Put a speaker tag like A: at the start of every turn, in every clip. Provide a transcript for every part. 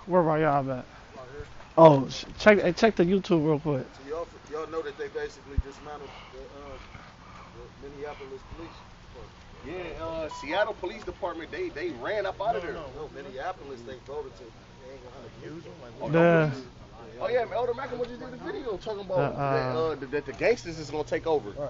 A: Where are y'all at?
B: Right here.
A: Oh, check the YouTube real quick.
B: So y'all know that they basically dismantled the Minneapolis police department.
C: Yeah, Seattle Police Department, they ran up out of there.
B: No, Minneapolis they voted to. They ain't gonna have a police force.
C: Oh, no
A: The
C: police? Oh yeah, Elder Malcolm just did the video talking about
A: the
C: that the gangsters is gonna take over.
B: Right.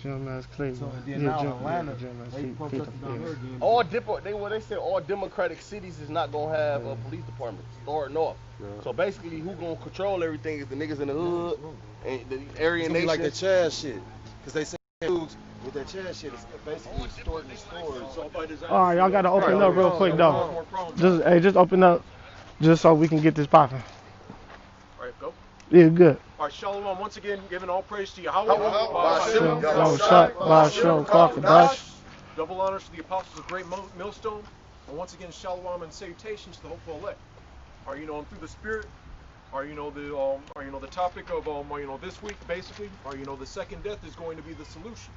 A: GMS Cleveland.
B: So then now Atlanta,
A: GMS
B: they protested down there again.
C: They said all democratic cities is not gonna have police departments starting off.
B: Yeah.
C: So basically, who gonna control everything is the niggas in the hood and the area
B: It's gonna be
C: nation.
B: like the Chad shit, cause they say dudes with that Chad shit is basically extorting the stores.
A: All right, y'all gotta open up real quick though. Just open up, just so we can get this popping.
D: All right, go.
A: Yeah, good.
D: All right, Shalom, once again, giving all praise to YAHAWAH.
A: BAHASHAM.
D: Double honors to the apostles of Great Millstone. And once again, Shalom and salutations to the hopeful elect. Through the Spirit, the topic of, this week, basically, the second death is going to be the solution.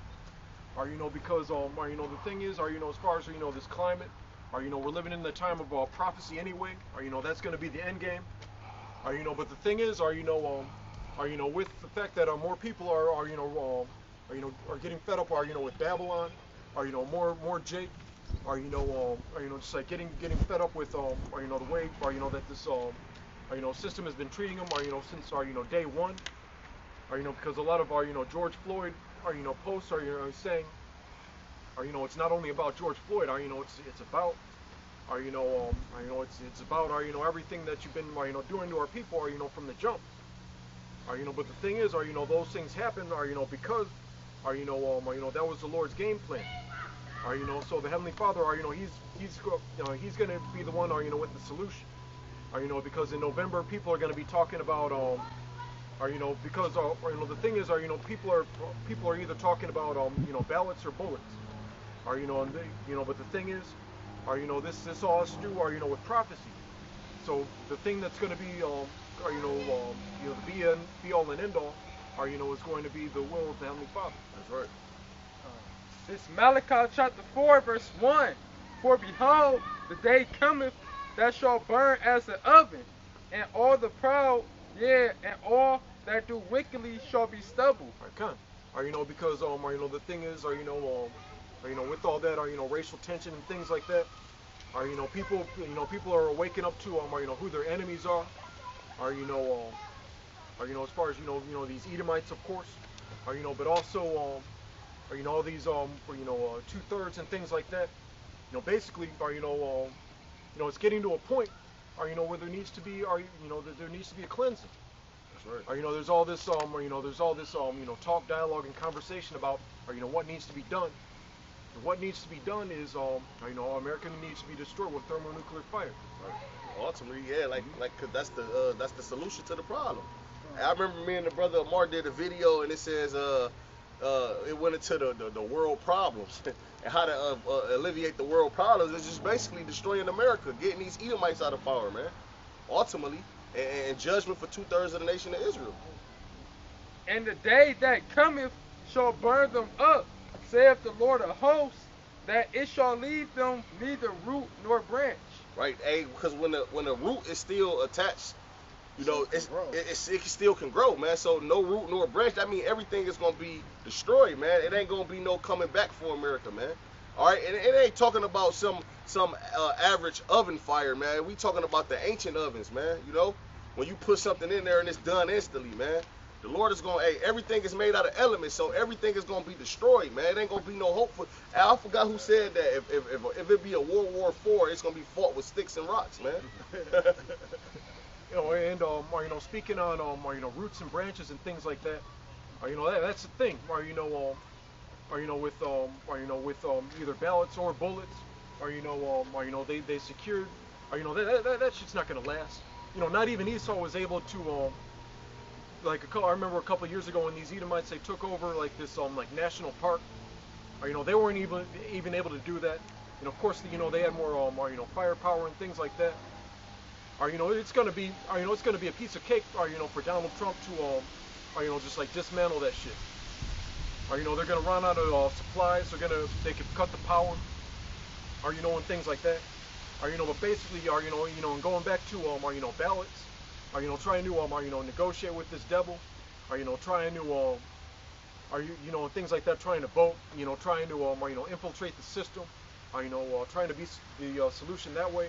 D: Because, the thing is, as far as, this climate, we're living in the time of prophecy anyway. That's going to be the end game. But the thing is, with the fact that more people are getting fed up, with Babylon, more Jake, just like getting fed up with, the way, that this, system has been treating them, since, day one, because a lot of, George Floyd, posts are, saying, it's not only about George Floyd, it's about, it's about, everything that you've been, doing to our people, from the jump. But the thing is, those things happen, because, that was the Lord's game plan. So the Heavenly Father, he's going to be the one, with the solution. Because in November, people are going to be talking about, because, the thing is, people are either talking about, ballots or bullets. And they, but the thing is, this all has to do, with prophecy. So the thing that's going to be, the be all and end all, is going to be the will of the Heavenly Father.
C: That's right.
E: This Malachi chapter 4, verse 1. For behold, the day cometh that shall burn as an oven, and all the proud, yea, and all that do wickedly shall be stubble.
D: Because, the thing is, with all that, racial tension and things like that, people are waking up to, who their enemies are, as far as, these Edomites, of course, but also, all these, 2/3 and things like that, basically, it's getting to a point, where there needs to be, there needs to be a cleansing.
C: That's right.
D: There's all this, there's all this, talk, dialogue, and conversation about, what needs to be done. And what needs to be done is, America needs to be destroyed with thermonuclear fire.
C: Right. Ultimately, yeah, cause that's the solution to the problem. I remember me and the brother Amar did a video, and it says, it went into the world problems and how to alleviate the world problems. It's just basically destroying America, getting these Edomites out of power, man. Ultimately, and judgment for 2/3 of the nation of Israel.
E: And the day that cometh shall burn them up, saith the Lord of hosts, that it shall leave them neither root nor branch.
C: Right, because when the root is still attached, it still can grow, man. So no root nor branch. That means everything is gonna be destroyed, man. It ain't gonna be no coming back for America, man. All right, and it ain't talking about some average oven fire, man. We talking about the ancient ovens, man. When you put something in there and it's done instantly, man. The Lord is gonna, everything is made out of elements, so everything is gonna be destroyed, man. It ain't gonna be no hope for. I forgot who said that. If it be a World War IV, it's gonna be fought with sticks and rocks, man.
D: And speaking on roots and branches and things like that, that's the thing. With either ballots or bullets, they secured. That shit's not gonna last. Not even Esau was able to. I remember a couple of years ago when these Edomites, they took over this national park. They weren't even able to do that. Of course, they had more firepower and things like that. It's gonna be a piece of cake, for Donald Trump to, just dismantle that shit. They're gonna run out of supplies. They could cut the power, and things like that. But basically, and going back to ballots, trying to negotiate with this devil, trying to things like that, trying to vote, trying to infiltrate the system, trying to be the solution that way,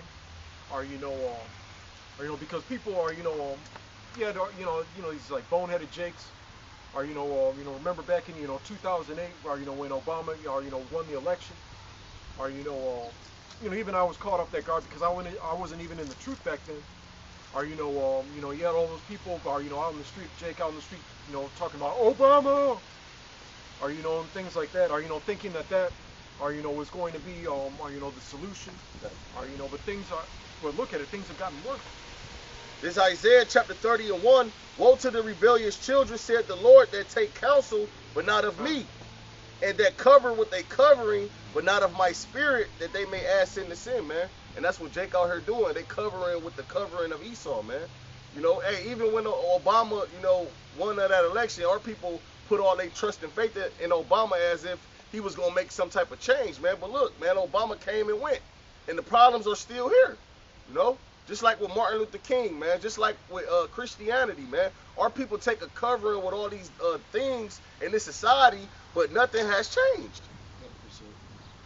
D: because people are these like boneheaded jakes, remember back in 2008, when Obama won the election, even I was caught off that guard because I wasn't even in the truth back then. You had all those people, out in the street, Jake out in the street, talking about Obama, and things like that, thinking that, was going to be, the solution, but look at it, things have gotten worse.
C: This is Isaiah chapter 30:1. Woe to the rebellious children, said the Lord, that take counsel, but not of me, and that cover with a covering, but not of my spirit, that they may add sin to sin, man. And that's what Jake out here doing. They covering with the covering of Esau, man. Hey, even when Obama, won that election, our people put all their trust and faith in Obama as if he was going to make some type of change, man. But look, man, Obama came and went, and the problems are still here, Just like with Martin Luther King, man. Just like with Christianity, man. Our people take a covering with all these things in this society, but nothing has changed.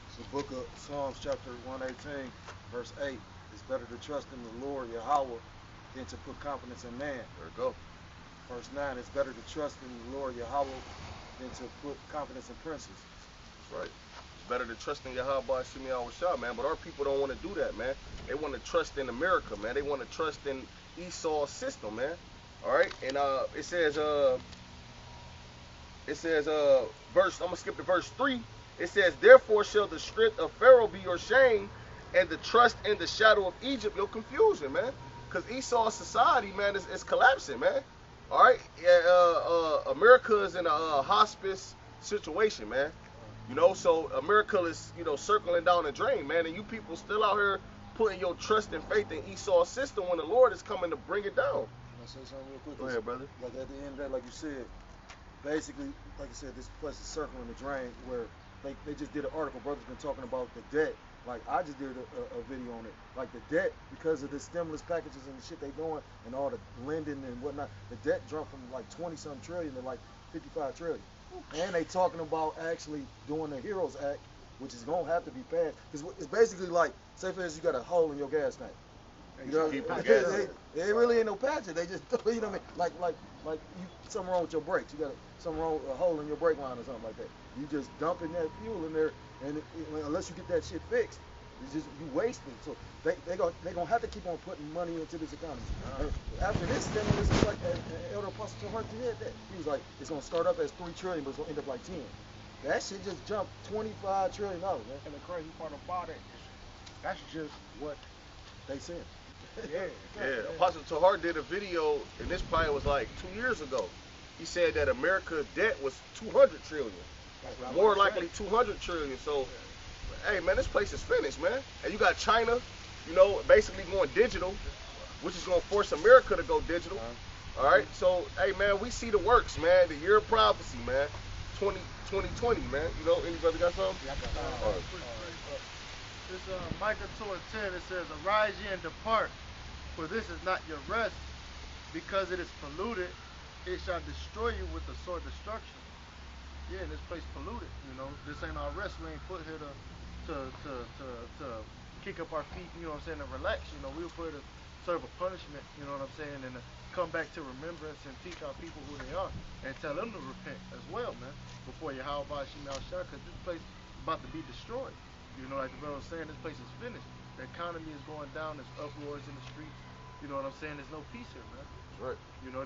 B: It's the book of Psalms, chapter 118, verse 8. It's better to trust in the Lord, YAHAWAH, than to put confidence in man.
C: There we go.
B: Verse 9. It's better to trust in the Lord, YAHAWAH, than to put confidence in princes.
C: That's right. It's better to trust in YAHAWASHI, man. But our people don't want to do that, man. They want to trust in America, man. They want to trust in Esau's system, man. All right, and it says verse. I'm gonna skip to verse 3. It says, therefore shall the strength of Pharaoh be your shame, and the trust in the shadow of Egypt your confusion, man. Because Esau's society, man, is collapsing, man. All right, America is in a hospice situation, man. So America is circling down the drain, man, and you people still out here putting your trust and faith in Esau's system when the Lord is coming to bring it down.
B: Can I say something real quick?
C: Go ahead, brother.
B: Like at the end of that, like you said, basically, like you said, this place is circling the drain where they just did an article. Brother's been talking about the debt. Like I just did a video on it. Like the debt, because of the stimulus packages and the shit they doing and all the lending and whatnot, the debt jumped from like 20-some trillion to like 55 trillion. And they talking about actually doing the HEROES Act, which is gonna have to be passed. Because it's basically like, say for instance, you got a hole in your gas tank. They really ain't no patch it. They just, you know what I mean? Like you, something wrong with your brakes. You got a hole in your brake line or something like that. You just dumping that fuel in there, and unless you get that shit fixed, it's just you wasting. So they gonna have to keep on putting money into this economy. After this stimulus, it's like Elder Apostle Hart did that. He was like, it's gonna start up as 3 trillion, but it's gonna end up like 10. That shit just jumped $25 trillion, man.
F: And the crazy part about it is that's just what
B: they said.
C: Yeah. Apostle Tahar did a video, and this probably was like 2 years ago. He said that America's debt was 200 trillion. More likely 200 trillion. So, hey, man, this place is finished, man. And you got China, basically going digital, which is going to force America to go digital. All right? So, hey, man, we see the works, man. The year of prophecy, man. 2020, man. Anybody got something?
F: Yeah, I got
C: All right.
F: This Micah 2:10, it says, arise ye and depart, for this is not your rest, because it is polluted, it shall destroy you with the sword destruction. Yeah, this place polluted, this ain't our rest. We ain't put here to kick up our feet, and relax. We were put here to serve a punishment, and to come back to remembrance and teach our people who they are, and tell them to repent as well, man, before YAHAWASHI, because this place is about to be destroyed. Like the brother was saying, this place is finished. The economy is going down. There's uproars in the streets. There's no peace here, man.
C: That's right.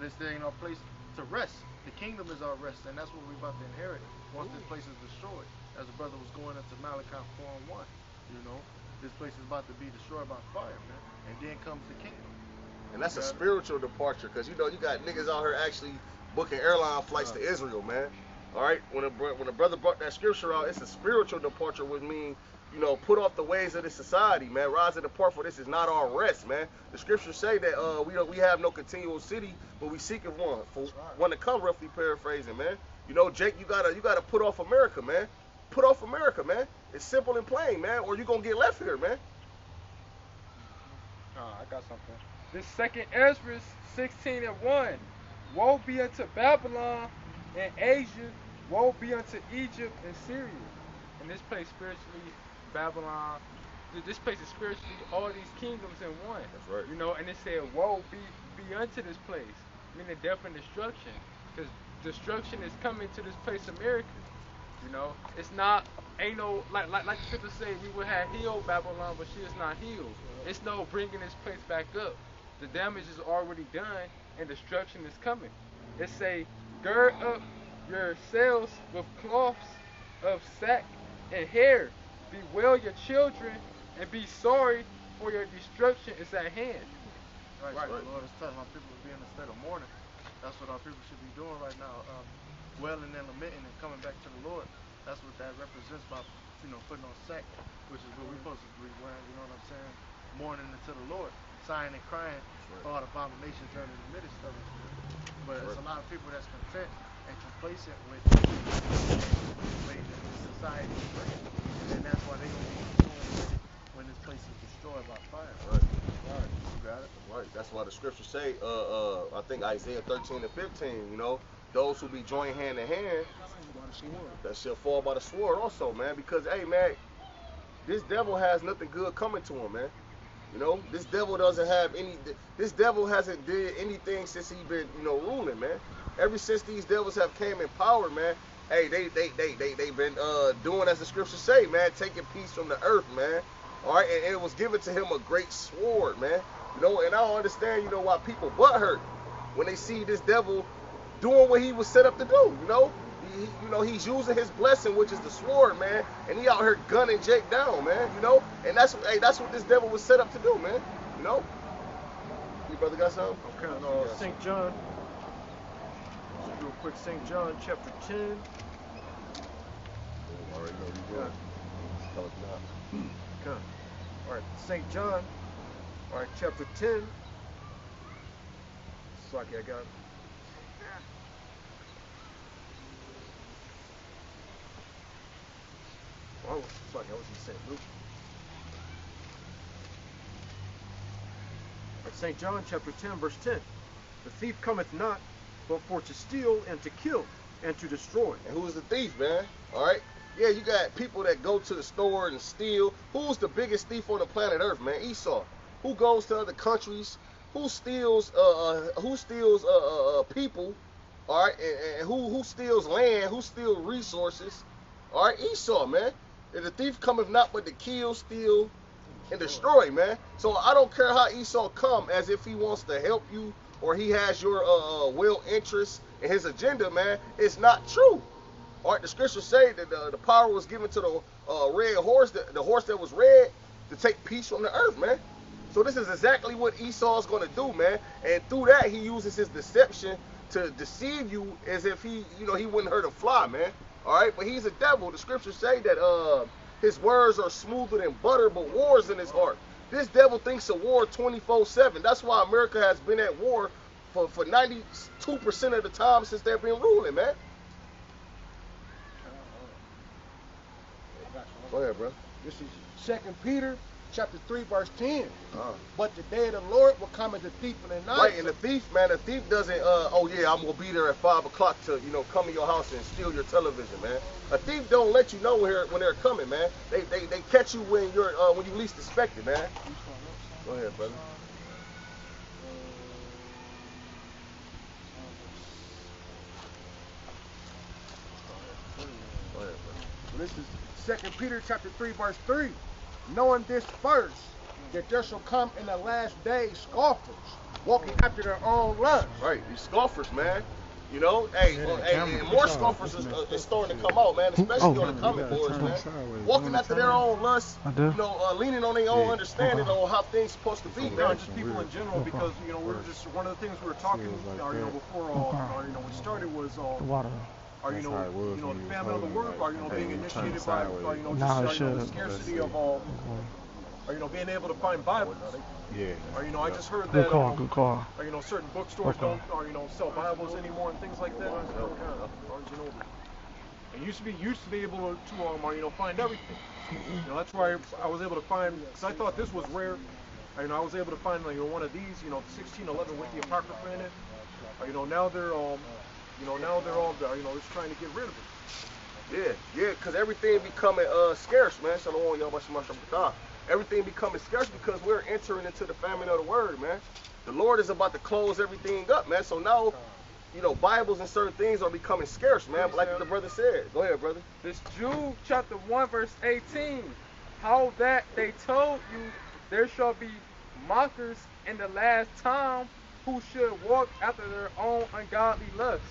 F: This ain't our place to rest. The kingdom is our rest, and that's what we're about to inherit once this place is destroyed. As the brother was going into Malachi 4:1, this place is about to be destroyed by fire, man. And then comes the kingdom.
C: And that's a spiritual departure, because you got niggas out here actually booking airline flights to Israel, man. All right, when a brother brought that scripture out, it's a spiritual departure, which means put off the ways of this society, man. Rise and depart, for this is not our rest, man. The scriptures say that we have no continual city, but we seek one. For one to come, roughly paraphrasing, man. Jake, you gotta put off America, man. Put off America, man. It's simple and plain, man, or you're gonna get left here, man.
E: I got something. This second Ezra 16:1. Woe be unto Babylon and Asia. Woe be unto Egypt and Syria. And this place spiritually, Babylon. This place is spiritually all these kingdoms in one.
C: That's right.
E: You know, and it said, woe be unto this place, meaning death and destruction. Because destruction is coming to this place, America. You know, it's not, ain't no, like the scriptures say, we would have healed Babylon, but she is not healed. It's no bringing this place back up. The damage is already done, and destruction is coming. It say, gird up yourselves with cloths of sack and hair. Bewail your children, and be sorry, for your destruction is at hand.
F: Right. The Lord is telling our people to be in a state of mourning. That's what our people should be doing right now. Wailing and lamenting and coming back to the Lord. That's what that represents by, putting on sack, which is what we're supposed to be wearing, you know what I'm saying? Mourning unto the Lord, sighing and crying for all the abominations that are in the midst of it. But there's a lot of people that's content and complacent with the way that society is bringing. And that's why they're going to be consumed when this place is destroyed by fire.
C: Right.
F: You got it?
C: Right. That's why the scriptures say, I think Isaiah 13 and 15, those who be joined hand in hand, that shall fall by the sword also, man. Because, hey, man, this devil has nothing good coming to him, man. This devil this devil hasn't did anything since he been, ruling, man. Ever since these devils have came in power, man, hey, they been doing as the scriptures say, man, taking peace from the earth, man. All right, and it was given to him a great sword, man. And I don't understand, why people butt hurt when they see this devil doing what he was set up to do, he's using his blessing, which is the sword, man, and he out here gunning Jake down, man, and that's what this devil was set up to do, man, Your brother got something?
D: Okay, St. John. Just real quick, St. John chapter 10.
C: Already know you good. Tell us now.
D: Okay. All right, St. John. All right, chapter 10. Saki, I got it. Oh, sorry, I was in St. Luke. At St. John chapter 10, verse 10. The thief cometh not, but for to steal and to kill and to destroy.
C: And who's the thief, man? All right? Yeah, you got people that go to the store and steal. Who's the biggest thief on the planet Earth, man? Esau. Who goes to other countries? Who steals people? All right? And who steals land? Who steals resources? All right? Esau, man. And the thief cometh not but to kill, steal, and destroy, man. So I don't care how Esau come as if he wants to help you or he has your will interest in his agenda, man. It's not true. All right, the scriptures say that the power was given to the red horse, the horse that was red, to take peace from the earth, man. So this is exactly what Esau is going to do, man. And through that, he uses his deception to deceive you as if he wouldn't hurt a fly, man. All right, but he's a devil. The scriptures say that his words are smoother than butter, but war's in his heart. This devil thinks of war 24/7. That's why America has been at war for 92% of the time since they've been ruling, man. Go ahead, bro.
G: This is 2 Peter chapter 3, verse 10. But the day of the Lord will come as a thief in the night.
C: Right, and the thief, man, the thief doesn't, oh yeah, I'm going to be there at 5 o'clock to, come to your house and steal your television, man. A thief don't let you know when they're coming, man. They catch you when you least expect it, man. Go ahead, brother. Go ahead, brother.
G: So this is 2 Peter chapter 3, verse 3. Knowing this first, that there shall come in the last days scoffers, walking after their own lust.
C: Right, these scoffers, man. And more scoffers is starting to come out, man, especially on the comment boards, man. Walking after their own lust, leaning on their own understanding on how things supposed to be, man.
D: Just people in general, because we're just one of the things we were talking, before we started was
A: water.
D: the famine of the word, being initiated by the scarcity of being able to find Bibles.
C: Yeah.
D: I just heard that.
A: Good call.
D: Certain bookstores don't sell Bibles anymore and things like that. And used to be able to find everything. That's why I was able to find, because I thought this was rare. I was able to find one of these, the 1611 with the Apocrypha in it. Now they're all just trying to get rid of it.
C: Yeah, because everything becoming scarce, man. Shalom, YAHAWASHI. Everything becoming scarce because we're entering into the famine of the word, man. The Lord is about to close everything up, man. So now, Bibles and certain things are becoming scarce, man. But like the brother said. Go ahead, brother.
E: This Jude chapter 1 verse 18. How that they told you there shall be mockers in the last time who should walk after their own ungodly lust.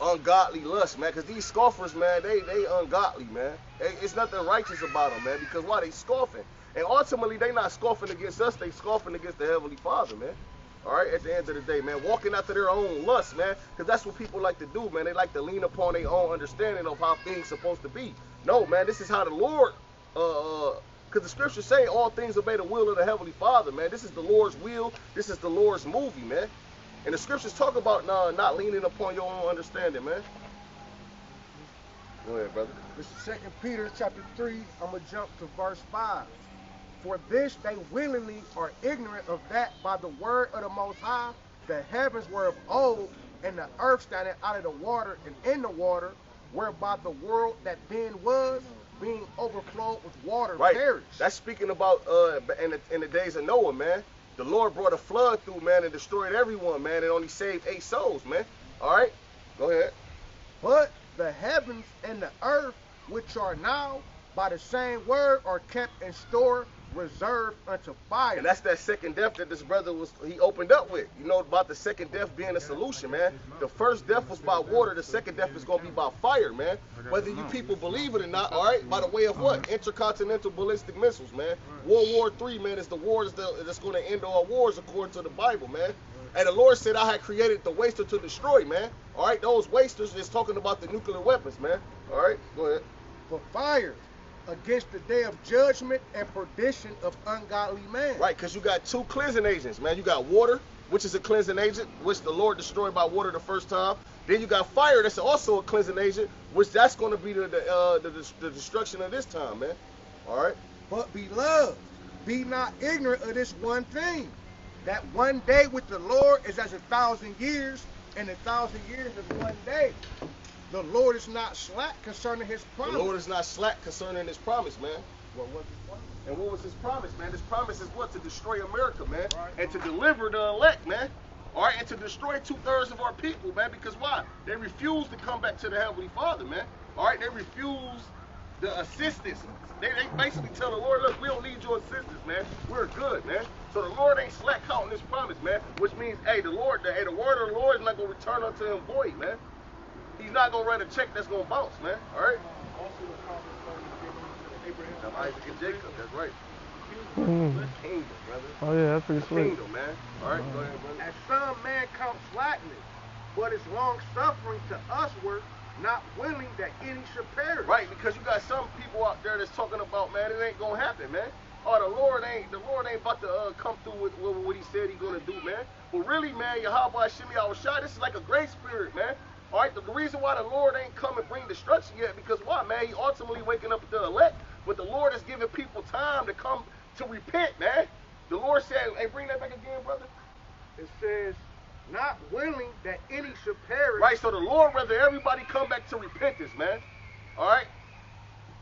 C: Ungodly lust, man. Because these scoffers, man, they ungodly, man. It's nothing righteous about them, man. Because why? They scoffing. And ultimately, they not scoffing against us. They scoffing against the Heavenly Father, man. All right, at the end of the day, man, walking after their own lust, man, because that's what people like to do, man. They like to lean upon their own understanding of how things supposed to be. No, man, this is how the Lord, because the scriptures say all things obey the will of the Heavenly Father, man. This is the Lord's will. This is the Lord's movie, man. And the scriptures talk about not leaning upon your own understanding, man. Go ahead, brother.
G: This is 2 Peter chapter 3. I'm going to jump to verse 5. For this they willingly are ignorant of that by the word of the Most High, the heavens were of old, and the earth standing out of the water and in the water, whereby the world that then was, being overflowed with water, perished.
C: That's speaking about in the days of Noah, man. The Lord brought a flood through, man, and destroyed everyone, man, and only saved 8 souls, man. All right, go ahead.
G: But the heavens and the earth, which are now by the same word, are kept in store, reserved unto fire.
C: And that's that second death that this brother he opened up with. About the second death being a solution, man. The first death was by water. The second death is going to be by fire, man. Whether you people believe it or not, all right? By the way of what? Intercontinental ballistic missiles, man. World War III, man, is the war that's going to end all wars according to the Bible, man. And the Lord said I had created the waster to destroy, man. All right? Those wasters is talking about the nuclear weapons, man. All right? Go ahead.
G: For fire against the day of judgment and perdition of ungodly man.
C: Right, because you got 2 cleansing agents, man. You got water, which is a cleansing agent, which the Lord destroyed by water the first time. Then you got fire, that's also a cleansing agent, which that's going to be the destruction of this time, man. All right?
G: But beloved, be not ignorant of this one thing, that one day with the Lord is as 1,000 years, and 1,000 years is one day. The Lord is not slack concerning his promise.
C: The Lord is not slack concerning his promise, man.
G: What was his promise?
C: And what was his promise, man? His promise is what? To destroy America, man. Right. And to deliver the elect, man. All right? And to destroy 2/3 of our people, man. Because why? They refuse to come back to the Heavenly Father, man. All right? They refuse the assistance. They basically tell the Lord, look, we don't need your assistance, man. We're good, man. So the Lord ain't slack counting his promise, man. Which means, hey, the word of the Lord is not going to return unto him void, man. He's not going to write a check that's going to bounce, man. All right? Abraham, Isaac, and Jacob. That's right. Kingdom, brother.
A: Oh, yeah, that's pretty sweet.
C: Kingdom, man. All right, go ahead, brother.
G: As some man count slackness, but is long suffering to usward, not willing that any should perish.
C: Right, because you got some people out there that's talking about, man, it ain't going to happen, man. Oh, the Lord ain't about to come through with what he said he's going to do, man. But really, man, YAHAWASHI, this is like a grace spirit, man. All right, the reason why the Lord ain't come and bring destruction yet, because why, man? He ultimately waking up the elect, but the Lord is giving people time to come to repent, man. The Lord said, hey, bring that back again, brother.
G: It says, not willing that any should perish.
C: Right, so the Lord rather everybody come back to repentance, man. All right?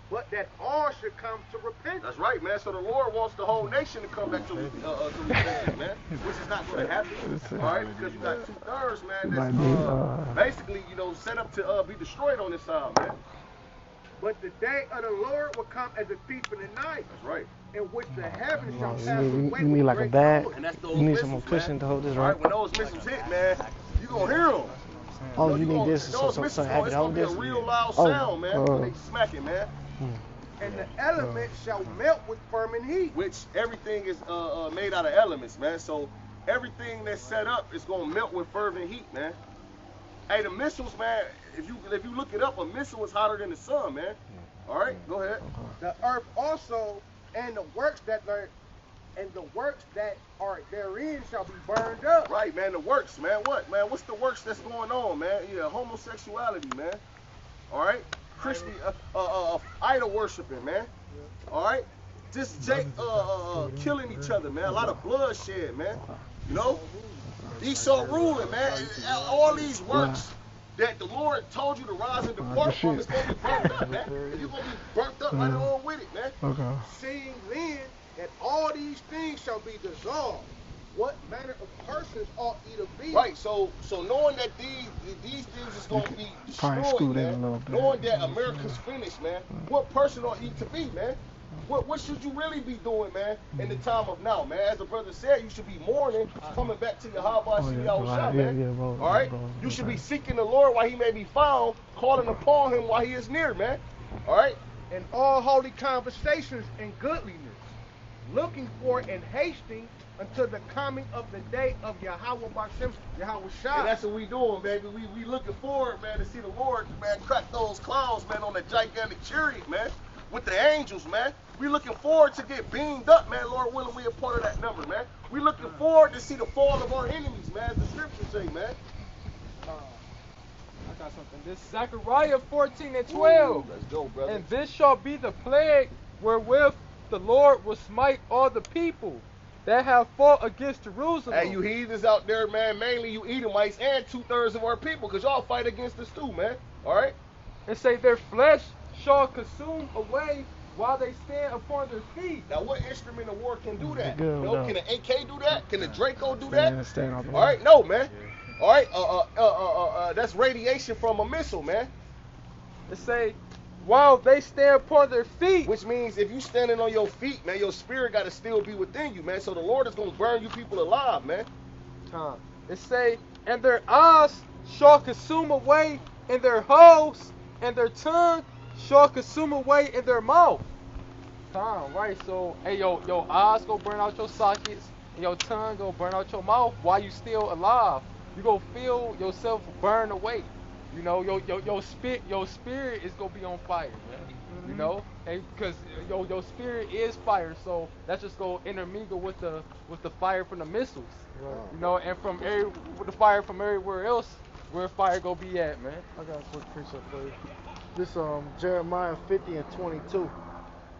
G: But that all should come to repentance.
C: That's right, man. So the Lord wants the whole nation to come back to repentance, man. Which is not going to happen. All right, because you got 2/3, man, that's basically, set up to be destroyed on this side, man.
G: But the day of the Lord will come as a thief in the night.
C: That's right.
G: In which the heavens shall pass away.
A: You need like a bag.
C: And that's those
A: You need
C: missiles,
A: some more pushing to hold this,
C: right?
A: right?
C: When those missiles hit, man, you going to hear them.
A: Oh, you need this.
C: Those
A: So
C: missiles,
A: heavy
C: it's
A: to hold
C: going to
A: this.
C: be a real loud sound, man, when they smack it, man.
G: And the elements shall melt with fervent heat.
C: Which everything is made out of elements, man. So everything that's set up is gonna melt with fervent heat, man. Hey, the missiles, man. If you look it up, a missile is hotter than the sun, man. All right, go ahead.
G: The earth also, and the works that are therein shall be burned up.
C: Right, man. The works, man. What, man? What's the works that's going on, man? Yeah, homosexuality, man. All right. Idol worshiping, man. All right. killing each other, man. A lot of bloodshed, man. You know, Esau ruling, man. And all these works that the Lord told you to rise and depart from is going to be burnt up, man. You're going to be burnt up right along with it, man.
A: Okay.
G: Seeing then that all these things shall be dissolved, what manner of persons ought ye to be?
C: Right, so knowing that these things is going to be destroyed, man, knowing that America's finished, man, what person ought ye to be, man? What should you really be doing, man, in the time of now, man? As the brother said, you should be mourning, coming back to YAHAWASHI, YAHAWASHI, man. All right? You should be seeking the Lord while he may be found, calling upon him while he is near, man. All right?
G: And all holy conversations and goodliness, looking for and hasting until the coming of the day of YAHAWASHI, YAHAWASHI.
C: And that's what we doing, baby. We looking forward, man, to see the Lord, man, crack those clouds, man, on the gigantic chariot, man, with the angels, man. We looking forward to get beamed up, man. Lord willing, we a part of that number, man. We looking forward to see the fall of our enemies, man, as the scriptures say, man.
E: I got something. This is Zechariah 14 and 12.
C: Ooh, let's go, brother.
E: And this shall be the plague wherewith the Lord will smite all the people that have fought against Jerusalem.
C: Hey, you heathens out there, man, mainly you Edomites and 2/3 of our people, because y'all fight against us too, man. All right?
E: And say their flesh shall consume away while they stand upon their feet.
C: Now, what instrument of war can do that?
A: Good,
C: No,
A: no.
C: can an AK do that? Can the Draco do that?
A: Stand off the
C: All right, no, man. All right, that's radiation from a missile, man.
E: It say while they stand upon their feet.
C: Which means if you standing on your feet, man, your spirit got to still be within you, man. So the Lord is going to burn you people alive, man.
E: It say, and their eyes shall consume away in their holes, and their tongue shall consume away in their mouth. Right, so, hey, your eyes go burn out your sockets, and your tongue go burn out your mouth while you still alive. You go feel yourself burn away. You know, your spirit is gonna be on fire, man. You know, and because your spirit is fire, so that's just gonna intermingle with the fire from the missiles.
F: Right.
E: You know, and with the fire from everywhere else, where fire gonna be at, man.
F: I got a quick precept for you. This Jeremiah 50 and 22.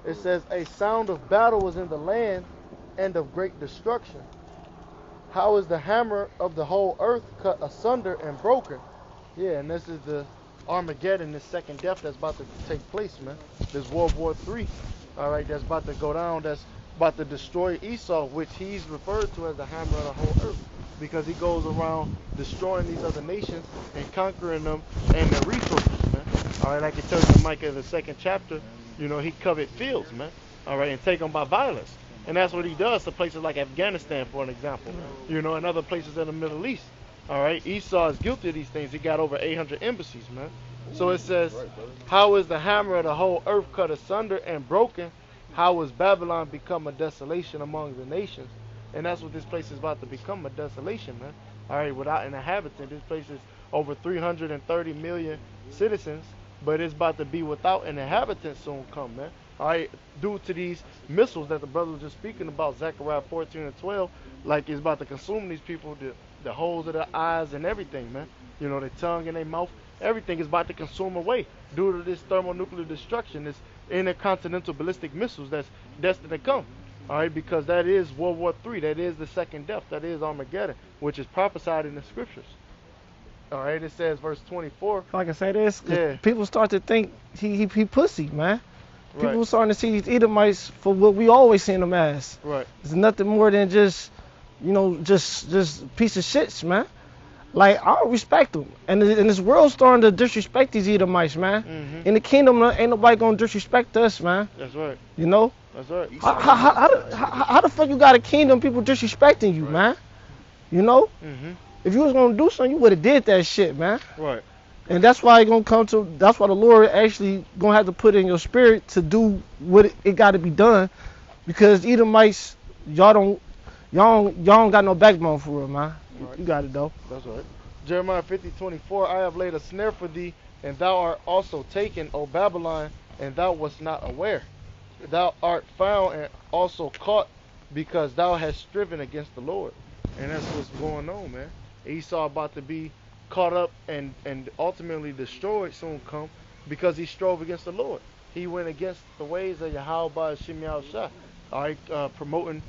F: It says, a sound of battle was in the land and of great destruction. How is the hammer of the whole earth cut asunder and broken? Yeah, and this is the Armageddon, this second death that's about to take place, man. This World War III, all right, that's about to go down, that's about to destroy Esau, which he's referred to as the hammer of the whole earth, because he goes around destroying these other nations and conquering them and their resources, man. All right, like it tells in Micah, the 2nd chapter, you know, he covet fields, man, all right, and take them by violence. And that's what he does to places like Afghanistan, for an example, you know, and other places in the Middle East. All right, Esau is guilty of these things. He got over 800 embassies, man. So it says, how is the hammer of the whole earth cut asunder and broken? How is Babylon become a desolation among the nations? And that's what this place is about to become, a desolation, man. All right, without an inhabitant. This place is over 330 million citizens, but it's about to be without an inhabitant soon come, man. All right, due to these missiles that the brother was just speaking about, Zechariah 14 and 12, like it's about to consume these people, the holes of their eyes and everything, man. You know, their tongue and their mouth, everything is about to consume away due to this thermonuclear destruction, this intercontinental ballistic missiles that's destined to come. All right, because that is World War III, that is the second death, that is Armageddon, which is prophesied in the scriptures. All right, it says verse 24.
A: If I can say this,
F: Yeah.
A: people start to think he pussy, man. People
F: Right.
A: starting to see these Edomites for what we always seen them as.
F: Right.
A: It's nothing more than just, you know, just piece of shits, man. Like, I don't respect them. And this world's starting to disrespect these Edomites, man.
F: Mm-hmm.
A: In the kingdom, ain't nobody gonna disrespect us, man.
F: That's right.
A: You know?
F: That's right.
A: How the fuck you got a kingdom, people disrespecting you, man? You know?
F: Mm-hmm.
A: If you was gonna do something, you would have did that shit, man.
F: Right.
A: And that's why that's why the Lord actually gonna have to put in your spirit to do what it got to be done, because Edomites, y'all don't got no backbone for real, man.
F: Right.
A: You got it though.
F: That's right. Jeremiah 50:24. I have laid a snare for thee, and thou art also taken, O Babylon, and thou wast not aware. Thou art found and also caught, because thou hast striven against the Lord. And that's what's going on, man. Esau about to be caught up and ultimately destroyed soon come, because he strove against the Lord.
H: he went against the ways of YAHAWASHI. All right, promoting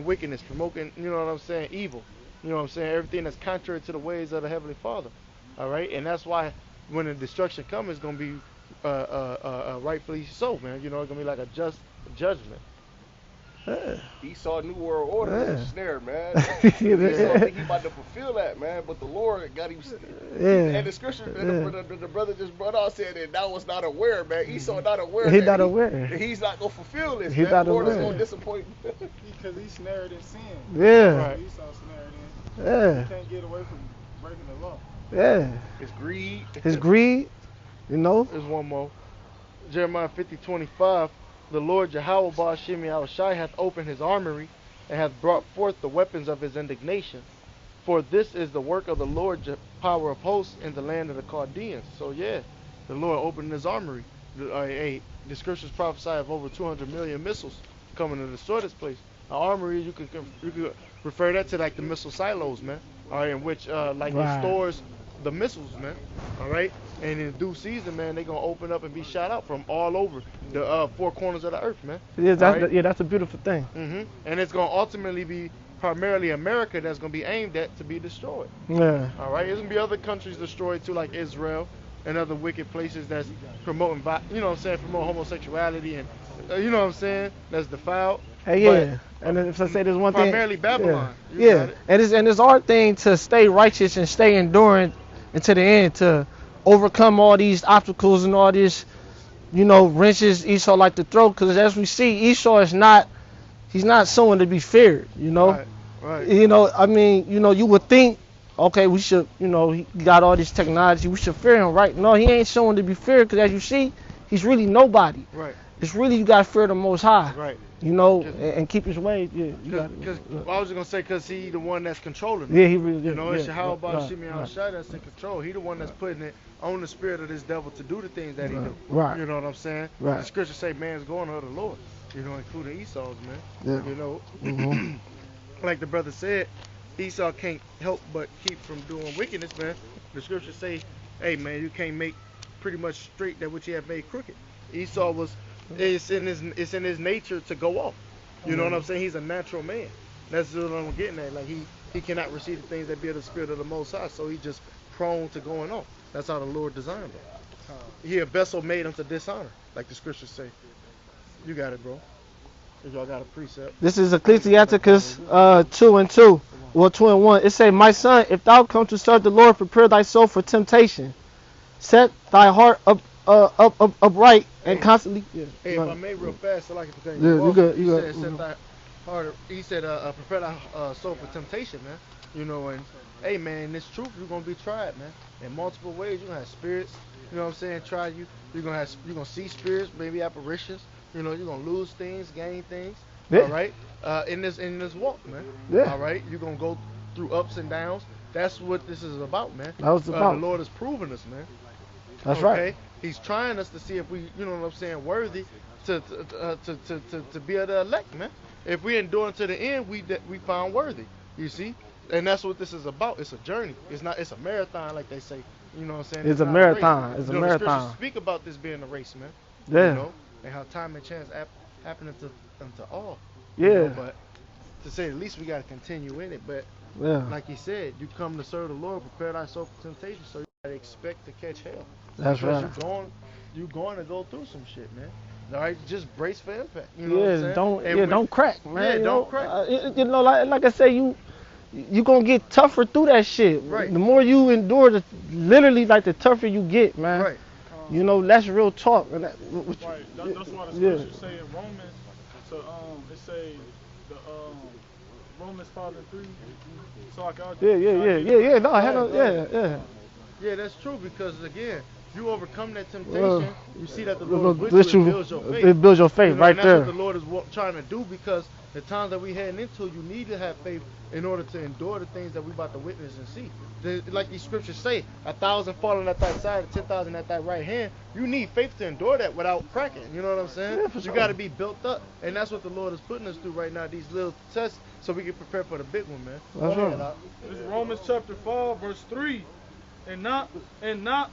H: wickedness, promoting, you know what I'm saying, evil. You know what I'm saying, everything that's contrary to the ways of the Heavenly Father. All right, and that's why when the destruction comes, it's gonna be rightfully so, man. You know, it's gonna be like a just judgment.
C: He saw New World Order and snare, man.
A: Yeah.
C: He think he about to fulfill that, man, but the Lord got him. And the scripture that the brother just brought out said that thou was not aware, man. Esau not aware.
A: He not aware.
C: That he's not gonna fulfill this.
A: He
C: Man.
A: not
C: The Lord is
A: aware.
C: gonna disappoint.
I: Because he's snared in sin.
A: Yeah.
H: Right.
I: Esau snared in.
A: Yeah.
I: He can't get away from breaking the law.
A: Yeah.
C: It's greed.
A: His greed, you know.
H: There's one more. Jeremiah 50:25. The Lord YAHAWASHI hath opened his armory and hath brought forth the weapons of his indignation. For this is the work of the Lord, power of hosts, in the land of the Chaldeans. So yeah, the Lord opened his armory. The scriptures prophesy of over 200 million missiles coming to destroy this place. An armory, you could refer that to like the missile silos, man. All right, in which like it stores the missiles, man. All right, and in due season, man, they're gonna open up and be shot out from all over the four corners of the earth, man.
A: Yeah, that's a beautiful thing.
H: And it's gonna ultimately be primarily America that's gonna be aimed at to be destroyed.
A: Yeah.
H: All right, there's gonna be other countries destroyed too, like Israel and other wicked places that's promoting, you know what I'm saying, promote homosexuality and you know what I'm saying, that's defiled.
A: Hey, yeah. And if I say there's one thing,
H: primarily Babylon.
A: Yeah. And it's our thing to stay righteous and stay enduring until the end, to overcome all these obstacles and all this, you know, wrenches Esau like to throw. Because as we see, Esau is not, he's not someone to be feared, you know.
H: Right.
A: You know, I mean, you know, you would think, okay, we should, you know, he got all this technology, we should fear him, right? No, he ain't someone to be feared, because as you see, he's really nobody.
H: Right.
A: It's really, you got to fear the Most High.
H: Right.
A: You know, and keep his ways. Yeah.
H: Because I was just gonna say, because he the one that's controlling it.
A: Yeah, he really.
H: You know, it's
A: YAHAWASHI
H: that's in control. He the one that's putting it on the spirit of this devil to do the things that he do.
A: Right.
H: You know what I'm saying?
A: Right.
H: The scriptures say man's going to the Lord. You know, including Esau's, man.
A: Yeah.
H: You know, like the brother said, Esau can't help but keep from doing wickedness, man. The scriptures say, hey, man, you can't make pretty much straight that which you have made crooked. Esau was. It's in his nature to go off. You know what I'm saying? He's a natural man. That's what I'm getting at. Like he cannot receive the things that be of the spirit of the Most High. So he's just prone to going off. That's how the Lord designed him. He a vessel made unto dishonor, like the scriptures say. You got it, bro. If y'all got a precept.
A: This is Ecclesiasticus 2:2. Well, 2:1. It say, my son, if thou come to serve the Lord, prepare thy soul for temptation. Set thy heart upright and constantly. Yeah.
H: Hey, if I may real fast, so like it pertains.
A: Yeah, you good. You
H: he
A: good.
H: said, set thy heart. He said, prepare thy soul for temptation, man. You know, and hey, man, in this truth, you're gonna be tried, man. In multiple ways, you're gonna have spirits. You know what I'm saying? Try you. You're gonna see spirits, maybe apparitions. You know, you're gonna lose things, gain things.
A: Yeah.
H: All right. In this walk, man.
A: Yeah.
H: All right. You're gonna go through ups and downs. That's what this is about, man.
A: That was about.
H: The Lord has proven us, man.
A: That's
H: okay?
A: right.
H: He's trying us to see if we, you know what I'm saying, worthy to be of the elect, man. If we endure to the end, we found worthy. You see, and that's what this is about. It's a journey. It's a marathon, like they say. You know what I'm saying?
A: It's a marathon. It's a marathon.
H: The scriptures speak about this being a race, man.
A: Yeah.
H: You know, and how time and chance happen unto all.
A: Yeah.
H: You know, but to say the least, we got to continue in it. But
A: yeah.
H: like you said, you come to serve the Lord, prepare thyself for temptation, so you got to expect to catch hell.
A: That's
H: because
A: right.
H: You're going to go through some shit, man. All right, just brace for impact. You know what I'm saying?
A: Don't crack, man.
H: Yeah, don't crack.
A: You know, like I say, you gonna get tougher through that shit.
H: Right.
A: The more you endure, literally, like the tougher you get, man.
H: Right.
A: You know, that's real talk. And
I: right. That's why the scriptures say in Romans. So it say the Romans 5:3. So I got
A: yeah. No, I had no,
H: Yeah, that's true, because again, you overcome that temptation, you see that the Lord is with
A: you,
H: you, it builds your faith.
A: It builds your faith,
H: You know,
A: right
H: and that's
A: there.
H: what the Lord is trying to do, because the times that we heading into, you need to have faith in order to endure the things that we about to witness and see. Like these scriptures say, 1,000 falling at thy side, 10,000 at thy right hand. You need faith to endure that without cracking. You know what I'm saying?
A: Yeah, for sure.
H: You got to be built up, and that's what the Lord is putting us through right now. These little tests, so we can prepare for the big one, man.
A: That's right.
I: This is Romans chapter 4, verse 3. And not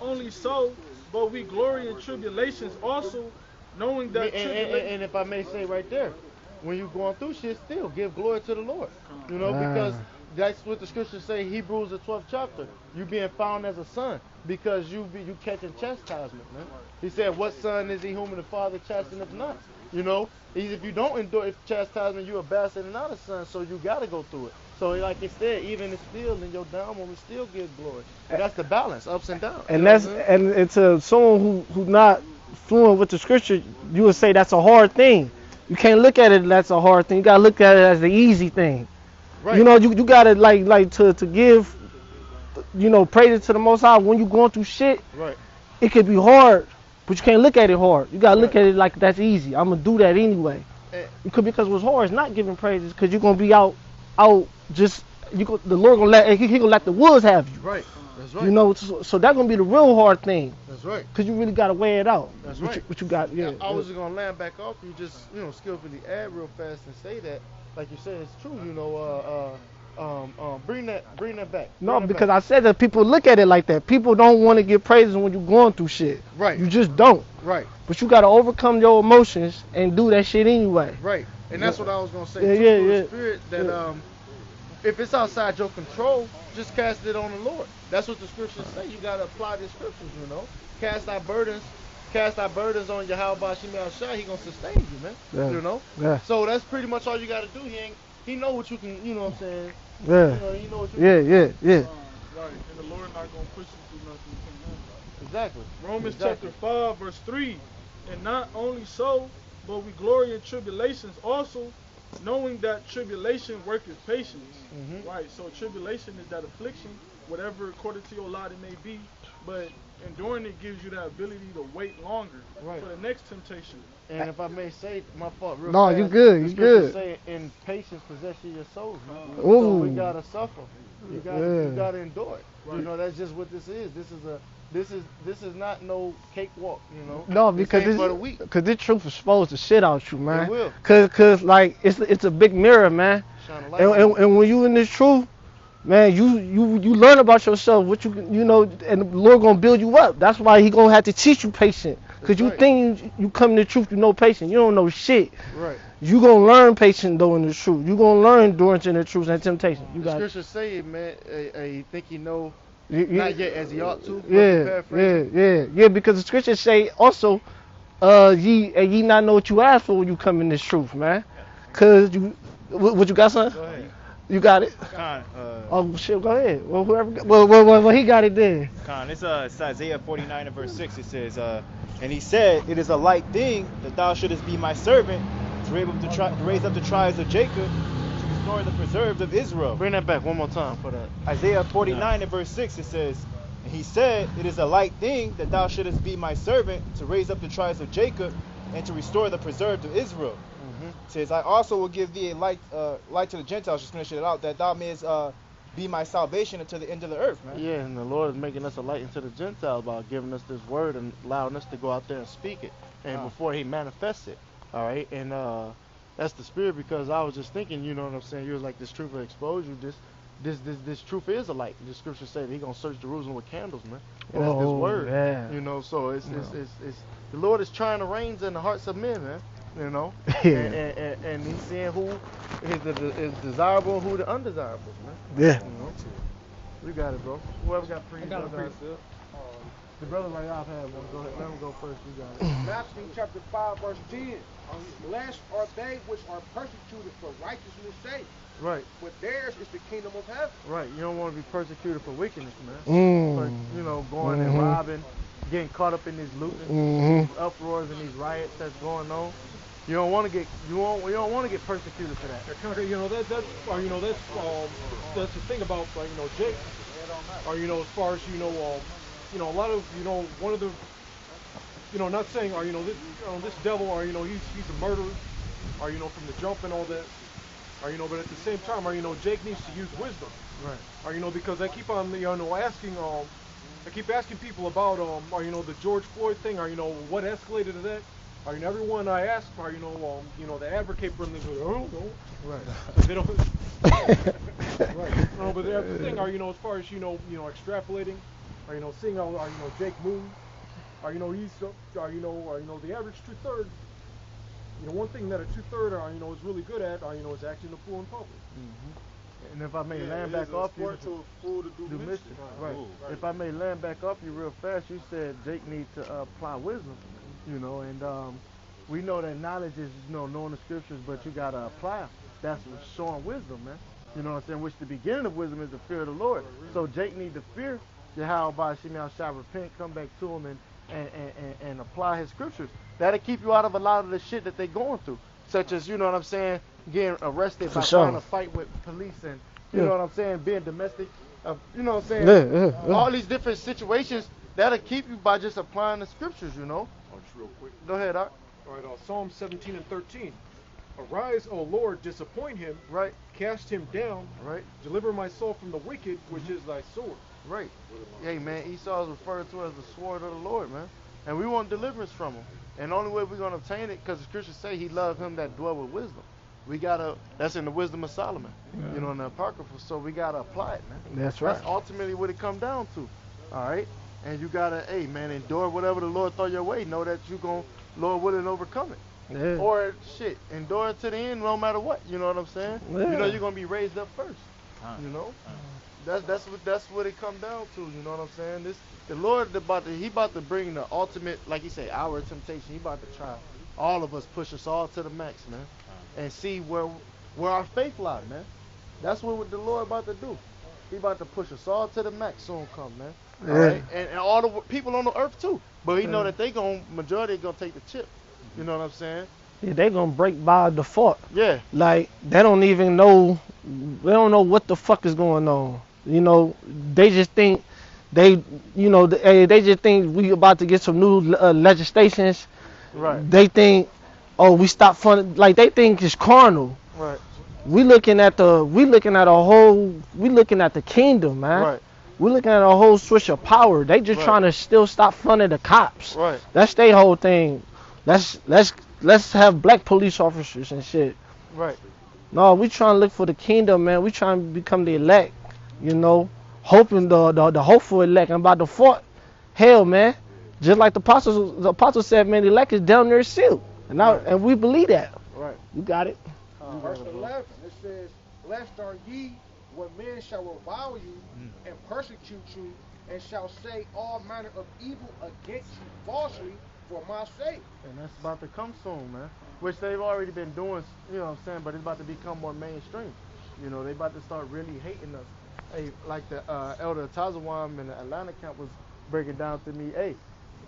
I: only so, but we glory in tribulations also, knowing that
H: and if I may say right there, when you're going through shit, still give glory to the Lord. You know, because that's what the scriptures say, Hebrews the 12th chapter. You being found as a son because you catching chastisement, man. He said, what son is he whom the Father chasteneth not? You know, if you don't endure chastisement, you're a bastard and not a son, so you got to go through it. So like it said, even if still in your down moment, still give glory. But that's the balance, ups and downs.
A: And and to someone who not fluent with the scripture, you would say that's a hard thing. You can't look at it that's a hard thing. You gotta look at it as the easy thing. Right. You know, you gotta like to give, you know, praise to the Most High when you're going through shit. Right. It could be hard, but you can't look at it hard. You gotta look at it like that's easy. I'm gonna do that anyway. It could be because it was hard. It's not giving praises because you're gonna be out just the Lord gonna let he gonna let the woods have you. Right. That's right. You know, so that's gonna be the real hard thing. That's right. Cause you really gotta weigh it out. That's right. What you got? Yeah.
H: I was just gonna land back off. You just skillfully add real fast and say that, like you said, it's true. You know, bring that back.
A: No, because I said that people look at it like that. People don't want to give praises when you're going through shit. Right. You just don't. Right. But you gotta overcome your emotions and do that shit anyway.
H: Right. And that's what I was gonna say. The spirit that if it's outside your control, just cast it on the Lord. That's what the scriptures say. You gotta apply the scriptures, you know. Cast our burdens on YAHAWASHI. He gonna sustain you, man. Yeah. You know. Yeah. So that's pretty much all you gotta do. He know what you can. You know what I'm saying. Yeah. You know, he know what you can.
I: Yeah. Right. And the Lord not gonna push you through nothing you can't.
H: Exactly.
I: Romans chapter 5 verse 3. And not only so, but we glory in tribulations also, knowing that tribulation worketh patience. Right, so tribulation is that affliction, whatever according to your lot it may be, but enduring it gives you that ability to wait longer for the next temptation.
H: And if I may say, my fault real
A: fast. No, you good, you good.
H: Say, in patience possess ye your souls, man. So we gotta suffer. You gotta endure it. Right. You know, that's just what this is. This is not no cakewalk, you know.
A: No, because this truth is supposed to shit out you, man. It will. Cause like it's a big mirror, man. And when you in this truth, man, you learn about yourself, what you know, and the Lord gonna build you up. That's why He gonna have to teach you patience. Cause you think you come in the truth, you know patience. You don't know shit. Right. You gonna learn patience though in the truth. You gonna learn endurance in the truth and temptation.
H: The scriptures say, man, you think you know. Not yet as he ought to.
A: Yeah. Because the scriptures say also, ye not know what you ask for when you come in this truth, man. Cause what you got, son?
J: Go ahead.
A: You got it. Oh shit, go ahead. Well, whoever. Well, he got it then.
J: It's Isaiah 49 and verse 6. It says, and he said, it is a light thing that thou shouldest be my servant to raise up the tribes of Jacob. Nor the preserved of Israel.
H: Bring that back one more time for that.
J: Isaiah 49 and verse 6 it says, and he said, it is a light thing that thou shouldest be my servant to raise up the tribes of Jacob and to restore the preserved of Israel. It says, I also will give thee a light to the Gentiles, just finishing it out, that thou mayest be my salvation unto the end of the earth, man.
H: Yeah, and the Lord is making us a light into the Gentiles by giving us this word and allowing us to go out there and speak it. And before he manifests it. All right, and that's the spirit, because I was just thinking, you know what I'm saying, you was like, this truth will expose you, this truth is a light. The scripture said he gonna search Jerusalem with candles, man. And that's this word. Yeah. You know, so it's the Lord is trying to reign in the hearts of men, man. You know? and he's seeing who is desirable and who the undesirables, man.
A: Yeah.
H: You know? You got it, bro. Whoever got pre the brother like I've had one. Go ahead. Let him go first. You got it.
G: Matthew chapter 5 verse 10. Blessed are they which are persecuted for righteousness' sake.
H: Right.
G: But theirs is the kingdom of heaven.
H: Right. You don't want to be persecuted for wickedness, man. But, you know, going and robbing, getting caught up in these looting, these uproars and these riots that's going on. You don't want to get persecuted for that.
D: You know that's the thing about Jake. Or as far as a lot of one of the not saying this devil he's a murderer or from the jump and all that or but at the same time Jake needs to use wisdom, right? Or because I keep on asking I keep asking people about the George Floyd thing or what escalated to that. Everyone I ask for they advocate for them, they go, I don't know. Right. So they don't right. No, but that's the thing, as far as extrapolating, or seeing how Jake moved, he's the average two-third. One thing that a two-third is really good at is acting a fool in public.
H: And if I may land back off you,
C: to a fool to do mischief.
H: Right. If I may land back off you real fast, you said Jake needs to apply wisdom, and we know that knowledge is, knowing the scriptures, but you gotta apply them. That's what's showing wisdom, man. You know what I'm saying? Which the beginning of wisdom is the fear of the Lord. So Jake needs to fear YAHAWAH, shall repent, come back to him, and apply his scriptures. That'll keep you out of a lot of the shit that they're going through, such as, getting arrested by trying to fight with police, and you know what I'm saying, being domestic, all these different situations. That'll keep you by just applying the scriptures,
D: Just real quick.
H: Go ahead, Doc.
D: All right, Psalm 17 and 13. Arise, O Lord, disappoint him.
H: Right.
D: Cast him down.
H: Right.
D: Deliver my soul from the wicked, which is thy sword.
H: Right. Hey, man, Esau is referred to as the sword of the Lord, man. And we want deliverance from him. And the only way we're going to obtain it, because the scriptures say he loved him that dwell with wisdom. That's in the wisdom of Solomon, in the Apocrypha. So we got to apply it, man.
A: That's right.
H: That's ultimately what it comes down to. All right. And you got to, endure whatever the Lord throw your way. Know that you're going to, Lord willing, overcome it.
A: Yeah.
H: Or endure it to the end, no matter what. You know what I'm saying?
A: Yeah.
H: You're gonna be raised up first. That's what it comes down to. You know what I'm saying? The Lord about to bring the ultimate, like he say, hour of temptation. He about to try all of us, push us all to the max, man, and see where our faith lies, man. That's what the Lord about to do. He about to push us all to the max. Soon come, man.
A: Yeah.
H: All right? And all the people on the earth too. But he know that majority gonna take the chip. You know what I'm saying?
A: Yeah, they gonna break by default.
H: Yeah.
A: Like they don't even know. They don't know what the fuck is going on. They just think they just think we about to get some new legislations.
H: Right.
A: They think, we stop funding. Like they think it's carnal.
H: Right.
A: We looking at the kingdom, man.
H: Right.
A: We're looking at a whole switch of power. They just trying to still stop funding the cops.
H: Right.
A: That's their whole thing. Let's have black police officers and shit.
H: Right.
A: No, we trying to look for the kingdom, man. We trying to become the elect, hoping the hopeful elect. And by default, hell, man, just like the apostles said, man, the elect is down there sealed, and we believe that.
H: Right.
A: You got it.
G: Verse 11, it says, "Blessed are ye when men shall revile you and persecute you, and shall say all manner of evil against you falsely for my sake."
H: And that's about to come soon, man. Which they've already been doing, you know what I'm saying, but it's about to become more mainstream. They about to start really hating us. Hey, like the Elder Tazawam in the Atlanta camp was breaking down to me,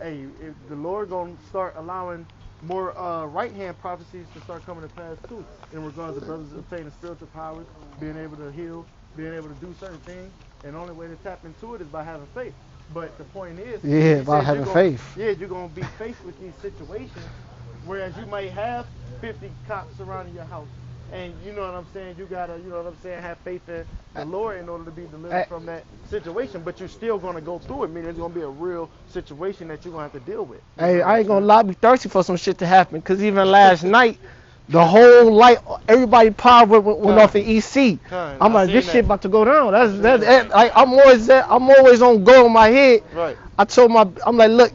H: if the Lord gonna start allowing more right-hand prophecies to start coming to pass too, in regards to brothers obtaining spiritual powers, being able to heal, being able to do certain things, and the only way to tap into it is by having faith. But the point is,
A: about having faith.
H: Yeah, you're gonna be faced with these situations, whereas you might have 50 cops surrounding your house, and you know what I'm saying. You gotta, have faith in the Lord in order to be delivered from that situation. But you're still gonna go through it. Meaning it's gonna be a real situation that you're gonna have to deal with.
A: Hey, I ain't gonna lie, be thirsty for some shit to happen. Cause even last night, the whole light, everybody power went off in EC. I'm like, this shit about to go down. I'm always on go in my head.
H: Right.
A: I'm like, look,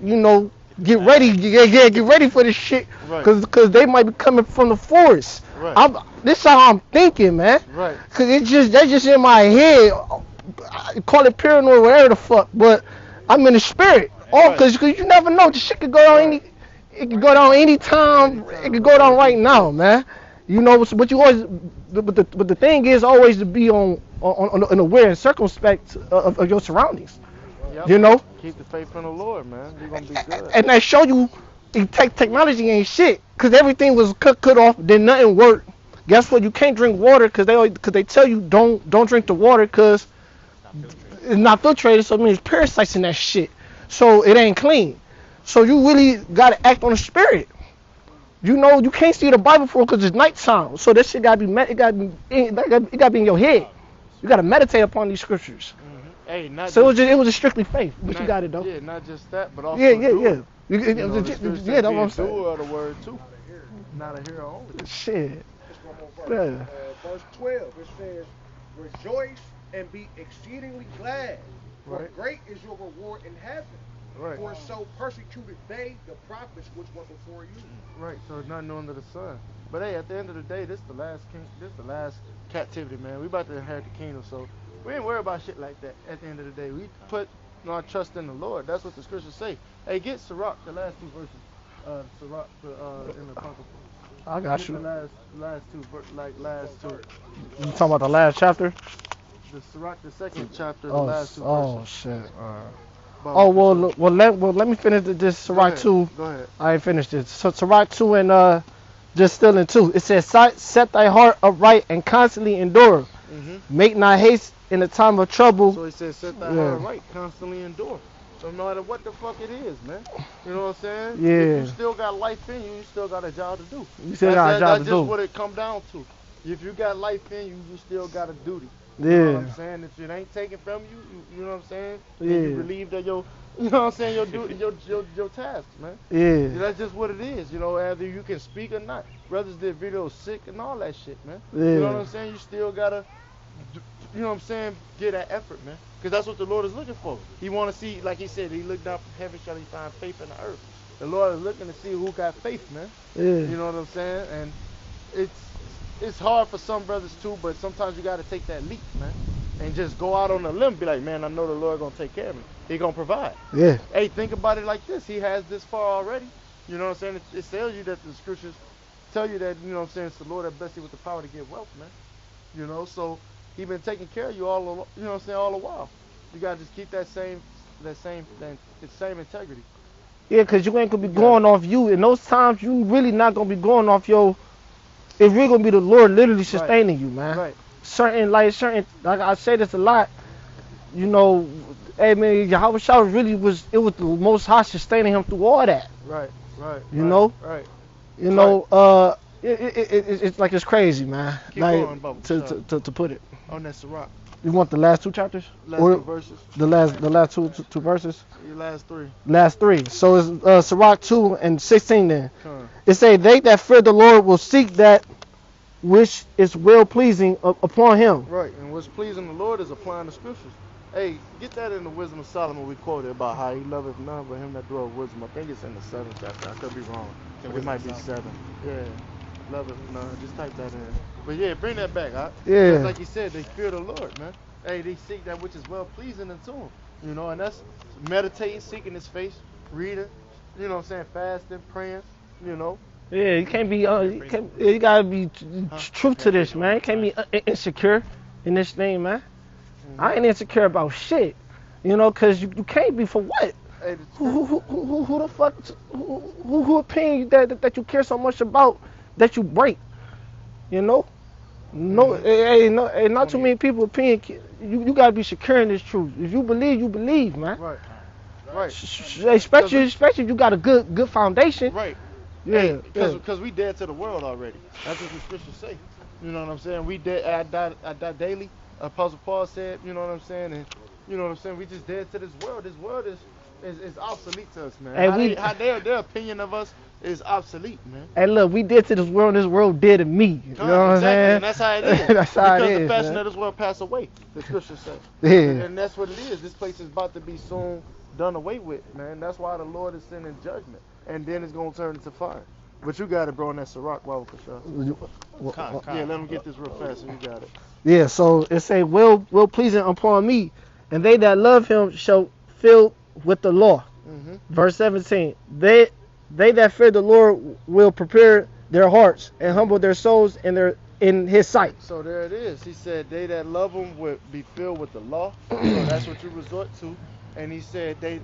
A: get ready, get ready for this shit.
H: Right.
A: Cause they might be coming from the forest.
H: Right.
A: This is how I'm thinking, man.
H: Right.
A: Cause that's just in my head. Call it paranoid, whatever the fuck, but I'm in the spirit. Cause you never know. The shit could go down It could go down anytime. It could go down right now, man. But you always. But the thing is always to be on aware and circumspect of your surroundings.
H: Yep. Keep the faith in the Lord, man. You're gonna be good.
A: And they show you, technology ain't shit. Cause everything was cut off. Then nothing worked. Guess what? You can't drink water cause they tell you don't drink the water cause it's not filtrated. So it means parasites in that shit. So it ain't clean. So you really gotta act on the spirit. You can't see the Bible for because it's nighttime. So this shit gotta be it gotta be in your head. You gotta meditate upon these scriptures.
H: Hey,
A: so it was just strictly faith. But you got it though.
H: Yeah, not just that, but also
A: yeah.
H: That's what I'm saying. Doer of the word too. Not a hero only.
A: Shit.
G: Verse 12, it says, "Rejoice and be exceedingly glad, for great is your reward in heaven.
H: Right.
G: For so persecuted they the prophets which were before you.
H: Right. So it's nothing new under the sun. But hey, at the end of the day, this the last captivity, man. We about to inherit the kingdom, so we ain't worried about shit like that. At the end of the day, we put our trust in the Lord. That's what the scriptures say. Hey, get Sirach, the last two verses. Sirach, in the Apocrypha.
A: I got you.
H: The last two.
A: You talking about the last chapter?
H: The Sirach, the second chapter, the
A: Oh,
H: last two
A: oh
H: verses.
A: shit.
H: Oh,
A: Let me finish this Sirach 2.
H: Go ahead.
A: I ain't finished it. So Sirach 2 and just still in 2. It says, set thy heart upright and constantly endure. Make not haste in the time of trouble.
H: So he says, set thy heart upright, constantly endure. So no matter what the fuck it is, man. You know what I'm saying?
A: Yeah.
H: If you still got life in you, you still got a job to do.
A: You still got a job to do.
H: That's just what it come down to. If you got life in you, you still got a duty.
A: Yeah.
H: You know what I'm saying? If it ain't taken from you, you know what I'm saying?
A: Yeah.
H: You relieved of your, you know what I'm saying, your duty, your tasks, man.
A: Yeah.
H: That's just what it is, you know, either you can speak or not. Brothers did videos sick and all that shit, man.
A: Yeah.
H: You know what I'm saying? You still gotta, you know what I'm saying, get that effort, man. Because that's what the Lord is looking for. He want to see, like he said, he looked down from heaven, shall he find faith in the earth. The Lord is looking to see who got faith, man.
A: Yeah.
H: You know what I'm saying? And it's hard for some brothers too, but sometimes you got to take that leap, man. And just go out on a limb, be like, man, I know the Lord going to take care of me. He going to provide.
A: Yeah.
H: Hey, think about it like this. He has this far already. You know what I'm saying? It tells you that the scriptures tell you that, you know what I'm saying, it's the Lord that bless you with the power to get wealth, man. You know, so he been taking care of you all, you know what I'm saying, all the while. You got to just keep that same integrity.
A: Yeah, because you ain't going to be going off you. In those times, you really not going to be going off your... It's really going to be the Lord literally sustaining you, man.
H: Right.
A: Certain, like I say this a lot, you know, hey, man, YAHAWASHI really was the Most High sustaining him through all that.
H: Right.
A: You know?
H: Right.
A: You know, it's like it's crazy, man.
H: Keep
A: like,
H: going, Bubba,
A: to put it.
H: On that Sirach.
A: You want the last two chapters?
H: Last two verses.
A: The last two verses?
H: Your last three.
A: Last three. So it's Sirach 2 and 16 then. It say, they that fear the Lord will seek that which is well pleasing upon him.
H: Right, and what's pleasing the Lord is applying the scriptures. Hey, get that in the Wisdom of Solomon we quoted about how he loveth none but him that dwelleth wisdom. I think it's in the 7th chapter. I could be wrong. It might be 7. Yeah. Loveth none. Just type that in. But yeah, bring that back, huh?
A: Yeah.
H: Like you said, they fear the Lord, man. Hey, they seek that which is well pleasing unto him. You know, and that's meditating, seeking his face, reading, you know what I'm saying, fasting, praying, you know.
A: Yeah, you can't be, you gotta be true to this, man. You can't be insecure in this thing, man. I ain't insecure about shit, you know, cause you can't be for what?
H: Hey,
A: who the fuck, who opinion that you care so much about that you break, you know? No, not too many people opinion. You gotta be secure in this truth. If you believe, man.
H: Right.
A: Especially you got a good foundation.
H: Right.
A: Yeah.
H: Because we dead to the world already. That's what the scriptures say. You know what I'm saying? We dead. I die daily. Apostle Paul said. You know what I'm saying? And you know what I'm saying? We just dead to this world. This world is obsolete to us, man. How their opinion of us is obsolete, man.
A: Hey, look, we did to this world. This world did to me. You know what I'm saying?
H: And that's how it is.
A: That's how it is.
H: Because the fashion
A: man.
H: of this world pass away. The scriptures say.
A: Yeah.
H: And that's what it is. This place is about to be soon done away with, man. That's why the Lord is sending judgment. And then it's going to turn into fire. But you got it, bro, in that Sirach, for sure. Yeah, let them get this real fast, and you got it.
A: Yeah, so it say, well pleasing upon me, and they that love him shall fill with the law. Verse 17, they that fear the Lord will prepare their hearts and humble their souls in his sight.
H: So there it is. He said, they that love him will be filled with the law. So that's what you resort to. And he said,
A: he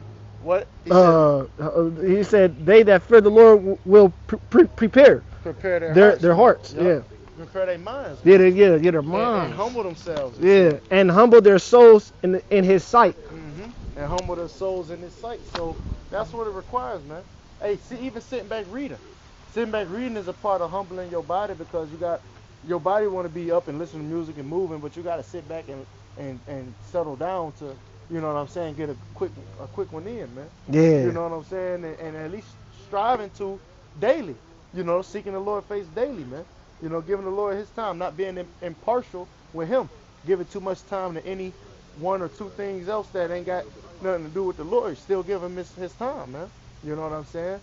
A: said, they that fear the Lord will prepare their hearts.
H: Yep.
A: Yeah.
H: Prepare their minds.
A: Yeah, their minds.
H: And humble themselves.
A: Yeah, and humble their souls in his sight.
H: And humble their souls in his sight. So that's what it requires, man. Hey, even sitting back reading. Sitting back reading is a part of humbling your body, because you got your body want to be up and listen to music and moving, but you got to sit back and settle down to, you know what I'm saying, get a quick one in, man.
A: Yeah.
H: You know what I'm saying? And at least striving to daily, you know, seeking the Lord's face daily, man. You know, giving the Lord his time, not being impartial with him, giving too much time to any one or two things else that ain't got nothing to do with the Lord, still give him his time, man. You know what I'm saying?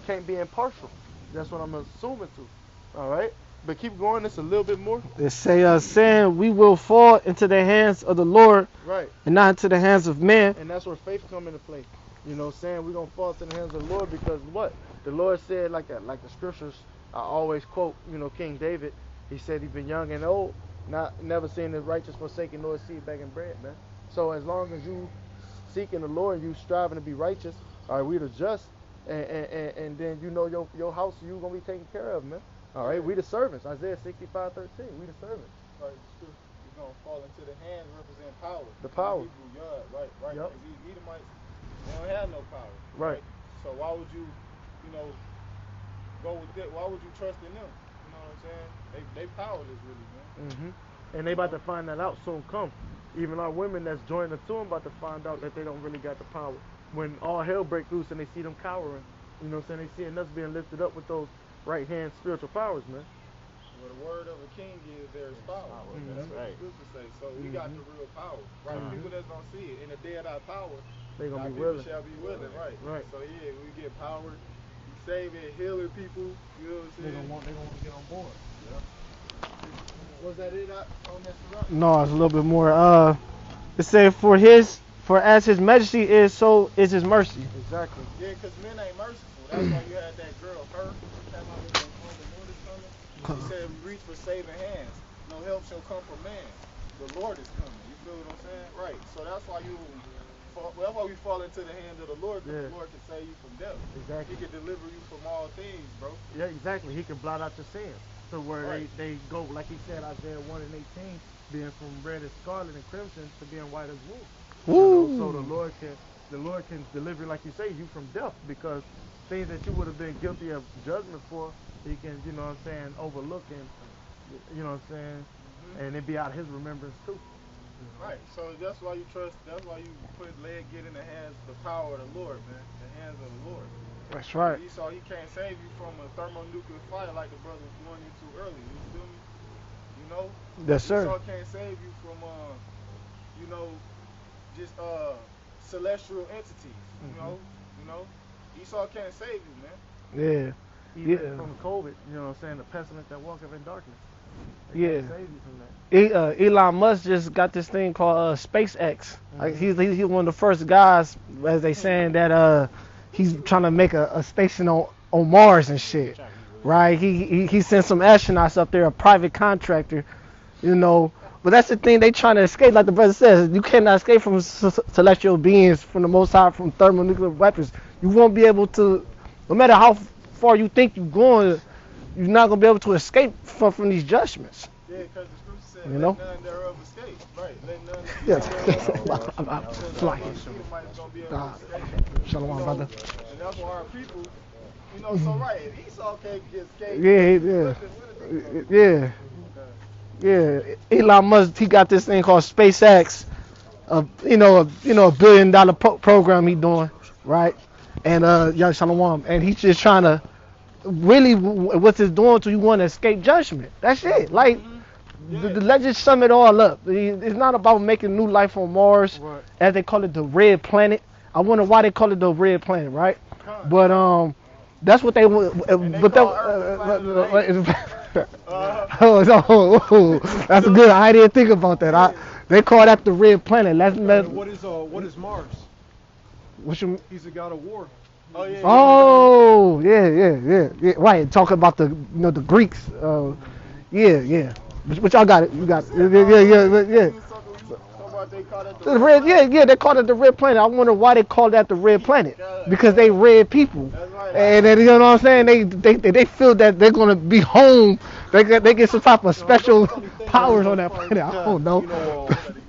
H: Can't be impartial. That's what I'm assuming to. All right? But keep going. It's a little bit more.
A: It say, saying we will fall into the hands of the Lord,
H: right,
A: and not into the hands of men.
H: And that's where faith come into play. You know, saying we're gonna fall into the hands of the Lord because what the Lord said, like the scriptures I always quote. You know, King David. He said he's been young and old, never seen the righteous forsaken nor his seed begging bread, man. So as long as you seeking the Lord, you striving to be righteous, all right, we the just, and then you know your house you gonna be taken care of, man. All right, we the servants. Isaiah 65:13. We the servants.
J: Right, you're gonna fall into the hands represent power.
H: The power.
J: Right.
H: Yep.
J: These Edomites, they don't have no power.
H: Right.
J: So why would you go with that? Why would you trust in them? You know what I'm saying? They powerless, really, man.
H: And they about to find that out soon. Come, even our women that's joining the tomb about to find out that they don't really got the power. When all hell breaks loose and they see them cowering, you know what I'm saying? They seeing us being lifted up with those right hand spiritual powers, man.
J: Well, the word of a king is there is power. That's what the scriptures say. So we got the real power, right? People that don't see it in the day of our power,
H: they gonna be
J: people
H: willing.
J: shall be willing, right? So yeah, we get power, we saving, healing people. You know what I'm saying?
H: They gonna want to get on board.
J: Yeah. Was that it on that?
A: No, it's a little bit more. It said for as his majesty is, so is his mercy.
H: Exactly.
J: Yeah, because men ain't merciful. That's why you had that girl, her. She said, reach for saving hands. No help shall come from man. The Lord is coming. You feel what I'm saying? Right. So that's why that's why we fall into the hand of the Lord, because the Lord can save you from death.
H: Exactly.
J: He can deliver you from all things, bro.
H: Yeah, exactly. He can blot out your sins. So where they go, like he said, Isaiah 1:18, being from red as scarlet and crimson to being white as wool. You know, so the Lord can deliver, like you say, you from death, because things that you would have been guilty of judgment for, he can, you know what I'm saying, overlook and, you know what I'm saying, and it be out of his remembrance too.
J: Right, so that's why you trust, that's why you get in the hands, the power of the Lord, man, the hands of the Lord.
A: That's right.
J: Esau, he can't save you from a thermonuclear fire like the brother was going into earlier, you feel me? You know?
A: Yes, sir.
J: Esau can't save you from, you know, just celestial entities, you know? Esau can't save you, man.
A: Yeah.
H: Even from COVID, you know what I'm saying, the pestilence that walketh in darkness.
A: Yeah.
H: Save you from that.
A: Elon Musk just got this thing called SpaceX. Like he's one of the first guys, as they saying, that he's trying to make a station on Mars and shit. Right? He sent some astronauts up there, a private contractor, you know. But that's the thing, they trying to escape, like the brother says. You cannot escape from celestial beings, from the Most High, from thermonuclear weapons. You won't be able to, no matter how far you think you're going, you're not going to be able to escape from these judgments.
J: Yeah, because the scripture said,
A: you know?
J: Let none thereof escape. Right, let none
A: Yeah. I'm flying. Shalom, brother.
J: And that's why our people, you know, so right, if Esau can't get escaped.
A: Yeah. Elon Musk, he got this thing called SpaceX, a $1 billion program he doing, right? And Shalom, and he's just trying to really, what's it doing to you, want to escape judgment. That's it. Like, let's just sum it all up. It's not about making new life on Mars, as they call it, the red planet. I wonder why they call it the red planet, right? But that's what they want. That's a good. I didn't think about that. They call that the red planet.
D: What is Mars? He's the god of war.
A: Yeah. Right. Talking about the the Greeks. Yeah. But y'all got it. You got it. Yeah. The red, they call it the red planet. I wonder why they call that the red planet. Because they red people, and you know what I'm saying. They feel that they're gonna be home. They get some type of special powers on that planet. I don't know.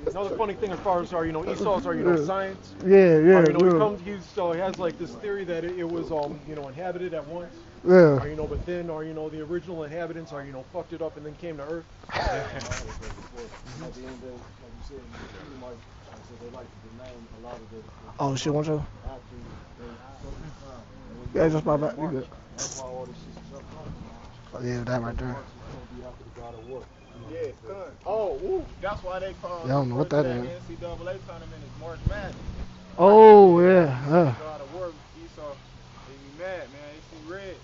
D: Another funny thing as far as Esau's science.
A: Yeah.
D: He has like this theory that it was inhabited at once.
A: Yeah.
D: But then the original inhabitants fucked it up and then came to Earth.
A: Oh shit, one show. Yeah, just my back. You good? Oh yeah, that right there.
J: Yeah, con. Oh, ooh, that's why they call
A: I don't know what that is.
J: NCAA tournament is March Madness.
A: Oh,
J: They
A: yeah.
J: go out of work, Esau, they be mad, man. They see red. You know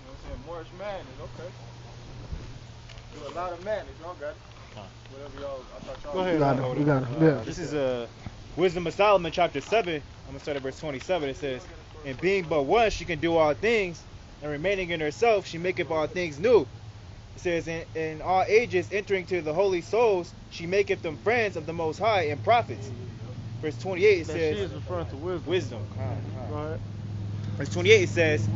J: what I'm saying? March Madness, okay. Do a lot of madness, y'all got it. Whatever y'all, I thought y'all.
H: Go ahead.
A: You got it. Yeah.
J: This is Wisdom of Solomon, chapter 7. I'm going to start at verse 27. It says, "And being but one, she can do all things, and remaining in herself, she maketh all things new." It says, in all ages, entering to the holy souls, she maketh them friends of the Most High and prophets. Verse 28, it
H: That
J: says,
H: she is referring to wisdom.
J: wisdom.
H: Go ahead.
J: Verse 28, it says,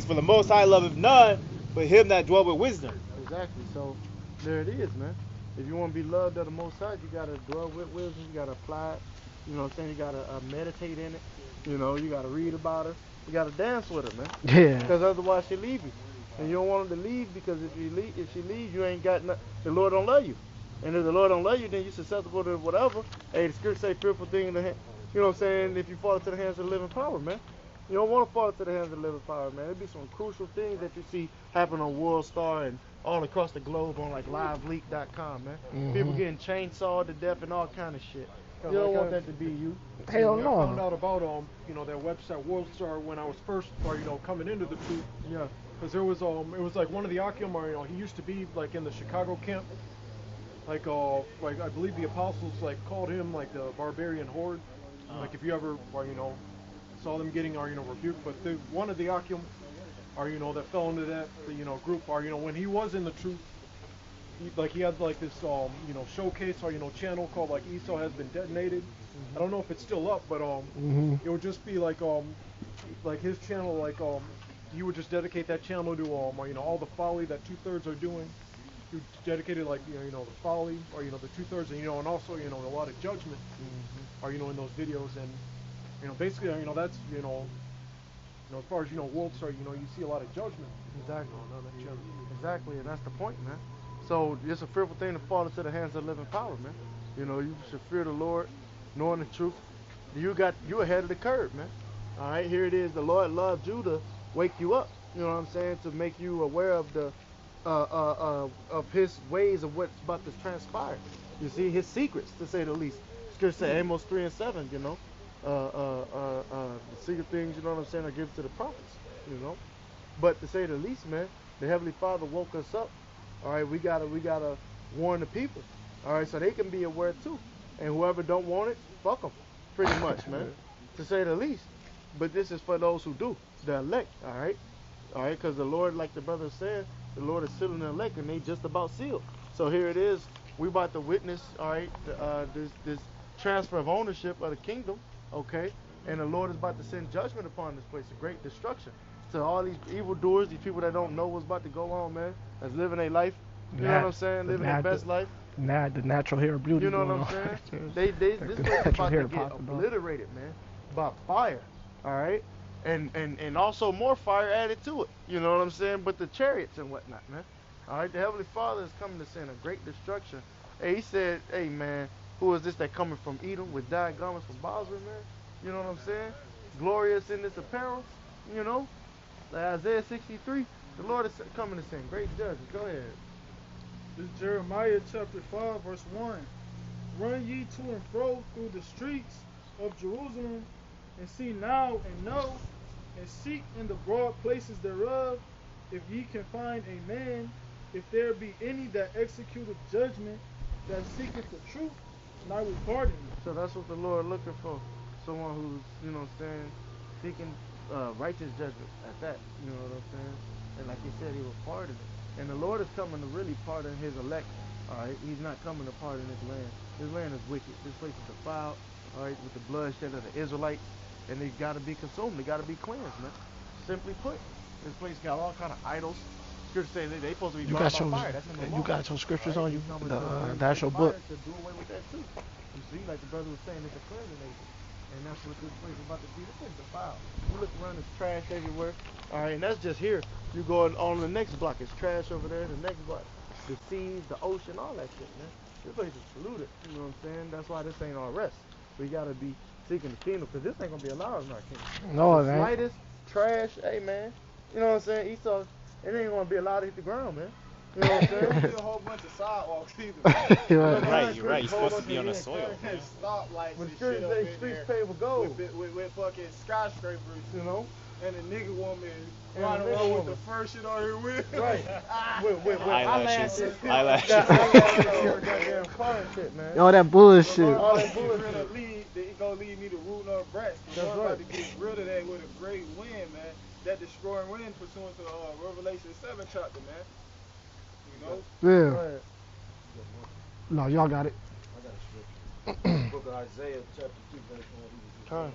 J: "For the Most High loveth none, but him that dwell with wisdom."
H: Exactly. So there it is, man. If you want to be loved of the Most High, you got to dwell with wisdom. You got to apply it. You know what I'm saying? You got to meditate in it. You know, you got to read about her. You got to dance with her, man.
A: Yeah.
H: Because otherwise she'll leave you. And you don't want her to leave, because if she leaves, you ain't got nothing. The Lord don't love you. And if the Lord don't love you, then you're susceptible to whatever. Hey, the scripture say fearful thing in the hand. You know what I'm saying? If you fall into the hands of the living power, man. You don't want to fall into the hands of the living power, man. There'll be some crucial things that you see happen on World Star and all across the globe on like liveleak.com, man. People getting chainsawed to death and all kind of shit. You don't want that to be you.
A: Hell
D: I
A: no.
D: found out about you know, that website WorldStar when I was first, you know, coming into the truth.
H: Yeah.
D: Because there was it was like one of the Akim, you know, he used to be like in the Chicago camp. Like I believe the apostles like called him like the barbarian horde. Like if you ever, you know, saw them getting, you know, rebuked. But one of the Akim, you know, that fell into that, you know, group, you know, when he was in the truth, he had like this, you know, showcase, you know, channel called like Esau Has Been Detonated. I don't know if it's still up, but it would just be like his channel, like you would just dedicate that channel to you know, all the folly that 2/3 are doing. You dedicated like you know, the folly, or you know, the 2/3, and you know, and also, you know, a lot of judgment, or you know, in those videos. And you know, basically, you know, that's, you know, as far as, you know, WorldStar, you know, you see a lot of judgment.
H: Exactly.
D: On that channel.
H: Exactly, and that's the point, man. So it's a fearful thing to fall into the hands of the living power, man. You know, you should fear the Lord, knowing the truth. You ahead of the curve, man. All right, here it is. The Lord loved you to wake you up. You know what I'm saying? To make you aware of the of His ways of what's about to transpire. You see His secrets, to say the least. Scripture say Amos 3:7. You know, the secret things. You know what I'm saying? Are given to the prophets. You know, but to say the least, man, the Heavenly Father woke us up. All right, we gotta warn the people. All right, so they can be aware too. And whoever don't want it, fuck them, pretty much, man, to say the least. But this is for those who do, the elect. All right, because the Lord, like the brother said, the Lord is sealing the elect, and they just about sealed. So here it is. We about to witness, all right, this transfer of ownership of the kingdom. Okay, and the Lord is about to send judgment upon this place, a great destruction. To all these evildoers, these people that don't know what's about to go on, man, that's living their life, you know what I'm saying, living their best life.
A: The natural hair of beauty.
H: You know what I'm saying? This place is about to get obliterated, man, by fire, all right? And also more fire added to it, you know what I'm saying? But the chariots and whatnot, man. All right, the Heavenly Father is coming to send a great destruction. Hey, He said, hey, man, who is this that coming from Edom with dyed garments from Basra, man? You know what I'm saying? Glorious in this apparel, you know? Like Isaiah 63, the Lord is coming to send great judgment. Go ahead.
I: This is Jeremiah chapter 5, verse 1. Run ye to and fro through the streets of Jerusalem, and see now and know, and seek in the broad places thereof, if ye can find a man, if there be any that executeth judgment, that seeketh the truth, and I will pardon you.
H: So that's what the Lord looking for. Someone who's, you know what I'm saying, seeking righteous judgment at that, you know what I'm saying? And like He said, He will pardon it. And the Lord is coming to really pardon His elect. All right, He's not coming to pardon His land. His land is wicked. This place is defiled, all right, with the bloodshed of the Israelites, and they got to be consumed. They got to be cleansed, man. Simply put, this place got all kind of idols. Scripture say they supposed to be burned by fire. That's in the law.
A: You got your scriptures on you, the actual book.
H: To do away with that too. You see, like the brother was saying, it's a cleansing agent. And that's what this place is about to be. This place is defiled. You look around, there's trash everywhere. All right, and that's just here. You go on the next block, it's trash over there. The next block, the seas, the ocean, all that shit, man. This place is polluted. You know what I'm saying? That's why this ain't our rest. We gotta be seeking the kingdom, because this ain't gonna be allowed in our kingdom.
A: No,
H: the
A: it ain't.
H: slightest trash, hey man. You know what I'm saying? Esau, it ain't gonna be allowed to hit the ground, man. You know what I'm
F: There
H: saying?
F: be a whole bunch of sidewalks either.
A: Right.
K: You're right. You're supposed to be on the soil.
F: Stoplights
H: When
F: and
H: streets,
F: shit up
H: they
F: in
H: streets
F: there
H: paved with gold.
F: with fucking skyscrapers,
H: You know?
F: and a nigga woman
H: And
F: riding
H: a nigga
F: around with
H: woman.
F: the first shit on her wheel.
H: Right. With
K: Eyelashes.
H: That
K: Eyelashes.
H: goddamn car and shit, man.
A: All that bullshit.
H: All that
F: It
H: bullshit.
F: gonna lead me to root no brats.
H: That's
F: I'm
H: right.
F: about to get rid of that with a great wind, man. That destroying wind pursuant to Revelation 7 chapter, man. You know?
A: Yeah.
H: Right.
A: No, y'all got it.
B: I got a scripture. Book of Isaiah, chapter 2, verse 1. He was just
H: Come.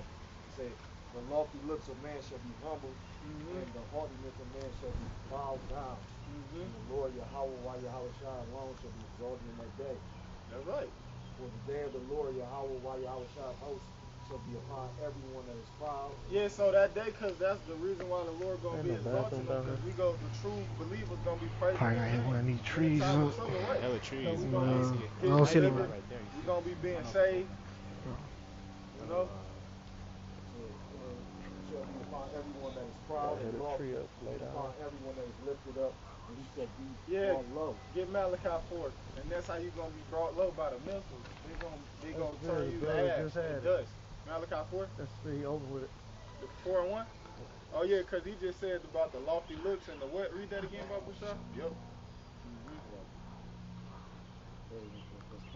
B: saying, say, the lofty looks of man shall be humbled, and the haughtiness of man shall be bowed down. And the Lord Yahawah, YAHAWASHI alone shall be exalted in that day.
F: That's right.
B: For the day of the Lord Yahawah, YAHAWASHI host shall be upon everyone that is proud.
F: Yeah, so that day, because that's the reason why the Lord gonna be
H: Ain't no
F: exalted,
H: bathroom down
F: because
H: here.
F: we go, the true believers gonna be praising
A: Probably
F: His
A: got hit
F: name.
A: one of these
F: In the
A: trees.
F: time of
A: Up.
F: summer, right?
K: Hella trees.
F: So we
A: No,
F: gonna
A: I
F: be
A: don't see them.
F: delivered.
K: Right there.
F: We gonna be being saved. You know?
B: Shall be upon everyone that is proud
H: Hit
B: and
H: a
B: lofty,
H: tree up, lay
B: and
H: down.
B: upon everyone that is lifted up, and he shall be
F: Yeah.
B: brought low.
F: Get Malachi 4, and that's how you gonna be brought low by the missiles. They gonna
H: That's
F: turn
H: good.
F: you
H: The
F: to
H: brother
F: ash
H: just had
F: and
H: it.
F: dust. Malachi 4,
H: That's pretty over with it.
F: the 4 and 1. Oh yeah, because he just said about the lofty looks and the what? Read that again, Babu Shah.
B: Yep.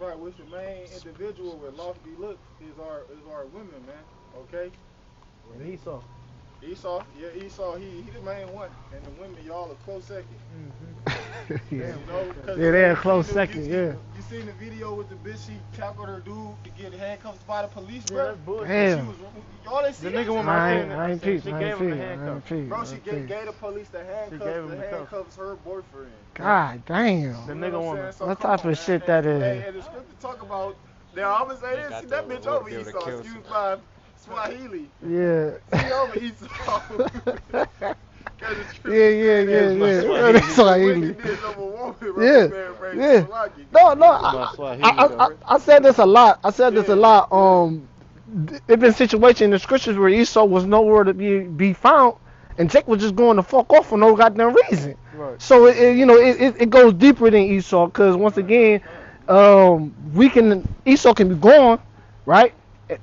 F: Right, which the main individual with lofty looks is our women, man. Okay.
H: And Esau.
F: Esau, he the main one, and the women, y'all a close second.
A: Yeah.
F: You know, 'cause
A: Yeah, they're a
F: you
A: close
F: seen the-
A: second,
F: you
A: yeah.
F: You seen the video with the bitch, she tackled her dude to get handcuffed by the police,
H: Yeah,
F: bro?
H: that's bullshit.
A: Damn.
F: Y'all didn't see
H: The
F: that
H: nigga
F: shit?
H: with
A: I
H: my
A: ain't
H: friend,
A: peep.
H: she
A: I
H: gave
A: ain't
H: him the
A: peep. I
H: handcuff.
A: ain't peep.
F: Bro,
A: I
F: she
A: ain't peep.
F: gave the police the
H: gave
F: handcuffs.
H: him
F: The
H: the cuffs.
F: handcuffs her boyfriend.
A: God damn.
H: The
F: You know
H: nigga
F: what I'm
H: woman.
F: saying? So
A: What
F: come
A: type
F: on,
A: of
F: man.
A: shit that is?
F: And the scripture talk about. Now I'm gonna say
K: They
F: this.
K: got
F: See, that
K: the
F: bitch
K: Lord
F: over
K: be able to
F: Esau.
K: kill
F: Excuse
K: somebody.
F: my Swahili.
A: Yeah.
F: She over Esau.
A: Yeah. That's why he.
F: Yeah.
A: Yeah. No. I said this a lot. It been situations in the scriptures where Esau was nowhere to be found, and Jake was just going to fuck off for no goddamn reason.
H: Right.
A: So it goes deeper than Esau, because once again, Esau can be gone, right?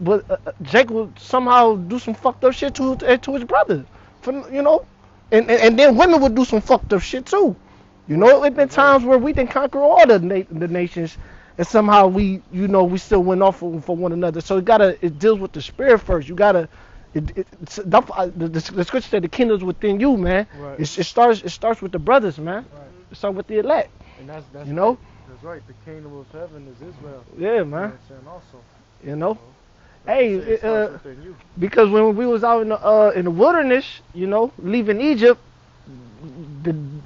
A: But Jake will somehow do some fucked up shit to his brother, and then women would do some fucked up shit too. It's been times where we didn't conquer all the nations, and somehow we still went off for one another. So it deals with the spirit first. You gotta, the scripture said the kingdom's within you, man.
H: Right.
A: It starts with the brothers, man.
H: Right.
A: It starts with the elect.
H: And that's
A: Right.
H: That's right. The kingdom of heaven is Israel.
A: Yeah, man.
H: You know what I'm saying? Also.
A: Hey,
H: it starts within you.
A: because when we was out in the wilderness, leaving Egypt,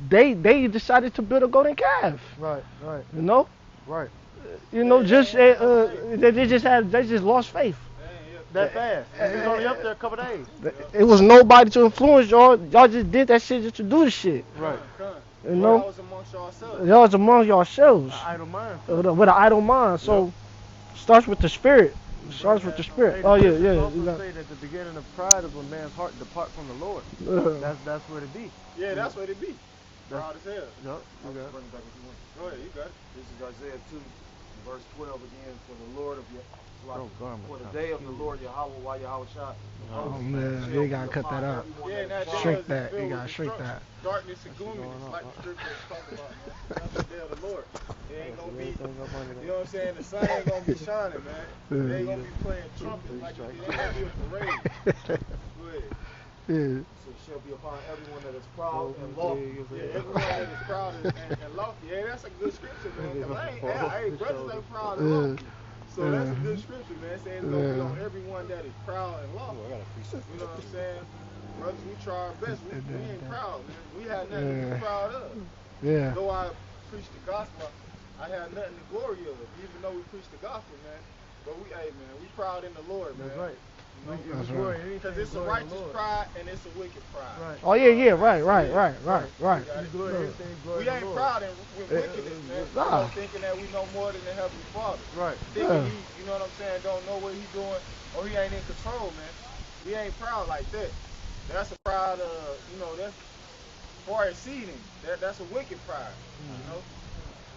A: they decided to build a golden calf.
H: Right.
A: Right. They just lost faith.
H: That fast. He was only up there a couple days.
A: It was nobody to influence y'all. Y'all just did that shit just to do the shit.
H: Right.
F: Y'all was amongst yourselves.
A: Y'all was among yourselves.
H: Idle mind.
A: With an idle mind. So, starts with the spirit. Starts with the spirit.
H: Hey,
A: Oh
H: the
A: yeah.
H: scriptures also
A: You got-
H: say that the beginning of pride of a man's heart depart from the Lord. That's where it be.
F: Yeah, that's what it be. Proud as hell.
H: Yup. You
B: I'll
H: got it.
B: bring it back if you want.
F: Go ahead, you got it.
B: This is Isaiah 2, verse 12 again.
H: Oh, garment.
B: For the day of the Lord Yahawah, YAHAWASHI.
A: Oh man, you gotta cut that out.
F: Yeah, and that
A: Shrink
F: day is
A: that.
F: filled
A: You gotta
F: with
A: shrink
F: destruction,
A: that.
F: Darkness and gloominess, like the scriptures talk about, man. That's the day of the Lord. It ain't gonna be, you know what I'm saying? The sun ain't gonna be shining, man. They ain't gonna be playing trumpets like it ain't gonna be a parade. Go ahead.
A: Yeah.
B: So it shall be upon everyone that is proud and lofty.
F: Yeah, everyone that is proud and lofty. Yeah, that's a good scripture, man. 'Cause hey, brothers ain't proud and lofty. So that's a good scripture, man. Saying it's gonna be on everyone that is proud and lofty. You know what I'm saying? Brothers, we try our best. We ain't proud, man. We had nothing to be proud of.
A: Yeah.
F: Though I preach the gospel, I had nothing to glory of, even though we preach the gospel, man. But we proud in the Lord, man.
H: That's right.
A: That's right.
F: Because it's a righteous pride and it's a wicked pride.
H: Right.
A: Oh yeah. Right.
F: We ain't proud with wickedness, man.
A: Nah.
F: Thinking that we know more than the Heavenly Father.
H: Right.
F: Thinking he, you know what I'm saying, don't know what he's doing or he ain't in control, man. We ain't proud like that. That's a pride of,
L: far exceeding. That's a wicked pride. You know.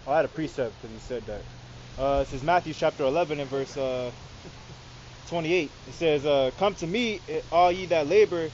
J: Oh, I had a precept because he said that. It says Matthew chapter 11 and verse 28. It says, "Come to me, all ye that labor,"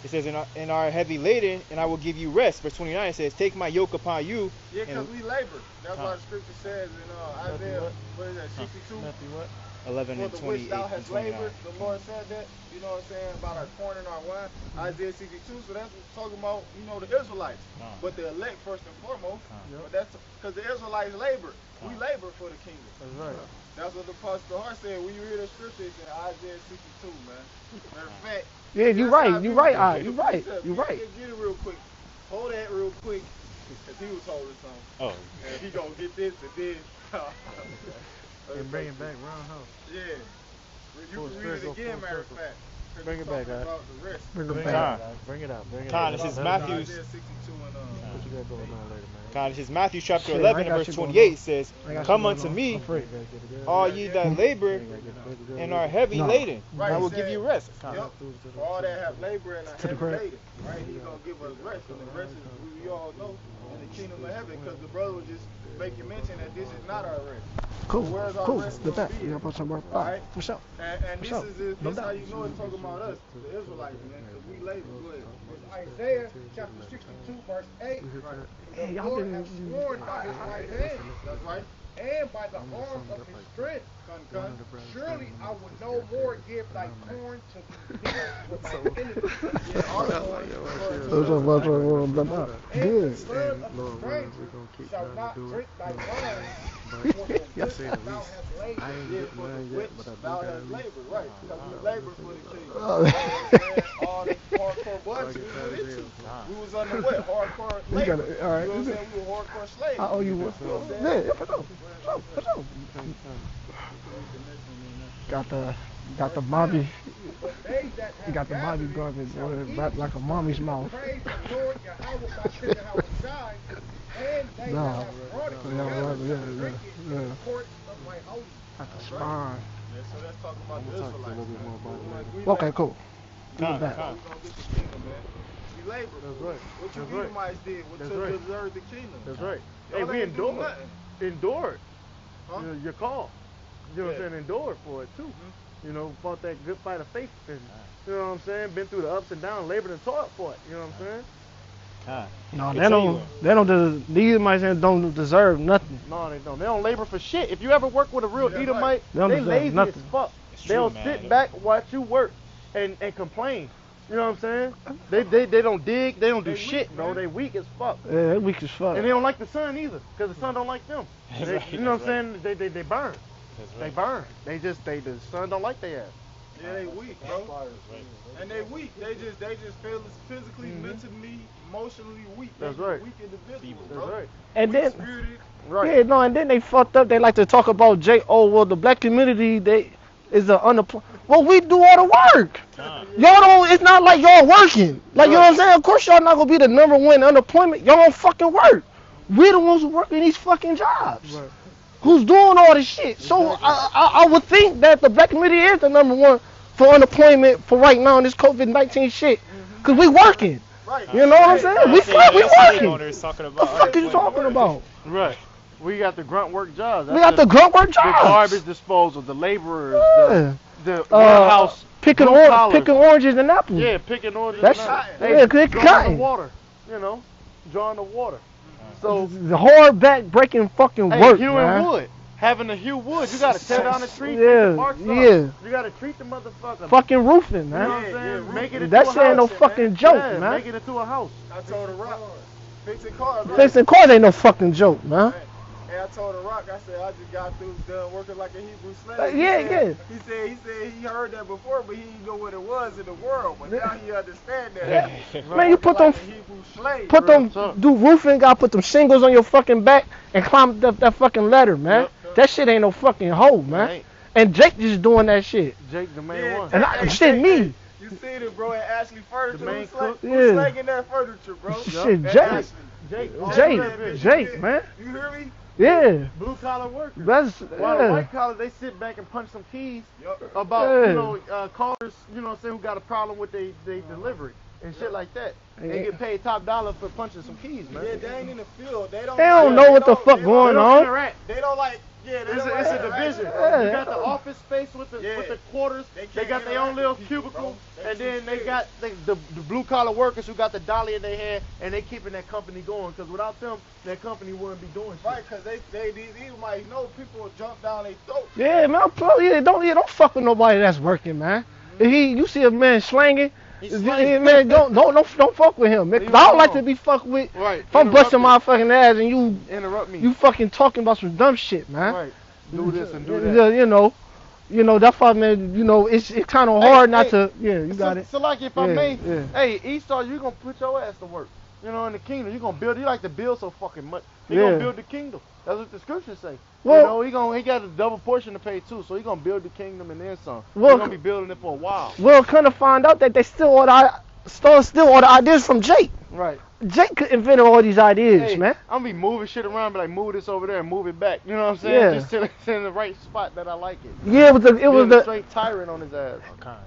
J: it says, "and are heavy laden, and I will give you rest." Verse 29 says, "Take my yoke upon you."
L: Yeah, because we labor. That's why the scripture says in Isaiah, what is that, 62?
H: Matthew what?
J: 11
L: For
J: and
L: the which
J: 28
L: thou
J: and
L: hast
J: 29.
L: labored, the Lord said that, you know what I'm saying, about our corn and our wine, Isaiah 62, so that's talking about, you know, the Israelites, but the elect first and foremost, but that's because the Israelites labor, we labor for the kingdom.
H: That's right.
L: That's what the Apostle Hart said, when you hear the scripture, it's in Isaiah 62, man. Matter of fact,
A: Yeah, you right. You right. You right. You right.
L: Get it real quick. Hold that real quick, because he was holding something.
J: Oh.
L: And he gonna get this and then.
H: And bring it back roundhouse.
L: Yeah. You can read it again, matter of fact.
H: Bring it back, guys.
A: Bring it back.
H: Bring it out. Bring it
J: Con,
H: out.
J: this is Matthew.
L: Isaiah 62 and
H: What you got going on later, man?
J: Con, this is Matthew chapter
A: Shit,
J: 11
A: I
J: and
A: got
J: verse
A: shit going
J: 28
A: on.
J: says,
A: I got
J: "Come
A: shit
J: unto
A: going on.
J: me,
A: I'm free.
J: all ye that labor and are heavy
A: No.
J: laden,
L: Right,
J: I will
L: he
J: give
L: said-
J: you rest."
L: Yep. For all that have labor and are
A: To the
L: heavy
A: grave.
L: laden, right? He's gonna give us rest, and the rest is we all know in the kingdom of heaven, because the brother was just making mention that this is not our rest.
A: Cool.
L: So where's our
A: Cool.
L: rest
A: The
L: gonna
A: back.
L: be?
A: You got some work.
L: All right.
A: For sure.
L: And this
A: sure.
L: is
A: No
L: this how
A: doubt.
L: you know it's talking about us, the Israelites, man, because we labor. Go ahead.
G: Isaiah chapter 62, verse 8.
A: Hey,
G: The
A: y'all
G: Lord
A: been-
G: has sworn by his right hand
L: That's right.
G: and by the arm of his strength. Surely I will no more give thy corn to be mixed with thy enemies.
L: Yeah, our corn.
G: And the
A: Good.
G: son of the stranger shall not drink thy wine, for the which thou hast labored.
L: Yeah, for the which thou hast labored, right? Because we labor for the kingdom.
A: Oh.
L: All the hardcore boys we was into. We was under what? Hardcore
A: You
L: labor.
A: gotta- all right.
L: You know what I'm saying? We were hardcore slaves.
A: I owe you one.
L: know what I'm saying?
A: Yeah, for sure. For sure. Got the mommy.
G: But they that
A: You
G: have
A: got the mommy
G: gathered
A: brother
G: it shall eat
A: wrapped like a mommy's mouth.
G: praise the Lord Yahawah Yahawah, and they
A: Nah.
G: that have brought it
A: Yeah,
G: together
A: yeah,
G: shall drink it in
A: yeah.
G: the courts of my holy.
A: Got the spine.
L: Yeah, so that's talking about the Israelites.
A: Okay, cool. Give it
J: Con,
A: back.
J: con.
L: We gonna get the kingdom, man. We labor.
H: That's right.
L: What you
H: That's right.
L: Edomites did
H: That's
L: to
H: right.
L: deserve the kingdom.
H: That's right.
L: Y'all
H: Hey, we
L: ain't do
H: endured.
L: nothing.
H: Endured.
L: Huh?
H: Your call. You know what
L: Yeah.
H: I'm saying? Endured for it too. You know, fought that good fight of faith. And, you know what I'm saying? Been through the ups and downs, labored and toiled for it. You know what I'm saying?
J: Con.
A: No,
J: They
A: they
J: tell you
A: don't. These Edomites don't deserve nothing.
H: No, they don't. They don't labor for shit. If you ever work with a real
L: Yeah,
H: Edomite,
L: right.
A: They don't
H: they
A: deserve
H: lazy
A: nothing.
H: as fuck.
J: It's
H: They'll
J: true, man.
H: sit back, watch you work, and complain. You know what I'm saying? They don't dig, they don't do
L: They
H: shit,
L: weak,
H: bro.
L: man.
H: They weak as fuck.
A: Yeah, they weak as fuck.
H: And they don't like the sun either, because the sun don't like them.
J: That's
H: They,
J: right,
H: you know what
J: that's
H: I'm saying? They burn.
J: That's
H: They
J: right.
H: burn. The sun don't like their ass.
L: Yeah, they weak, bro. And they weak. They just feel physically, mentally, emotionally weak.
H: That's
L: They
H: right.
L: weak individuals,
H: That's
L: bro.
H: right.
A: And then,
L: Weak-spirited.
H: Right.
A: yeah, no, and then they fucked up. They like to talk about well, the black community, they is a unemployed. Well, we do all the work.
J: Con.
A: Y'all don't. It's not like y'all working. Like you know what I'm saying. Of course, y'all not gonna be the #1 unemployment. Y'all don't fucking work. We the ones who work in these fucking jobs.
H: Right.
A: Who's doing all this shit? So I would think that the black community is the #1 for unemployment for right now in this COVID-19 shit. Cause we working.
L: Right.
A: You know what I'm saying? We working. What the fuck are you talking about?
H: Right. We got the grunt work jobs.
A: We got the grunt work
H: The
A: jobs.
H: garbage disposal, the laborers,
A: Yeah.
H: the warehouse.
A: Picking
H: blue collars.
A: oranges and apples.
H: Yeah, picking oranges.
A: That's
H: and apples.
A: yeah, cause
H: drawing
A: cotton.
H: the water. You know, drawing the water. So
A: The hard back breaking fucking
H: hey,
A: work,
H: hewing
A: man.
H: wood, having to hew wood, you gotta tear down the tree,
A: Yeah,
H: take the barks off.
A: yeah.
H: You gotta treat the motherfucker.
A: Fucking roofing,
H: You know
A: man.
H: what I'm saying? Make it into
A: That
H: a
A: shit ain't no
H: house.
A: fucking joke,
H: Yeah,
A: man.
H: make it into a house.
L: I told the Rock, fixing cars. Right?
A: Fixing cars ain't no fucking joke, man.
L: And I told the Rock, I said, I just got through done working like a Hebrew slave.
A: Yeah.
L: He said he heard that before, but he didn't know what it was in the world. But now he understand that.
A: Yeah. Man, you put them,
L: Like a Hebrew slave.
A: put them, do roofing, gotta put them shingles on your fucking back and climb up that fucking ladder, man. That shit ain't no fucking hoe, man.
H: Ain't.
A: And Jake just doing that shit.
H: Jake the main
L: Yeah,
H: one.
A: And I, shit, me.
L: You seen it, bro, at Ashley Furniture.
H: The main
L: Who's like,
H: cook?
A: Yeah.
L: who's slanging that furniture, bro?
A: Shit,
L: At
A: Jake.
L: Ashley.
A: Jake, man.
L: You hear me?
A: Yeah.
H: Blue collar workers.
A: That's,
H: While the
A: yeah.
H: white collar, they sit back and punch some keys
L: Yup.
H: about,
A: Yeah.
H: you know, callers, you know what I'm saying, who got a problem with they delivery. and shit like that. They get paid top dollar for punching some keys, man.
L: Yeah, they ain't in the field. They don't
A: know what the fuck going on.
H: Interact.
L: They don't like. Yeah,
H: it's a division.
A: Yeah.
H: You got the office space with the quarters. They got their own little cubicle, and then they got the blue collar workers who got the dolly in their hand, and they keeping that company going. Because without them, that company wouldn't be doing shit.
L: Right, because these might know people will jump down their throat.
A: Yeah, man, don't fuck with nobody that's working, man. If you see a man slanging, man, don't fuck with him. Man, 'cause I don't like to be fucked with.
H: Right.
A: If I'm busting my fucking ass and you
H: interrupt me,
A: you fucking talking about some dumb shit, man.
H: Right. Do this and do that.
A: You know that's why, man. You know it's kind of hard not to. Yeah, you got it.
H: So like if I may, hey Esau, you gonna put your ass to work. You know, in the kingdom, you gonna build. You like to build so fucking much. He gonna build the kingdom. That's what the scriptures say. Well, you know, he got a double portion to pay too. So he gonna build the kingdom and then some. Well, he's gonna be building it for a while.
A: Well, kind of find out that they still order ideas from Jake.
H: Right.
A: Jake invented all these ideas, man.
H: I'm gonna be moving shit around, but like move this over there and move it back. You know what I'm saying?
A: Yeah.
H: Just till it's in the right spot that I like it.
A: Yeah, it was the
H: straight tyrant on his ass.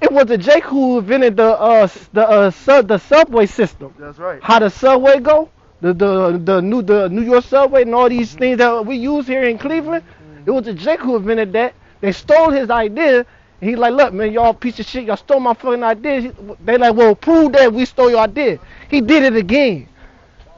A: It was the Jake who invented the subway system.
H: That's right.
A: How the subway go? The New York subway and all these things that we use here in Cleveland. It was the Jake who invented that. They stole his idea. And he's like, look, man, y'all piece of shit, y'all stole my fucking idea. They like, well, prove that we stole your idea. He did it again.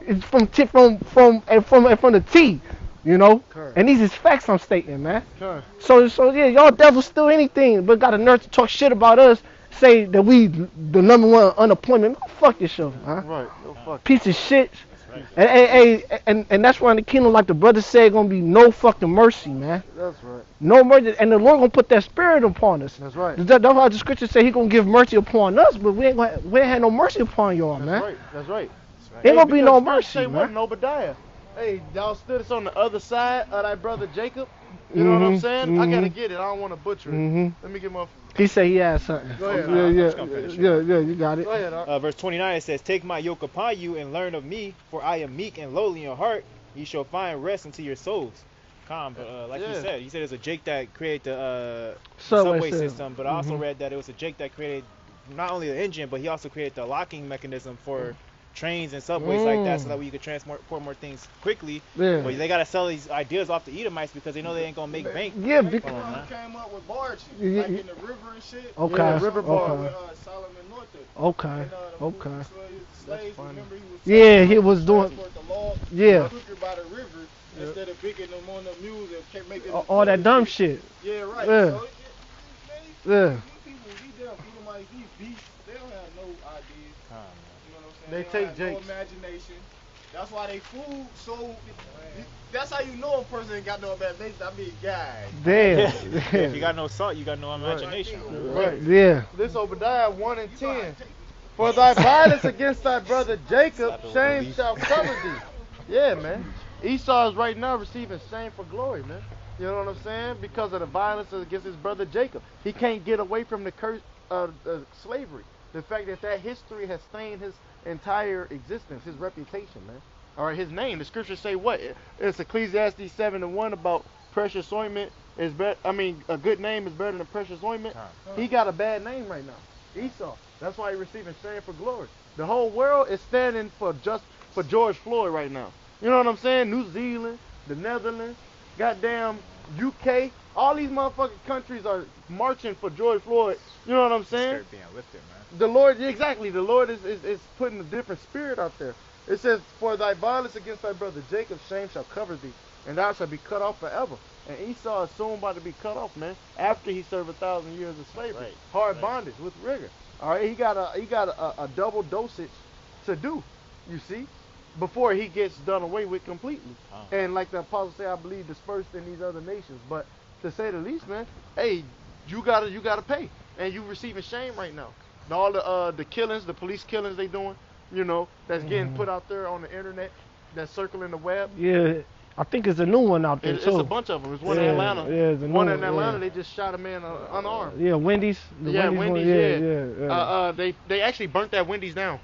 A: It's from the T, you know. Correct. And these is facts I'm stating, man. Correct. So yeah, y'all devils steal anything, but got a nerve to talk shit about us. Say that we the #1 unemployment. Man, fuck yourself, man.
H: Right. Fuck.
A: Piece of shit. And that's why in the kingdom, like the brother said, gonna be no fucking mercy, man.
H: That's right.
A: No mercy, and the Lord gonna put that spirit upon us.
H: That's right.
A: That's why the scripture say He gonna give mercy upon us, but we ain't have no mercy upon y'all, man.
H: Right. That's right.
A: Ain't gonna be no mercy, man.
H: What Obadiah? Hey, y'all stood us on the other side of thy brother Jacob. You know what I'm saying? I gotta get it. I don't want to butcher it. Let me get my.
A: He said he had something.
H: Go ahead.
A: Yeah, you got it.
H: Go ahead.
J: Verse 29 it says, "Take my yoke upon you and learn of me, for I am meek and lowly in heart. Ye shall find rest unto your souls." Calm, but like you said it was a Jake that created the subway system, but I also read that it was a Jake that created not only the engine, but he also created the locking mechanism for trains and subways like that, so that way you could transport more things quickly. Yeah. But they gotta sell these ideas off the Edomites because they know they ain't gonna make bank.
A: Yeah,
L: because came up with barges, like in the river and shit.
A: Okay.
L: Yeah, river bar with Solomon North.
A: Okay.
L: And,
A: okay.
L: Slaves, remember,
A: he was doing. Yeah.
L: By the river instead of picking them on the mules and kept making
A: all that dumb shit.
L: Yeah, right.
A: Yeah.
L: So
A: yeah.
L: These beasts, they don't have no ideas. You know what I'm saying?
H: They take
L: no imagination. That's why they food so. That's how you know a person ain't got no imagination. I mean, guys.
A: Damn.
J: If you got no salt, you got no imagination.
H: Right.
A: Yeah.
H: This Obadiah 1 and 10. For thy violence against thy brother Jacob, shame shall cover thee. Yeah, man. Esau is right now receiving shame for glory, man. You know what I'm saying? Because of the violence against his brother Jacob. He can't get away from the curse of slavery. The fact that history has stained his entire existence, his reputation, man. All right, his name. The scriptures say what? It's Ecclesiastes 7:1 about precious ointment is better. I mean, a good name is better than precious ointment. He got a bad name right now, Esau. That's why he's receiving shame for glory. The whole world is standing for George Floyd right now. You know what I'm saying? New Zealand, the Netherlands, goddamn UK, all these motherfucking countries are marching for George Floyd. You know what I'm saying?
J: Spirit being lifted, man.
H: The Lord, exactly. The Lord is putting a different spirit out there. It says, for thy violence against thy brother Jacob, shame shall cover thee, and thou shalt be cut off forever. And Esau is soon about to be cut off, man, after he served 1,000 years of slavery. Right. Hard bondage with rigor. All right, he got a double dosage to do, you see, before he gets done away with completely. And like the apostle say, I believe dispersed in these other nations. But to say the least, man, hey, you gotta pay, and you receiving shame right now. And all the killings, the police killings they doing, you know, that's getting put out there on the internet, that's circling the web.
A: Yeah, I think it's a new one out there too.
H: It's a bunch of them. It's one in Atlanta.
A: Yeah, the
H: one in Atlanta. They just shot a man unarmed.
A: Yeah, Wendy's.
H: Wendy's. Yeah. They actually burnt that Wendy's down.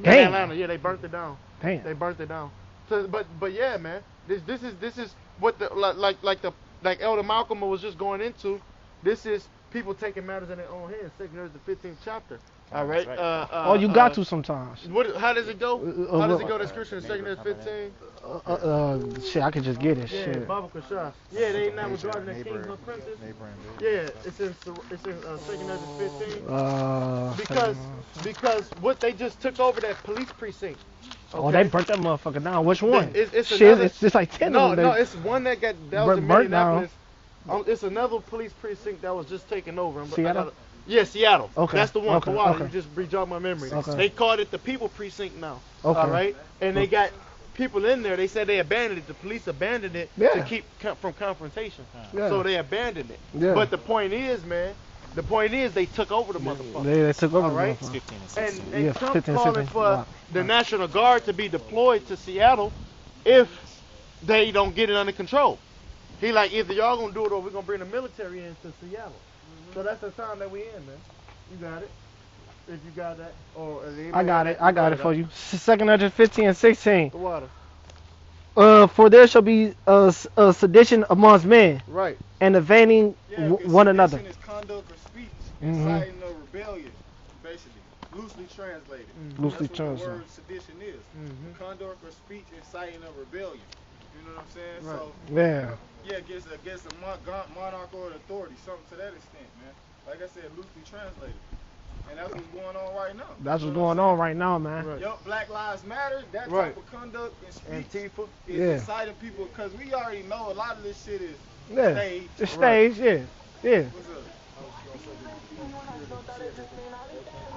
A: Damn.
H: In Atlanta. Yeah, they burnt it down.
A: Damn.
H: They burnt it down. So, but yeah, man. This is what like Elder Malcolm was just going into. This is people taking matters in their own hands. 2 Kings the 15th chapter. All right.
K: Right.
A: Oh, you got to sometimes.
H: How does it go? How does it go? The scripture in 2 15.
A: Shit, I could just get it.
H: Yeah,
A: Shit.
H: Baba Kasha. Yeah, they not regarding the kings or princes. Yeah, it's in 2 15. Because what they just took over that police precinct.
A: Oh, they burnt that motherfucker down. Which one?
H: It's
A: Shit,
H: another,
A: it's like 10
H: no,
A: of them.
H: No, it's one that was in
A: burnt down.
H: Minneapolis. It's another police precinct that was just taken over.
A: Seattle?
H: Yeah, Seattle.
A: Okay.
H: That's the one.
A: Okay.
H: Kawada,
A: Okay.
H: you just re-jogged my memory.
A: Okay.
H: They called it the People Precinct now.
A: Okay.
H: All right? And they got people in there. They said they abandoned it. The police abandoned it to keep from confrontation.
A: Yeah.
H: So they abandoned it.
A: Yeah.
H: But the point is, man, they took over the motherfucker.
A: They took over
H: all right?
A: the motherfucker.
H: And Trump
A: 15 and
H: calling
A: 16.
H: for
A: Wow.
H: the National Guard to be deployed to Seattle if they don't get it under control. He like, either y'all gonna do it or we're gonna bring the military into Seattle. So that's the time that we in, man. You got it? If you got that, or
A: I got it. I got it for you. 2 15 and 16.
H: The water.
A: For there shall be a sedition amongst men,
H: right,
A: and evading one another.
L: Sedition is conduct or speech inciting a rebellion, basically, loosely translated.
A: Loosely
L: That's what the
A: translated.
L: word sedition is. Conduct or speech inciting a rebellion. You know what I'm saying?
H: Right.
L: So
A: Yeah.
L: against a monarch or an authority, something to that extent, man. Like I said, loosely translated. And that's what's going on right now.
A: That's what's going on right now, man.
H: Right.
L: Yup, Black Lives Matter, that type of conduct and speech is inciting people, because we already know a lot of this shit is staged.
A: It's staged, yeah.
L: What's up?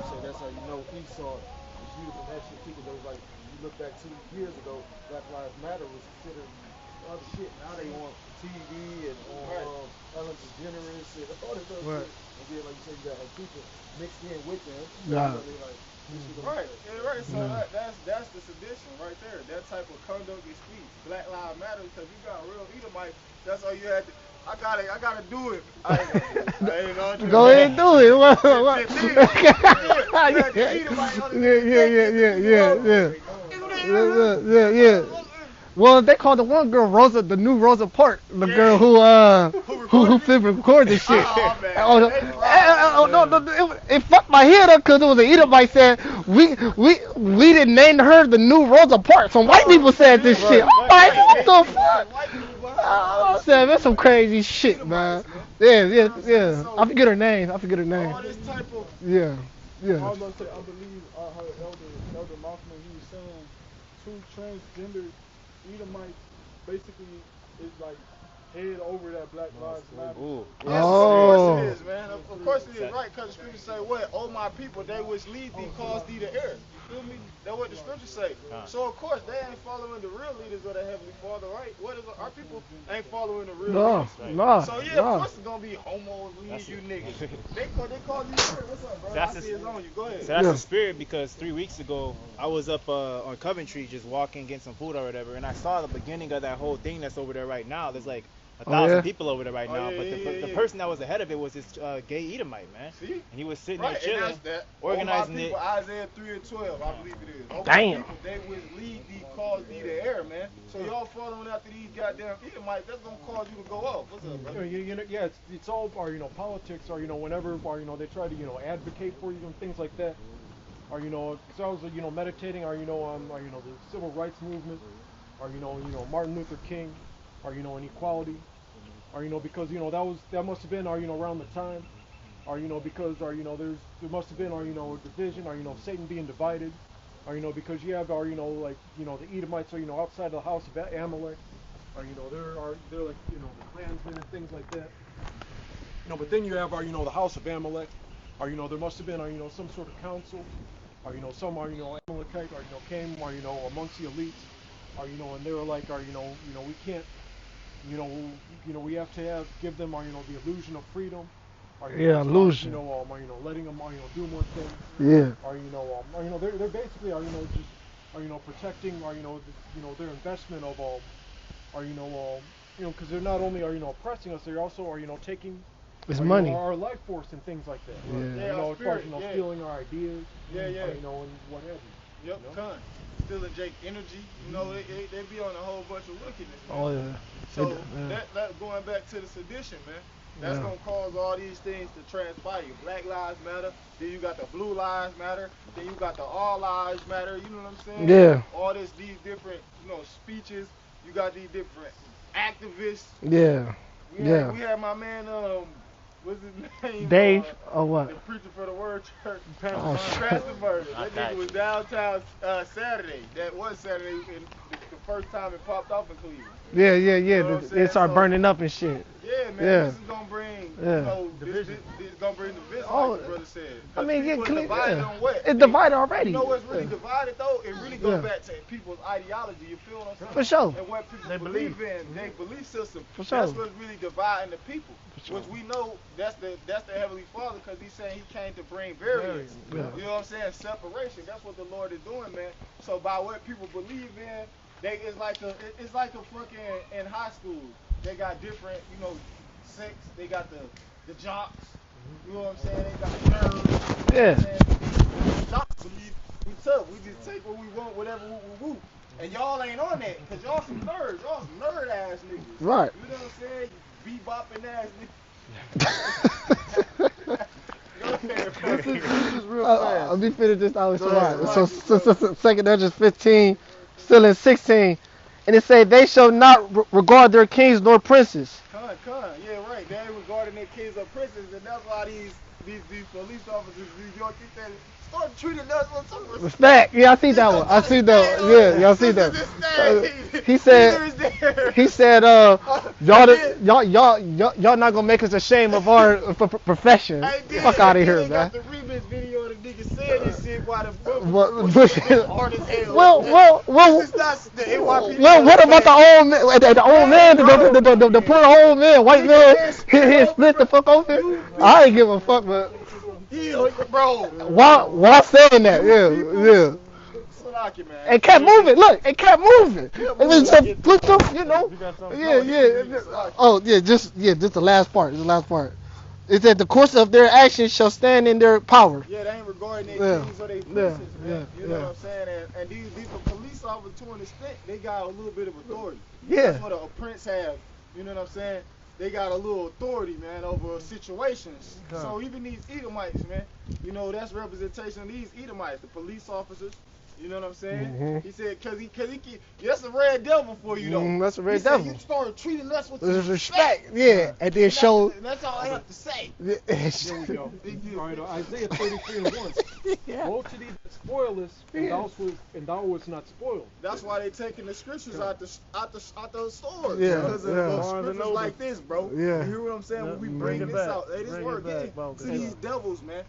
B: So that's how you know Esau is using actual people. That was like, you look back 2 years ago, Black Lives Matter was considered other shit. Now they want TV and on Ellen DeGeneres and all this other shit. And then, like you said, you got people mixed in with them.
A: Yeah.
B: So they like,
L: Right. So that's the sedition right there. That type of conduct and speech. Black Lives Matter, because you got real Edomites. That's all you had to. I gotta do it.
A: Go ahead and do it. Yeah. Well, they called the one girl Rosa, the new Rosa Parks, the girl who flipped record this shit. No, it fucked my head up because it was an Edomite said we didn't name her the new Rosa Parks. Some white people said this shit. I'm like, what the fuck? I said, that's some crazy shit, man. Yeah. I forget her name.
L: All this type of
A: Yeah.
I: I believe how Elder Mossman, he was saying 2 transgender Edomites basically is like head over that Black Lives Matter.
L: Yes, of course it is, man. Of course it is, right? Because the scriptures say, what? Oh, my people, they which lead thee, cause thee to err. Feel me? That's what the scriptures say. So, of course, they ain't following the real leaders of the Heavenly Father, right? What is our people ain't following the real leaders. So, yeah, of course it's going to be homos, you niggas. They call you, what's up, bro? I see it's on you. Go ahead.
J: So that's the spirit, because 3 weeks ago, I was up on Coventry just walking, getting some food or whatever, and I saw the beginning of that whole thing that's over there right now. There's like 1,000 people over there right now, but the person that was ahead of it was this gay Edomite, man.
L: See?
J: And he was sitting there chilling,
L: and
J: organizing
L: people,
J: it.
L: Isaiah 3 and 12, I believe it is.
A: Damn.
L: People, they would lead thee, cause thee to err, man. So y'all following after these goddamn Edomites, that's gonna cause you to go off. What's up, brother?
I: It's all politics, or whenever they try to advocate for you and things like that, or because I was meditating, or on the civil rights movement, or Martin Luther King, or inequality, or because that must have been around the time, or because there must have been a division, or Satan being divided, or because you have the Edomites are outside the house of Amalek, or they're like the clansmen and things like that. But then you have the house of Amalek, or there must have been some sort of council, or some Amalekite came amongst the elites, or and they were like, we can't, we have to give them the illusion of freedom, or
A: illusion,
I: letting them do more things, or they're basically just protecting their investment of because they're not only oppressing us, they're also taking
A: it's money,
I: our life force and things like that. As far as stealing our ideas, and what have you.
L: Yep, stealing Jake energy, they be on a whole bunch of wickedness, man.
A: Oh yeah.
L: So that going back to the sedition, man. That's gonna cause all these things to transpire. Black lives matter. Then you got the blue lives matter. Then you got the all lives matter. You know what I'm saying?
A: Yeah.
L: All these different, speeches. You got these different activists.
A: Yeah.
L: We had my man, what's his name?
A: Dave, or what?
L: The preacher for the Word Church.
A: Oh,
L: Pastor Bird. That nigga was downtown Saturday. That was Saturday, and the first time it popped off in Cleveland.
A: Yeah.
L: You know
A: It started burning up and shit.
L: Yeah, man.
A: Yeah.
L: This is gonna bring, this is gonna bring division, like the brother said.
A: I mean,
L: divided on what?
A: It's divided already.
L: You know what's really divided though? It really goes back to people's ideology. You feel what I'm saying?
A: For sure.
L: And what people believe in, their belief system.
A: For sure.
L: That's what's really dividing the people.
A: For sure.
L: Which we know that's the Heavenly Father, because He's saying He came to bring variance.
A: Yeah.
L: You know what I'm saying? Separation. That's what the Lord is doing, man. So by what people believe in, it's like a fucking in high school. They got different, sex. They got the jocks. You know what I'm saying? They got the nerds.
A: Yeah.
L: The jocks believe we tough. We just take what we want, whatever we. And y'all ain't on that, because y'all some nerds. Y'all some nerd ass niggas.
A: Right.
L: You know what I'm saying? Bebopping ass niggas.
H: This is real fast.
A: Let me finish this out.
L: Right.
A: So 2 Judges 15, still in 16. And it say, they shall not regard their kings nor princes.
L: Yeah, right. They ain't regarding their kids or princes, and that's why these police officers, these York, they start treating us with some respect.
A: Respect. Yeah, I see that one. I see that one. Yeah, y'all see that. He said, y'all not gonna make us ashamed of our profession. Fuck out of here, man.
L: Got the remix video of the nigga saying this shit while the hard as hell.
A: Well, what about the old man, the poor old man, white man, he split the fuck open? I ain't give a fuck, but
L: bro.
A: Why saying that? Yeah. It kept moving. Look, it kept moving. It was just, Yeah. Oh, yeah. Just the last part. It said the course of their actions shall stand in their power.
L: Yeah, they ain't regarding their kings or their princes, man. You know what I'm saying? And these police officers, to an extent, they got a little bit of authority.
A: Yeah.
L: That's what a prince have. You know what I'm saying? They got a little authority, man, over situations. So even these Edomites, man, that's representation of these Edomites, the police officers. You know what I'm saying?
A: Mm-hmm.
L: He said, cause he that's a red devil for you, though.
A: That's a red devil.
L: Said, you started treating us with
A: respect. Yeah, and then show.
L: That's all I have to say.
D: There we go. All right, Isaiah 33:1. Woe to thee that spoilest, and thou wast not spoiled.
L: That's why they taking the scriptures out the stores.
A: Yeah,
L: because of scriptures like this, bro.
A: Yeah.
L: You hear what I'm saying? When we bring this out, hey, this word to these devils, man.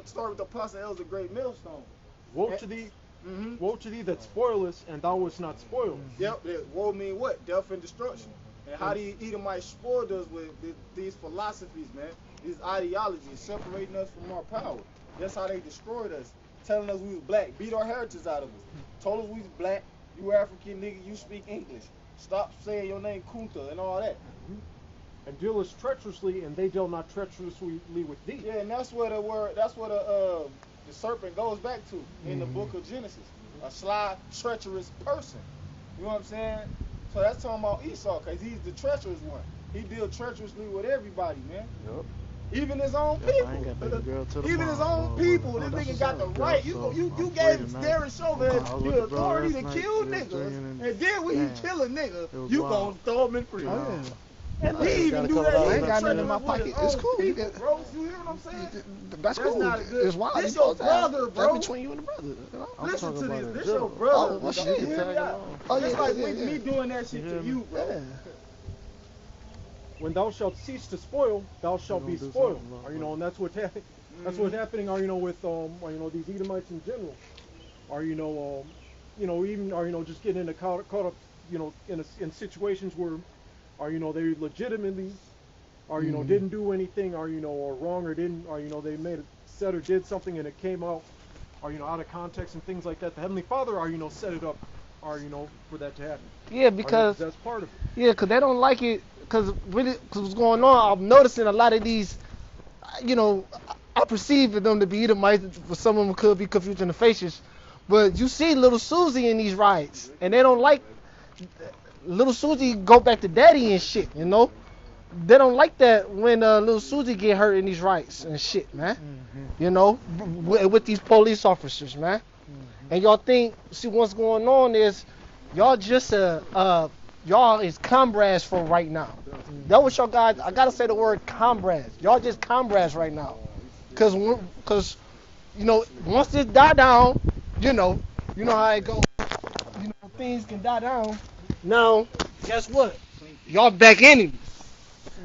L: Start with the Apostle L's a great millstone.
D: Woe to thee. Woe to thee that spoilest, and thou wast not spoiled.
L: Yep, woe mean what? Death and destruction. And how do you Edomites spoiled us with these philosophies, man? These ideologies, separating us from our power. That's how they destroyed us. Telling us we was black, beat our heritage out of us. Told us we was black, you African nigga, you speak English. Stop saying your name Kunta and all that.
D: And deal us treacherously, and they deal not treacherously with thee.
L: Yeah, and that's what the serpent goes back to in the book of Genesis. A sly, treacherous person. You know what I'm saying? So that's talking about Esau, because he's the treacherous one. He deals treacherously with everybody, man.
A: Yep.
L: Even his own people. Even his own people. This nigga got the right. You gave Darren Chauvin the authority to kill niggas. And then when he kill a nigga, you gonna throw him in prison.
A: Oh, yeah.
L: And he even do that.
A: I ain't got nothing in my pocket. It's cool.
L: Bro, you hear what I'm saying?
A: That's cool.
L: Not good.
A: It's wild.
L: This your brother, bro.
A: That's between you and the brother.
L: Listen to this. This your brother.
A: Oh, well, shit.
L: It's like me doing that shit to you, bro.
A: Yeah.
D: When thou shalt cease to spoil, thou shalt be spoiled. And that's what's happening. That's what's happening. With these Edomites in general. Even just getting caught up, in situations where, they legitimately, didn't do anything, or wrong, or didn't, they said or did something and it came out, out of context and things like that. The Heavenly Father, set it up, for that to happen.
A: Yeah, because
D: that's part of it.
A: Yeah, because they don't like it. Because what's going on, I'm noticing a lot of these, I perceive them to be Edomites. For some of them could be confused in the faces. But you see little Susie in these riots, and they don't like little Susie go back to daddy and shit, they don't like that when little Susie get hurt in these riots and shit, man. You know, with these police officers, man. And y'all think, see what's going on is, y'all just y'all is comrades for right now. That was y'all guys. I gotta say the word comrades. Y'all just comrades right now, cause you know, once this die down, you know how it goes. You know, things can die down. Now, guess what? Y'all back enemies.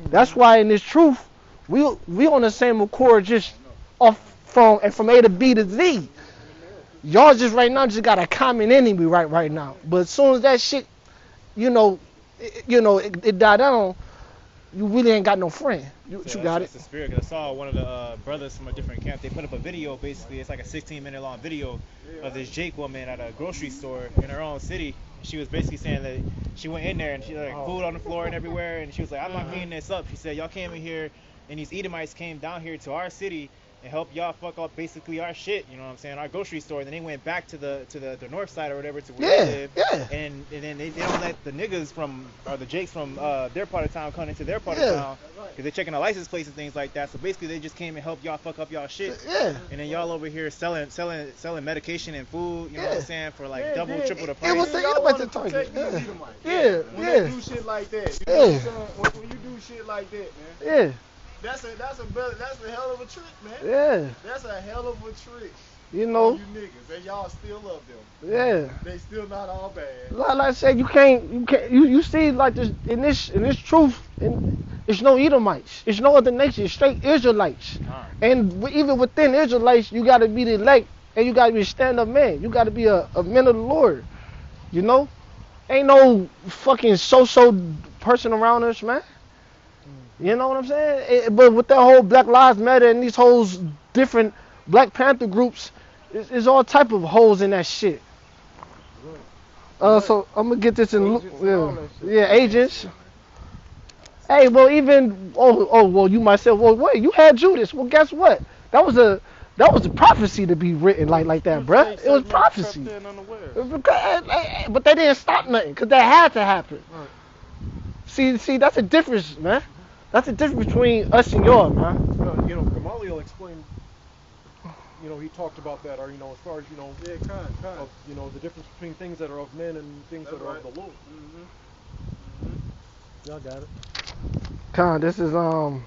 A: That's why in this truth, we on the same accord, just off from A to B to Z. Y'all just right now just got a common enemy right now. But as soon as that shit, it died down, you really ain't got no friend. You got it.
J: That's the spirit. 'Cause I saw one of the brothers from a different camp. They put up a video. Basically, it's like a 16-minute long video of this Jake woman at a grocery store in her own city. She was basically saying that she went in there and she like food on the floor and everywhere, and she was like, "I'm not cleaning this up." She said, "Y'all came in here, and these Edomites came down here to our city and helped y'all fuck up basically our shit. You know what I'm saying? Our grocery store. And then they went back to the north side or whatever to where they live.
A: Yeah.
J: And then they don't let the niggas or the Jakes from their part of town come into their part of town because they're checking the license plates and things like that. So basically, they just came and helped y'all fuck up y'all shit.
A: Yeah.
J: And then y'all over here selling medication and food. You know what I'm saying? For like double, triple the price.
A: It was
L: y'all want to protect these Edomites.
A: Yeah.
L: When they do shit like that. You know what I'm saying? When you do shit like that, man.
A: Yeah.
L: That's a hell of a trick, man.
A: Yeah.
L: That's a hell of a trick.
A: You know.
L: You niggas, and y'all still love them.
A: Yeah.
L: They still not all bad.
A: Like I said, you see like this in this truth, it's no Edomites, it's no other nation, it's straight Israelites. And even within Israelites, you gotta be the elect, and you gotta be a stand-up man. You gotta be a man of the Lord. You know, ain't no fucking so person around us, man. You know what I'm saying? But with that whole Black Lives Matter and these whole different Black Panther groups, it's all type of holes in that shit. So I'm gonna get this in. Agents. Hey, well even well you might say, well wait, you had Judas. Well guess what? That was a prophecy to be written like that, bruh. It was prophecy. But they didn't stop nothing because that had to happen. See, that's a difference, man. That's the difference between us and y'all, man.
D: Gamaliel explained, he talked about that, or, as far as, of, the difference between things that are of men and things that are of the Lord.
A: Y'all got it. This is, I'm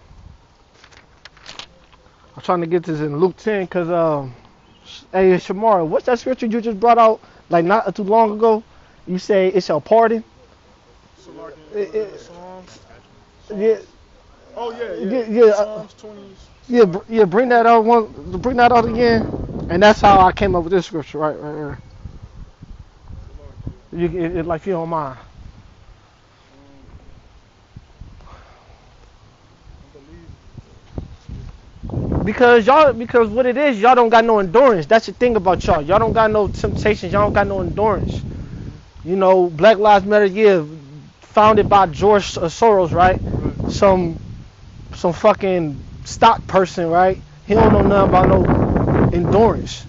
A: trying to get this in Luke 10, because, hey, Shamara, what's that scripture you just brought out, like not too long ago? You say it shall pardon? Yeah.
L: Oh yeah. Psalms 20.
A: Yeah. Bring that out again, and that's how I came up with this scripture right here. Like you don't mind. Because what it is, y'all don't got no endurance. That's the thing about y'all. Y'all don't got no temptations. Y'all don't got no endurance. Black Lives Matter, founded by George Soros, right? Some fucking stock person, right? He don't know nothing about no endurance,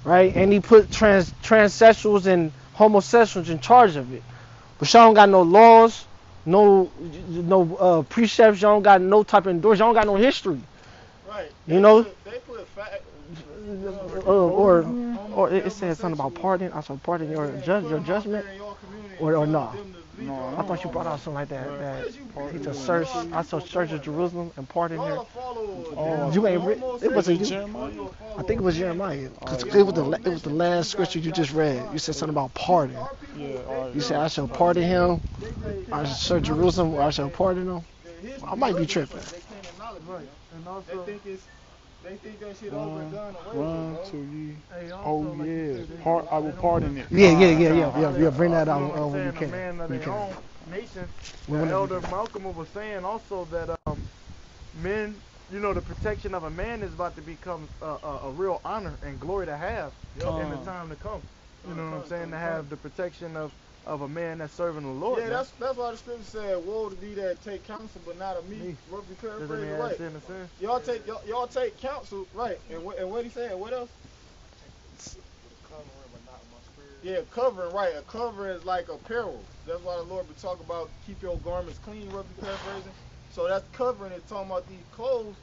A: right? And he put transsexuals and homosexuals in charge of it. But y'all don't got no laws, no precepts. Y'all don't got no type of endurance. Y'all don't got no history.
L: Right.
A: They put
L: fact.
A: Or it said something about pardon. I said pardon your judgment, or no.
L: No,
A: I thought you brought out something like that. He just search. I saw Church of Jerusalem and pardon here. You ain't read. It wasn't you. I think it was Jeremiah. Cause it was the last scripture you just read. You said something about pardon. You said I shall pardon him. I shall search Jerusalem, or I shall pardon him. I might be tripping.
L: They think that shit over and done away with,
M: I will pardon it.
A: Yeah. Bring that out when you can.
H: Man of their own nation. Elder Malcolm was saying also that men, the protection of a man is about to become a real honor and glory to have in the time to come. You know what I'm saying? To have the protection of a man that's serving the Lord.
L: Yeah, that's why the scripture said, "Woe to thee that take counsel, but not of me." Roughly paraphrased, right? Y'all take counsel, right? And what he said? What else? Yeah, covering, right? A covering is like apparel. That's why the Lord would talk about keep your garments clean. Roughly paraphrasing. So that's covering it, talking about these clothes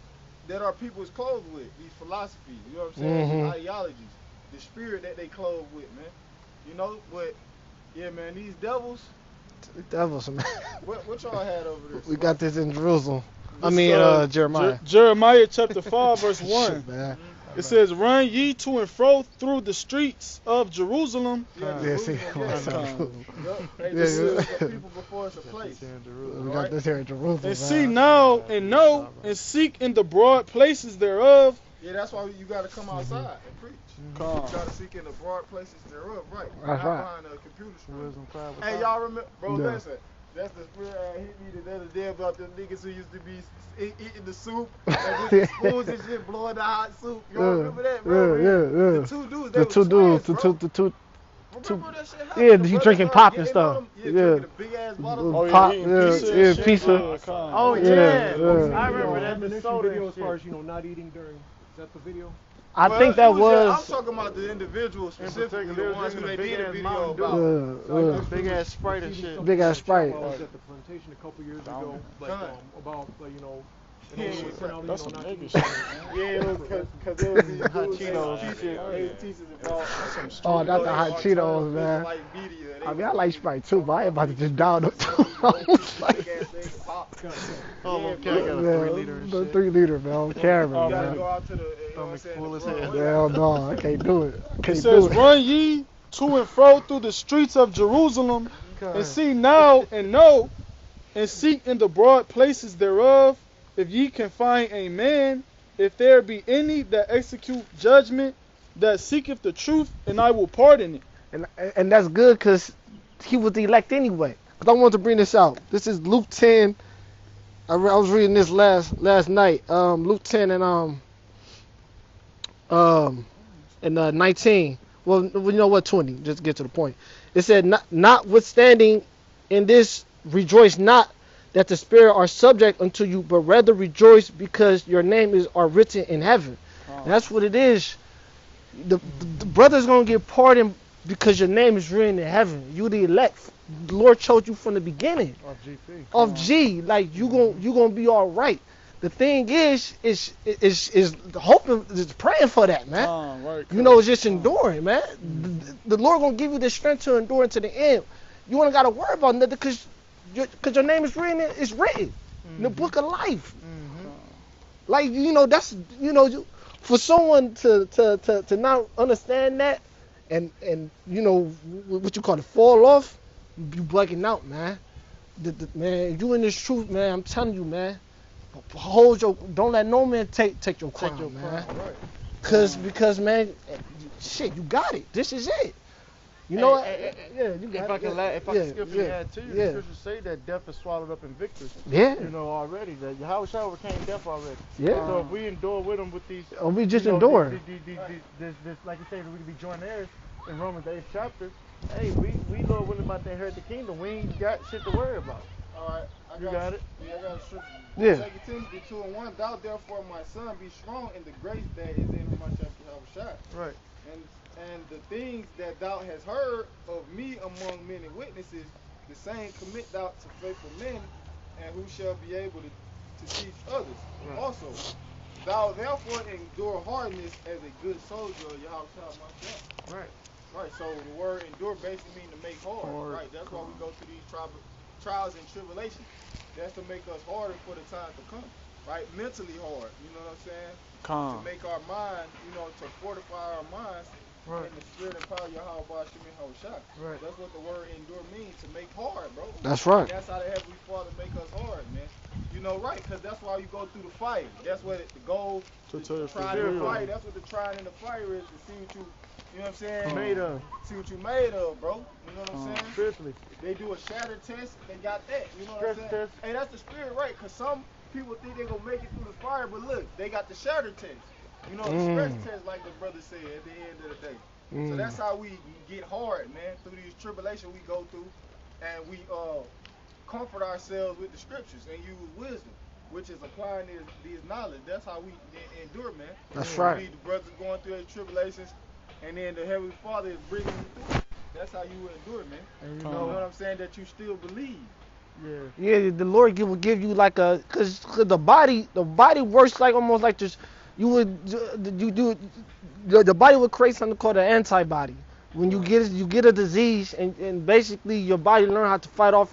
L: that our people is clothed with, these philosophies, you know what I'm saying, these ideologies, the spirit that they clothed with, man. You know, but, yeah, man, these devils.
A: The devils, man.
L: What y'all had over there?
A: We got this in Jerusalem.
I: Jeremiah. Jeremiah chapter 5, verse 1.
A: Shit, man.
I: It says, "Run ye to and fro through the streets of Jerusalem."
A: Yeah, see,
L: people before it's a place.
A: We got this here in Jerusalem.
I: And see now and know and seek in the broad places thereof.
L: Yeah, that's why you got to come outside and preach. You got to seek in the broad places thereof, right?
A: That's
L: not
A: right.
L: behind a computer screen. Hey, y'all remember, bro?
A: Yeah.
L: Listen, that's the spirit hit me the other day about them niggas who used to be eating the soup and with the spoons and shit, blowing the hot soup. Y'all remember that, bro?
A: Yeah.
L: The two dudes,
A: The two dudes, the two.
L: Remember that shit happened?
A: Yeah, you drinking pop and stuff.
L: Drinking a big ass bottle.
A: Pop, pizza.
F: Oh yeah,
A: Yeah.
F: I remember that. The soda
G: video
F: and
G: as far as
F: shit.
G: not eating during. Is that the video?
A: I think that
L: I'm
A: was.
L: talking about the individuals specifically, the ones who they did a
F: big-ass
L: video
F: Mountain
L: about.
F: Big ass Sprite and shit.
A: Big ass Sprite.
G: I was at the plantation a couple years ago, about
I: That's some nigga
G: shit.
L: Yeah, because it was these
F: Hot
L: dudes
F: Cheetos.
L: that teaches about.
A: Oh, not the hot Cheetos, man. I mean, I like Sprite too, but I ain't about to just down them too.
F: Oh, okay, I got a 3 liter and shit.
A: 3 liter, man. I don't care,
L: You gotta
A: man.
L: go out to the
F: Stomach full as hell.
A: Hell no, I can't do it. I
I: It
A: can't
I: says,
A: do it.
I: "Run ye to and fro through the streets of Jerusalem, and see now and know, and seek in the broad places thereof, if ye can find a man, if there be any that execute judgment, that seeketh the truth, and I will pardon it."
A: And that's good because he was the elect anyway. Because I wanted to bring this out. This is Luke 10. I was reading this last night. Luke 10 and 19. Well, you know what? 20. Just to get to the point. It said, "Notwithstanding in this, rejoice not that the spirit are subject unto you, but rather rejoice because your name are written in heaven." And that's what it is. The brother's gonna get pardoned because your name is written in heaven. You the elect. The Lord chose you from the beginning. Of G. Like you gonna be all right. The thing is hoping, is praying for that, man. You know, it's just enduring, man. The Lord gonna give you the strength to endure to the end. You ain't gotta worry about nothing because your name is written. It's written in the book of life. Like that's for someone to not understand that and what you call it, fall off. You bugging out, man. Man, you in this truth, man. I'm telling you, man. Don't let no man take your crown, man. Because man, shit, you got it. This is it. You know what? Yeah, you got it.
F: If I can skip from that too, the scriptures say that death is swallowed up in victory.
A: Yeah.
F: Already. That YAHAWASHI overcame death already.
A: Yeah.
F: So if we endure with him with these.
A: We just endure.
F: This, like you say, we can be joint heirs in Romans 8th chapter. Hey, we Lord willing about to inherit the kingdom. We ain't got shit to worry about.
L: Alright,
F: You got it?
L: Yeah, I got a scripture.
A: Yeah.
L: 2 Timothy 2:1. Thou therefore, my son, be strong in the grace that is in whom I shall YAHAWASHI.
F: Right.
L: And the things that thou hast heard of me among many witnesses, the same commit thou to faithful men, and who shall be able to teach others.
F: Right.
L: Also, thou therefore endure hardness as a good soldier of YAHAWASHI myself.
F: Right.
L: Right, so the word endure basically means to make hard. Right, that's why we go through these trials and tribulations. That's to make us harder for the time to come. Right, mentally hard. You know what I'm saying? To make our mind, to fortify our minds. Right. In the spirit and power of YAHAWASHI. Right. That's what the word endure means, to make hard, bro.
A: That's right.
L: And that's how the Heavenly Father make us hard, man. Right, because that's why you go through the fire. That's what the goal, the trying in the fire. That's what the trying in the fire is, to see what you know what I'm saying?
F: Made of.
L: See what you made of, bro. You know what I'm saying?
F: Spiritually.
L: They do a shatter test, they got that. You know what I'm saying?
F: Test.
L: Hey, that's the spirit, right? Because some people think they're going to make it through the fire, but look, they got the shatter test. The stress test, like the brother said, at the end of the day. So that's how we get hard, man. Through these tribulations we go through, and we comfort ourselves with the scriptures and use wisdom, which is applying these knowledge. That's how we endure, man.
A: That's right.
L: The brothers going through their tribulations, and then the Heavenly Father is bringing you through. That's how you endure, man. And you know what I'm saying? That you still believe.
F: Yeah.
A: Yeah, the Lord will give you like a, cause the body works like almost like this. You would you do the body would create something called an antibody. When you get a disease, and basically your body learn how to fight off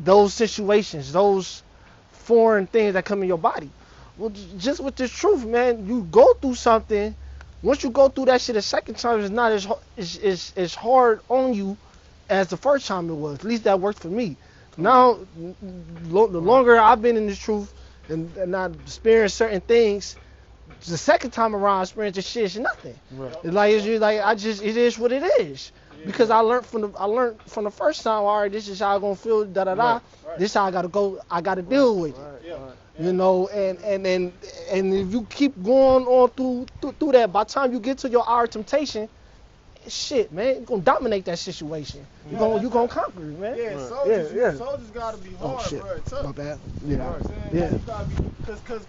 A: those situations, those foreign things that come in your body. Well, just with this truth, man, you go through something. Once you go through that shit a second time, it's not as hard on you as the first time it was. At least that worked for me. Now, the longer I've been in this truth and I experienced certain things, the second time around, I experienced this shit is nothing.
H: Right.
A: It is what it is. Because I learned from the first time. All right, this is how I'm gonna feel. Da da da.
L: Right.
A: This is how I gotta go. I gotta deal with it.
L: Yeah.
A: You know, and if you keep going on through that, by the time you get to your hour of temptation, shit, man, you're gonna dominate that situation. You're gonna conquer it, man.
L: Yeah, soldiers gotta be hard,
A: shit.
L: bro. Tough.
A: My bad.
L: You know what I'm saying?
A: Yeah.
L: Like, you gotta be,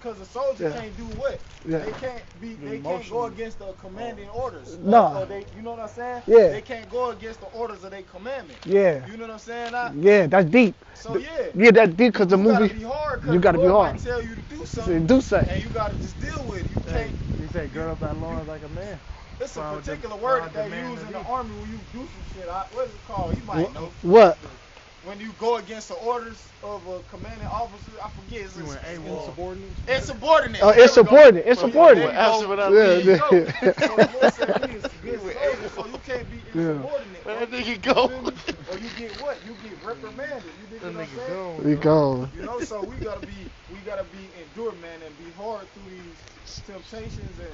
L: cause a soldier can't do what?
A: Yeah.
L: They can't go against the commanding orders.
A: No.
L: Or they, you know what I'm saying?
A: Yeah.
L: They can't go against the orders of their commandment.
A: Yeah.
L: You know what I'm saying?
A: Yeah, that's deep.
L: So
A: Yeah, that's deep because the
L: you
A: movie.
L: Gotta be hard,
A: You gotta be hard.
L: Might tell you to do something.
A: Do something.
L: And you gotta just deal with it. You can't.
H: He said, "Gird up thy loins like a man."
L: It's a particular word that they use in the army when you do some shit. What is it called? You might know.
A: What?
L: When you go against the orders of a commanding officer, I forget. It's
H: insubordinate.
L: Insubordinate.
A: Oh, it's subordinate. It's subordinate.
H: That's what I
A: mean.
L: So you can't be insubordinate.
H: Where that nigga go?
L: Or you get what? You get reprimanded. You dig what I'm saying?
A: We go.
L: You know, so we gotta be endure, man, and be hard through these temptations and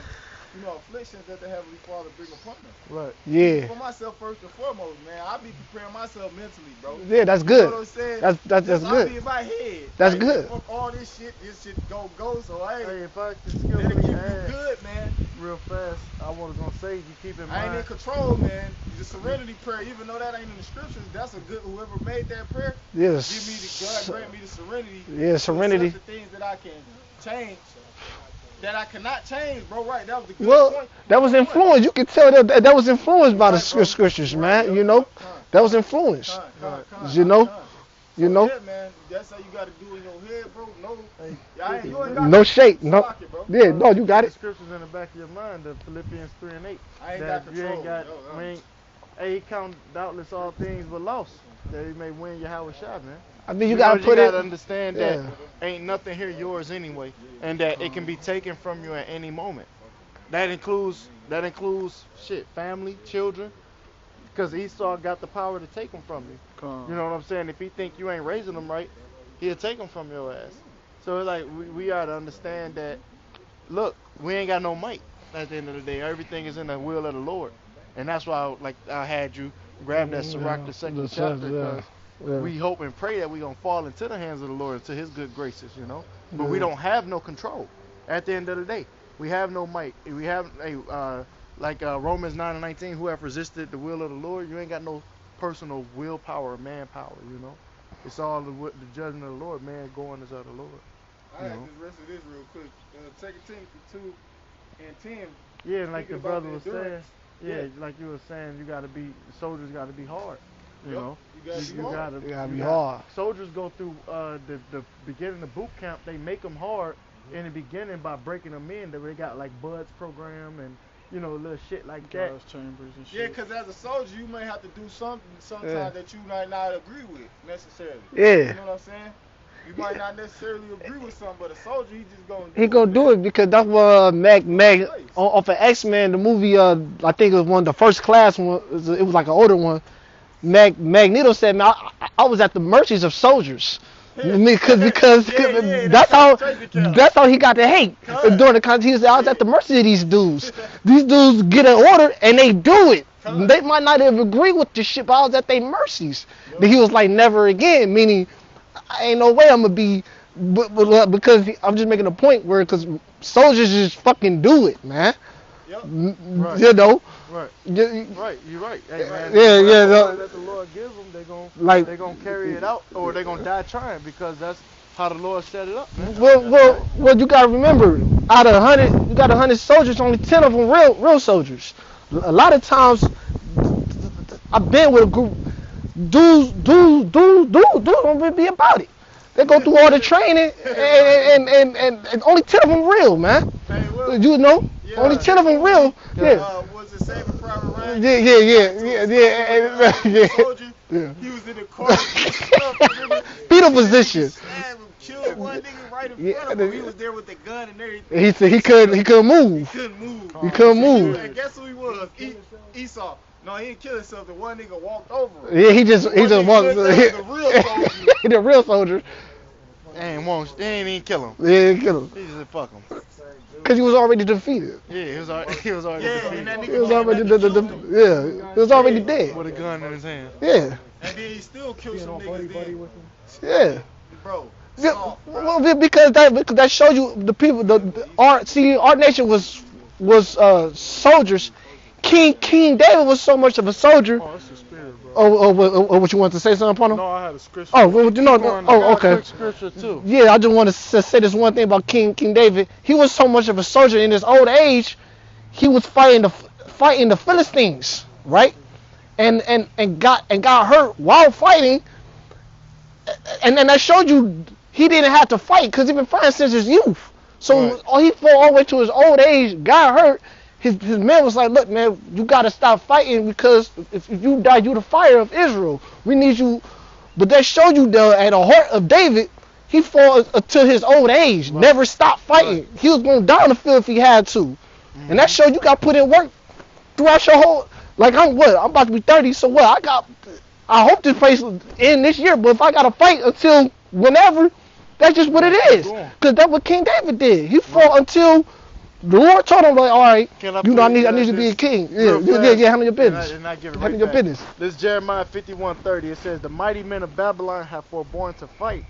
L: afflictions that the Heavenly Father bring upon us.
H: Right.
A: Yeah.
L: For myself first and foremost, man, I be preparing myself mentally, bro.
A: Yeah, that's good.
L: You know what I'm saying?
A: That's good.
L: I be in my head.
A: That's
L: like,
A: good.
L: Fuck all this shit go. So
H: Hey, if I can
L: it'll keep
H: skillfully
L: you
H: add
L: good, man.
H: real fast, I was gonna say you keep in mind.
L: I ain't in control, man. The serenity prayer, even though that ain't in the scriptures, that's a good. Whoever made that prayer,
A: Yes.
L: give me God grant me the serenity.
A: Yeah, serenity.
L: The things that I can change. That I cannot change, bro. Right? That was the good point.
A: That was influenced. You can tell that was influenced by the scriptures, man. You know, that was influenced. You know.
L: Yeah, man. That's how you got to do in your head, bro. You ain't got
A: no shake. No.
L: Block it, bro.
A: Yeah, no, you got it.
H: The scriptures in the back of your mind, the Philippians 3:8.
L: I ain't
H: that
L: got
H: you ain't
L: control.
H: got. He count doubtless all things but loss, that he may win YAHAWASHI, man.
A: I mean, you gotta put it.
H: You gotta understand that ain't nothing here yours anyway, and that it can be taken from you at any moment. That includes shit, family, children, because Esau got the power to take them from you. You know what I'm saying? If he think you ain't raising them right, he'll take them from your ass. So it's like we gotta understand that. Look, we ain't got no might at the end of the day. Everything is in the will of the Lord, and that's why I had you grab that Sirach, the second chapter, because. We hope and pray that we're going to fall into the hands of the Lord, into his good graces, you know. But we don't have no control at the end of the day. We have no might. We have, Romans 9:19, who have resisted the will of the Lord, you ain't got no personal willpower or manpower, you know. It's all the judgment of the Lord, man going is of the Lord.
L: I had this rest of this real quick. 2 Timothy 2:10.
H: Yeah, and like the brother was saying, like you were saying, soldiers got to be hard. You know, you gotta be hard. Soldiers go through the beginning of boot camp. They make them hard in the beginning by breaking them in. They got like buds program and little shit like that.
I: Chambers and shit.
L: Yeah, because as a soldier, you may have to do something sometimes that you might not agree with necessarily.
A: Yeah.
L: You know what I'm saying? You might not necessarily agree with something, but a soldier, he just gonna
A: do it because that's what Mag off of X-Men, the movie. I think it was one of the first class one. It was like an older one. Magneto said, "Man, I was at the mercies of soldiers, because that's how he got the hate during the contest. He said, I was at the mercy of these dudes. These dudes get an order and they do it. They might not even agree with the shit, but I was at their mercies." But he was like, "Never again," meaning, ain't no way I'm gonna be, because I'm just making a point where because soldiers just fucking do it, man.
H: Right.
A: You know.
H: Right.
A: Right.
H: You're right. Hey, man, that the Lord gives them, they gonna carry it out, or they gonna die trying, because that's how the Lord set it up, man.
A: Well, you gotta remember, out of 100, you got 100 soldiers, only 10 of them real soldiers. A lot of times, I've been with a group. dudes don't be about it. They go through all the training, and only 10 of them real, man.
L: Hey, well,
A: You know,
L: yeah,
A: only 10 of them real. Yeah.
L: Was it Saving Private Ryan?
A: Yeah.
L: Soldier,
A: Yeah.
L: he was in the car.
A: Fetal position.
L: Stabbed him, killed one nigga right in front of him. He was there with the gun and everything.
A: He said he couldn't move.
L: He couldn't move.
A: He couldn't move.
L: And guess who he was? Esau. No, he didn't kill himself. The one nigga walked over him.
A: Yeah, he just walked.
L: The real soldier.
A: The real soldier.
H: They ain't even kill him.
A: Yeah, he killed him.
H: He just fuck him.
A: Cause he was already defeated.
H: Yeah, he was already defeated.
L: And
A: He was already he was already dead.
H: With a gun in his hand.
A: Yeah.
L: And then he still killed some niggas then.
A: Yeah.
L: Bro.
A: Yeah, well, because that shows you the people. Our nation was soldiers. King David was so much of a soldier.
I: Oh, that's the spirit, bro.
A: Oh, what you want to say something upon him?
I: No, I had a scripture.
A: Oh, well, you know. Oh, okay.
H: Scripture too.
A: Yeah, I just want to say this one thing about King David. He was so much of a soldier in his old age. He was fighting the Philistines, right? And got hurt while fighting. And then that showed you he didn't have to fight because he's been fighting since his youth. So he fought all the way to his old age, got hurt. His man was like, look, man, you got to stop fighting because if you die, you the fire of Israel. We need you. But that showed you at the heart of David, he fought until his old age, never stopped fighting. He was going to die on the field if he had to. And that showed you got to put in work throughout your whole, like I'm about to be 30, so what? I hope this place end this year, but if I got to fight until whenever, that's just what it is. Because that's what King David did. He fought until the Lord told him, like, all right, I need you to be a king. Yeah, handle your business. Handle your business.
H: This is Jeremiah 51:30. It says, the mighty men of Babylon have forborne to fight.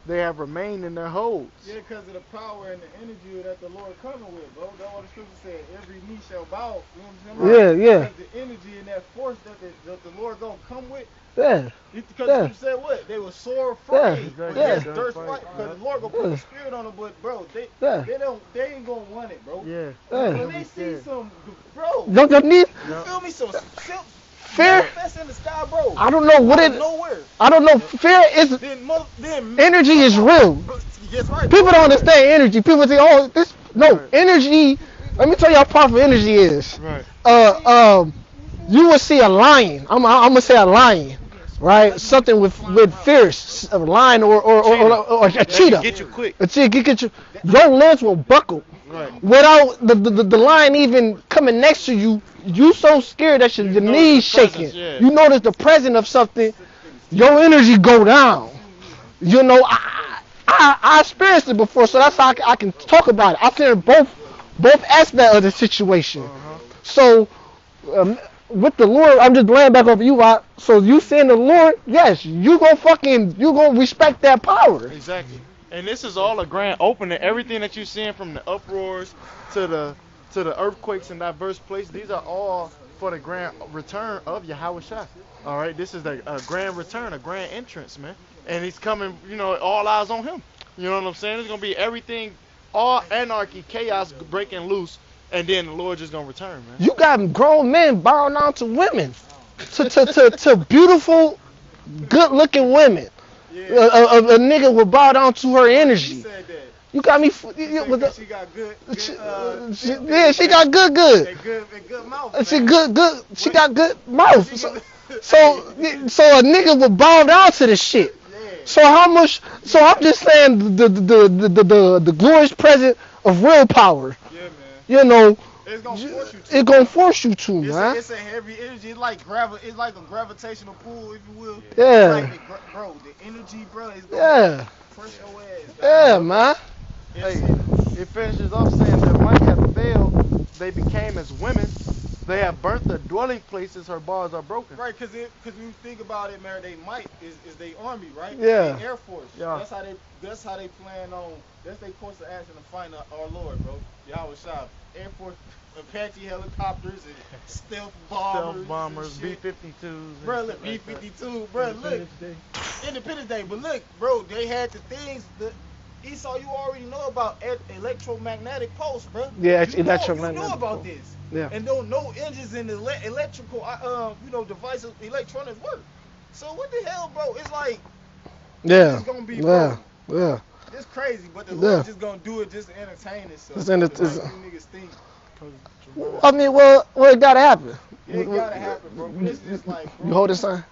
H: They have remained in their holds.
L: Yeah, because of the power and the energy that the Lord coming with, bro. That's what the scripture said. Every knee shall bow. You know what I'm saying?
A: Yeah.
L: Because the energy and that force that the Lord gonna come with.
A: Yeah.
L: Because you said what? They were sore afraid. Because the Lord gonna put the spirit on them, but bro, they ain't gonna want it, bro.
H: Yeah.
L: When they see some, bro,
A: you
L: feel me? Some
A: fear
L: in the sky, bro.
A: I don't know what it.
L: Nowhere.
A: I don't know. Fear is energy is real.
L: Yes, right.
A: People don't understand energy. People say, "Oh, this energy." Let me tell you how powerful energy is.
H: Right.
A: You will see a lion. I'm gonna say a lion, right? Something with fierce, a lion or a cheetah.
H: Get you quick.
A: A cheetah get you. Your legs will buckle.
H: Right.
A: Without the lion even coming next to you, you so scared that your knees shaking.
H: Yeah.
A: You notice the presence of something, your energy go down. You know, I experienced it before, so that's how I can talk about it. I've seen both aspects of the situation. So with the Lord, I'm just laying back over you. So you seeing the Lord, yes, you gonna respect that power.
H: Exactly. And this is all a grand opening. Everything that you're seeing from the uproars to the earthquakes in diverse places, these are all for the grand return of YAHAWASHI. All right, this is a grand return, a grand entrance, man. And he's coming, all eyes on him. You know what I'm saying? It's gonna be everything, all anarchy, chaos breaking loose, and then the Lord just gonna return, man.
A: You got grown men bowing down to women, to beautiful, good-looking women.
L: Yeah.
A: A nigga will bow down to her energy.
L: Said that.
A: You got me.
L: She got good.
A: She got good.
L: Good mouth.
A: She good. She got good mouth. So a nigga will bow down to this shit. So how much? So I'm just saying the glorious presence of real power.
L: Yeah, man.
A: It's gonna force you to. Man.
L: It's a heavy energy. It's like a gravitational pull, if you will.
A: Yeah.
L: Bro, the energy, bro, is gonna press your ass.
A: Yeah, man.
H: Hey, it finishes off saying that might have failed. They became as women. They have burnt their dwelling places. Her bars are broken.
L: Right, because when you think about it, man, they might is their army, right?
A: Yeah.
L: They Air Force.
H: Yeah.
L: That's how they plan on. That's their course of action to find our Lord, bro. YAHAWASHI. Air Force, Apache helicopters and stealth bombers,
H: B-52s.
L: Bro, look, B-52, bro, look. Independence Day, but look, bro, they had the things that Esau, you already know about electromagnetic pulse, bro.
A: Yeah,
L: electromagnetic. You know about this.
A: Yeah.
L: And no engines in the electrical, devices, electronics work. So what the hell, bro? It's like
A: Yeah.
L: it's gonna be
A: Yeah.
L: bro.
A: Yeah.
L: It's crazy, but the
A: Yeah.
L: Lord just gonna do it just to entertain itself.
A: It's
L: Like you niggas think.
A: I mean, well, it gotta happen.
L: It gotta happen, bro. But it's just like, bro,
A: You hold this sign?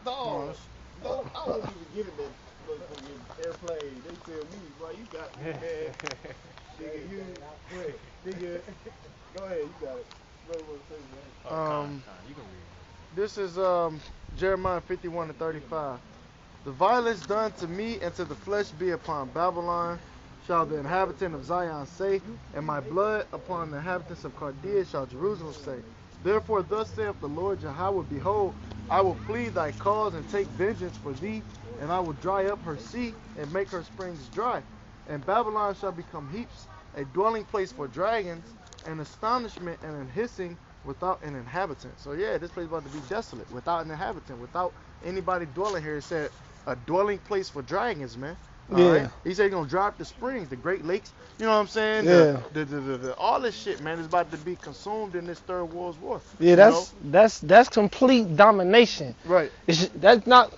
L: dog, no, I wouldn't even give it that airplane. They tell me, bro, you got me, man. Nigga, you, wait, nigga, go ahead, you got it. Brother, what to say, man?
J: You can read.
H: This is Jeremiah 51:35. The violence done to me and to the flesh be upon Babylon, shall the inhabitant of Zion say, and my blood upon the inhabitants of Chaldea shall Jerusalem say. Therefore thus saith the Lord Yahawah, behold, I will plead thy cause and take vengeance for thee, and I will dry up her sea and make her springs dry. And Babylon shall become heaps, a dwelling place for dragons, an astonishment and an hissing without an inhabitant. So yeah, this place is about to be desolate, without an inhabitant, without anybody dwelling here. It said a dwelling place for dragons, man. All right? He said he's gonna dry up the springs, the Great Lakes. You know what I'm saying?
A: Yeah.
H: The all this shit, man, is about to be consumed in this Third World War.
A: Yeah, that's complete domination.
H: Right.
A: That's not.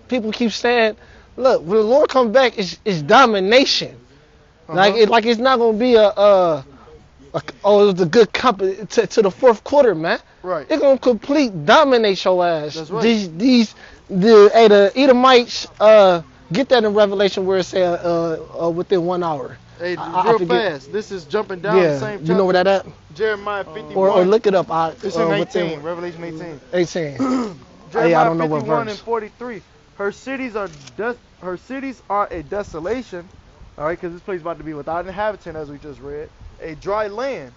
A: People keep saying, look, when the Lord comes back, it's domination. Like it's not gonna be it was a good company to the fourth quarter, man.
H: Right.
A: It's gonna complete dominate your ass.
H: That's right.
A: The Edomites, get that in Revelation where it says within 1 hour.
H: Hey, real fast. This is jumping down the same chapter.
A: You know where that at?
H: Jeremiah 51.
A: Or look it up.
H: It's in 18. Revelation 18.
A: 18.
H: Jeremiah
A: I don't know what
H: 51
A: verse.
H: and 43. Her cities are a desolation. All right, because this place is about to be without an inhabitant, as we just read. A dry land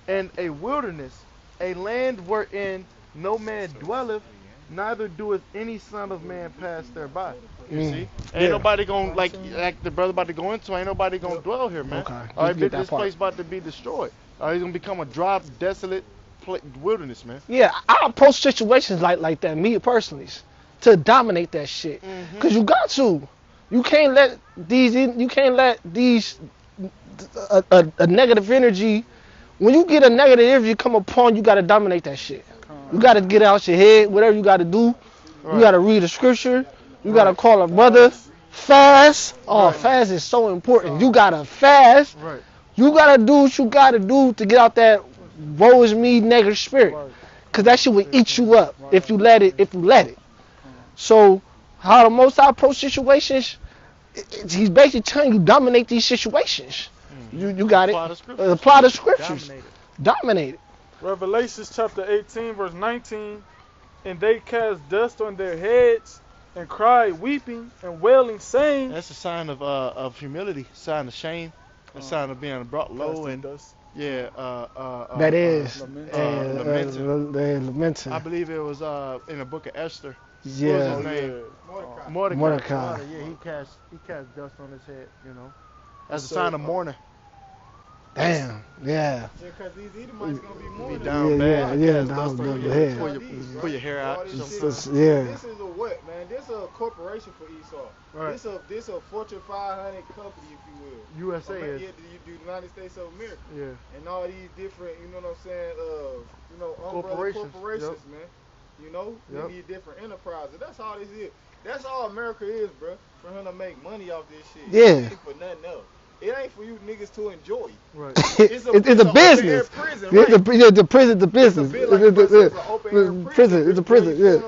H: and a wilderness, a land wherein no man dwelleth, neither doeth any son of man pass thereby. You see? Ain't nobody gonna, like the brother about to go into, ain't nobody gonna dwell here, man.
A: Okay.
H: All right, this place about to be destroyed. All right, it's gonna become a dry, desolate wilderness, man.
A: Yeah, I approach situations like that, me personally, to dominate that shit. Cause you got to. You can't let these a negative energy. When you get a negative energy come upon you, gotta dominate that shit. You gotta get out your head, whatever you gotta do. You gotta read the scripture. You gotta call a brother. Fast. Oh, fast is so important. You gotta fast.
H: Right.
A: You gotta do what you gotta do to get out that woe is me negative spirit. Cause that shit will eat you up if you let it. So how the Most High approach situations, he's basically telling you dominate these situations. You got it. Apply the scriptures. Dominate it.
I: Revelations chapter 18 verse 19. And they cast dust on their heads and cried, weeping and wailing, saying.
H: That's a sign of humility, sign of shame, a sign of being brought low and
I: dust.
H: Yeah.
A: That is
H: lamenting. I believe it was in the book of Esther.
A: Yeah.
H: What was his name?
A: Mordecai.
H: Yeah, he cast dust on his head, you know, as a sign of mourning.
A: Damn. Yeah.
L: Yeah, because these Edomites gonna be mourning.
H: Be down bad.
A: Yeah. Down the head.
H: Pull your hair out.
L: This is a what, man? This is a corporation for Esau.
H: Right.
L: This a Fortune 500 company, if you will.
H: USA is.
L: Yeah, the United States of America.
H: Yeah.
L: And all these different, you know what I'm saying? Umbrella corporations, man. You know, these different enterprises. That's all this is. That's all America is, bro. For him to make money off this shit.
A: Yeah.
L: It ain't for nothing else. It ain't for you niggas to enjoy.
H: Right.
A: It's a business.
L: Prison,
A: right?
L: The
A: prison, the business.
L: It's a
A: prison. It's a prison. Yeah.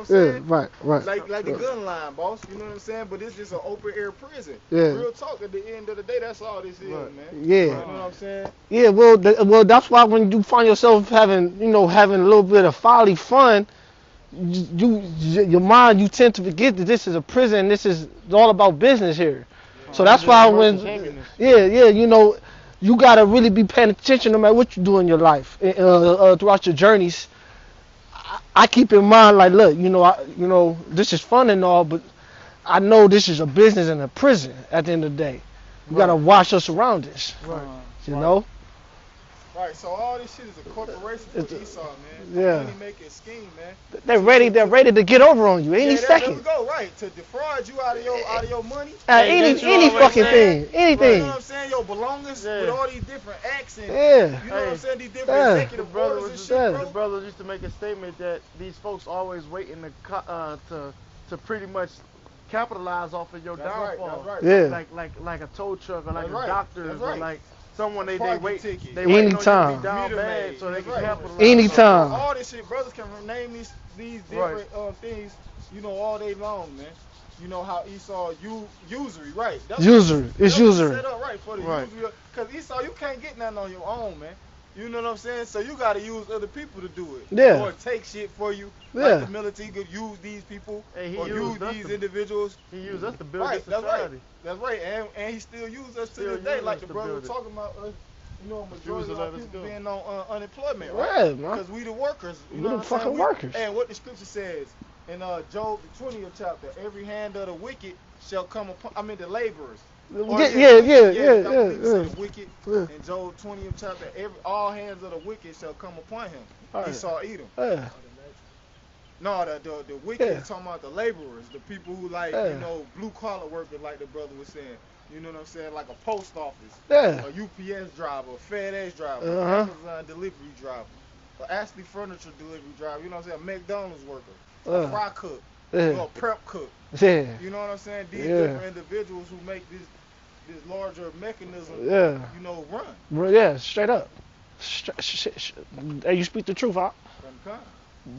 A: Right.
L: Like the gun line, boss. You know what I'm saying? But it's just an open air prison.
A: Yeah.
L: Real talk. At the end of the day, that's all this is, man.
A: Yeah.
L: You know what I'm saying?
A: Yeah. Well, that's why when you find yourself having a little bit of folly fun, your mind, you tend to forget that this is a prison. This is all about business here. So that's why you know, you gotta really be paying attention no matter what you do in your life, throughout your journeys. I keep in mind, like, look, you know, this is fun and all, but I know this is a business and a prison. At the end of the day, you gotta watch your surroundings.
H: Right.
A: You know.
L: Right, so all this shit is a corporation for Esau, man.
A: Yeah.
L: Money making scheme, man.
A: They're ready to get over on you any
L: There
A: second.
L: we go, right. To defraud you out of your money.
A: Any fucking thing. Anything.
L: Right, you know what I'm saying? Your belongings with all these different acts and you know what I'm saying? These different executive orders and shit, bro.
H: The brothers used to make a statement that these folks always waiting to pretty much capitalize off of your downfall.
L: That's right.
A: Yeah.
H: Like a tow truck or like
L: That's
H: a doctor or like someone they wait on you to be
A: Anytime.
H: down bad so they can capitalize.
A: Anytime.
L: All this shit, brothers can name these different things, you know, all day long, man. You know how Esau usury, right? That's
A: Usury. It's usury.
L: Set up right for the usury. Because Esau, you can't get nothing on your own, man. You know what I'm saying? So you got to use other people to do it.
A: Yeah.
L: Or take shit for you.
A: Yeah.
L: Like the military could use these people or use these individuals.
H: He used us to build
L: this
H: society.
L: That's right. And he still uses us to this day. Like the brother was talking about us. You know, majority of our people being on unemployment, right?
A: Man.
L: Because we the workers. You
A: We
L: know
A: the
L: what I'm
A: fucking
L: saying?
A: workers.
L: And what the scripture says in Job, the 20th chapter, every hand of the wicked shall come upon, the laborers.
A: Yeah.
L: The wicked. In Job 20th chapter, all hands of the wicked shall come upon him. Esau eat them. No, the wicked is talking about the laborers, the people who you know, blue collar workers, like the brother was saying. You know what I'm saying? Like a post office, a UPS driver, a FedEx driver, Amazon delivery driver, an Ashley furniture delivery driver. You know what I'm saying? A McDonald's worker, a fry cook, a prep cook. You know what I'm saying? These different individuals who make this larger mechanism, you know, run.
A: Yeah, straight up. Hey, you speak the truth, huh?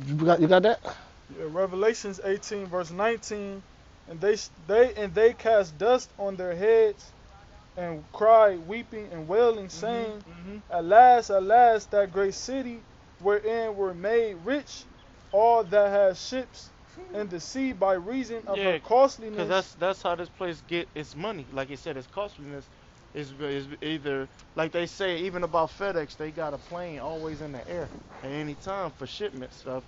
A: You got that?
I: Yeah, Revelations 18 verse 19, and they cast dust on their heads and cried, weeping and wailing, saying, Alas, alas, that great city wherein were made rich all that had ships in the sea by reason of her costliness.
H: Because that's how this place get its money. Like it said, its costliness is either, like they say, even about FedEx, they got a plane always in the air at any time for shipments of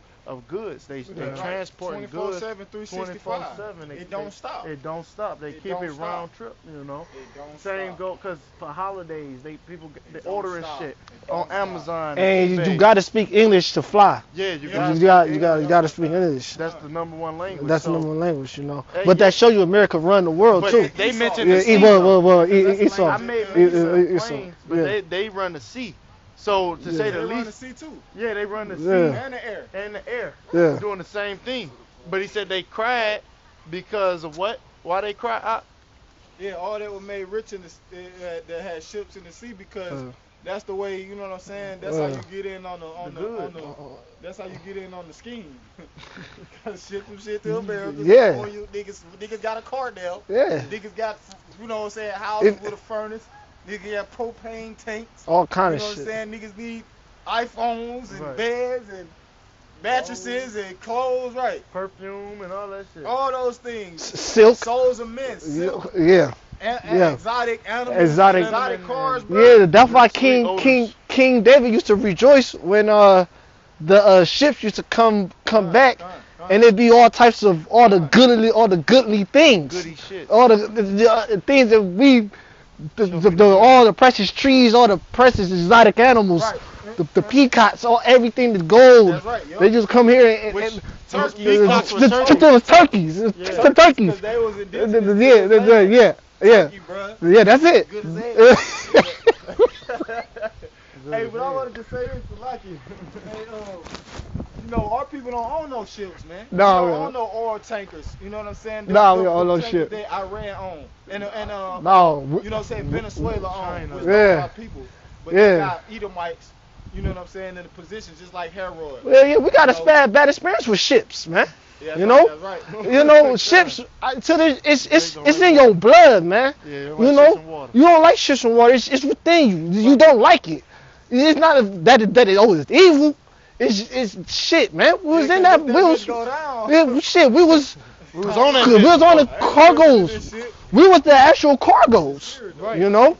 H: goods. They transporting goods
L: 24/7, 365. It don't stop.
H: It don't stop. They keep it round trip, you know.
L: It don't
H: Same
L: stop.
H: go because for holidays, they ordering shit on Amazon.
A: And you got to speak English to fly.
H: Yeah, you
A: got to speak English.
H: That's the number one language.
A: That's the number one language, you know. But that show you America run the world
H: but
A: too.
H: They mentioned the sea.
A: Esau.
H: I made planes, but they run the sea. So to say the least,
L: they run the sea too.
H: Yeah, they run the sea
L: and the air.
H: And the air.
A: Yeah.
H: Doing the same thing. But he said they cried because of what? Why they cried?
L: Yeah, all that were made rich in that had ships in the sea because that's the way, you know what I'm saying? That's how you get in on the that's how you get in on the scheme. Gotta ship some shit to America.
A: Yeah.
L: You niggas got a car now.
A: Yeah.
L: Niggas got, you know what I'm saying, houses with a furnace. Niggas got propane tanks.
A: All kind of
L: shit. You know what I'm saying? Niggas need iPhones and beds and mattresses and clothes, right?
H: Perfume and all that shit.
L: All those things.
A: Silk.
L: Souls of men. Silk.
A: Yeah.
L: Exotic animals. Exotic cars, bro.
A: Yeah, that's why King David used to rejoice when the ships used to come back, and it'd be all types of all the goodly things.
H: Goody shit.
A: All the things that we. All the precious trees, all the precious exotic animals, the peacocks, everything that's gold.
L: That's right,
A: they just come here and
L: turkeys.
A: Turkeys.
L: Because they was indigenous.
A: Yeah, that's it.
L: Good as hey, but I wanted to say this to Lucky. Hey, you know, our people don't own no ships, man.
A: No,
L: we don't own no oil tankers. You know what I'm saying?
A: We don't own no ship.
L: That Iran own. And
A: no.
L: You know what I'm saying? Venezuela own. Which
A: yeah.
L: our people. But they got Edomites, you know what I'm saying, in the position just like Herod.
A: Well, yeah, we got a bad experience with ships, man.
L: Yeah,
A: you know,
L: right.
A: You know, ships. It's in your blood, man.
H: Yeah,
A: you know, you don't like ships and water. It's within you. You don't like it. It's not that it's evil. It's shit, man. We was in that. We was shit. We was on that. We was on the cargoes. We was the actual cargoes.
H: Right.
A: You know.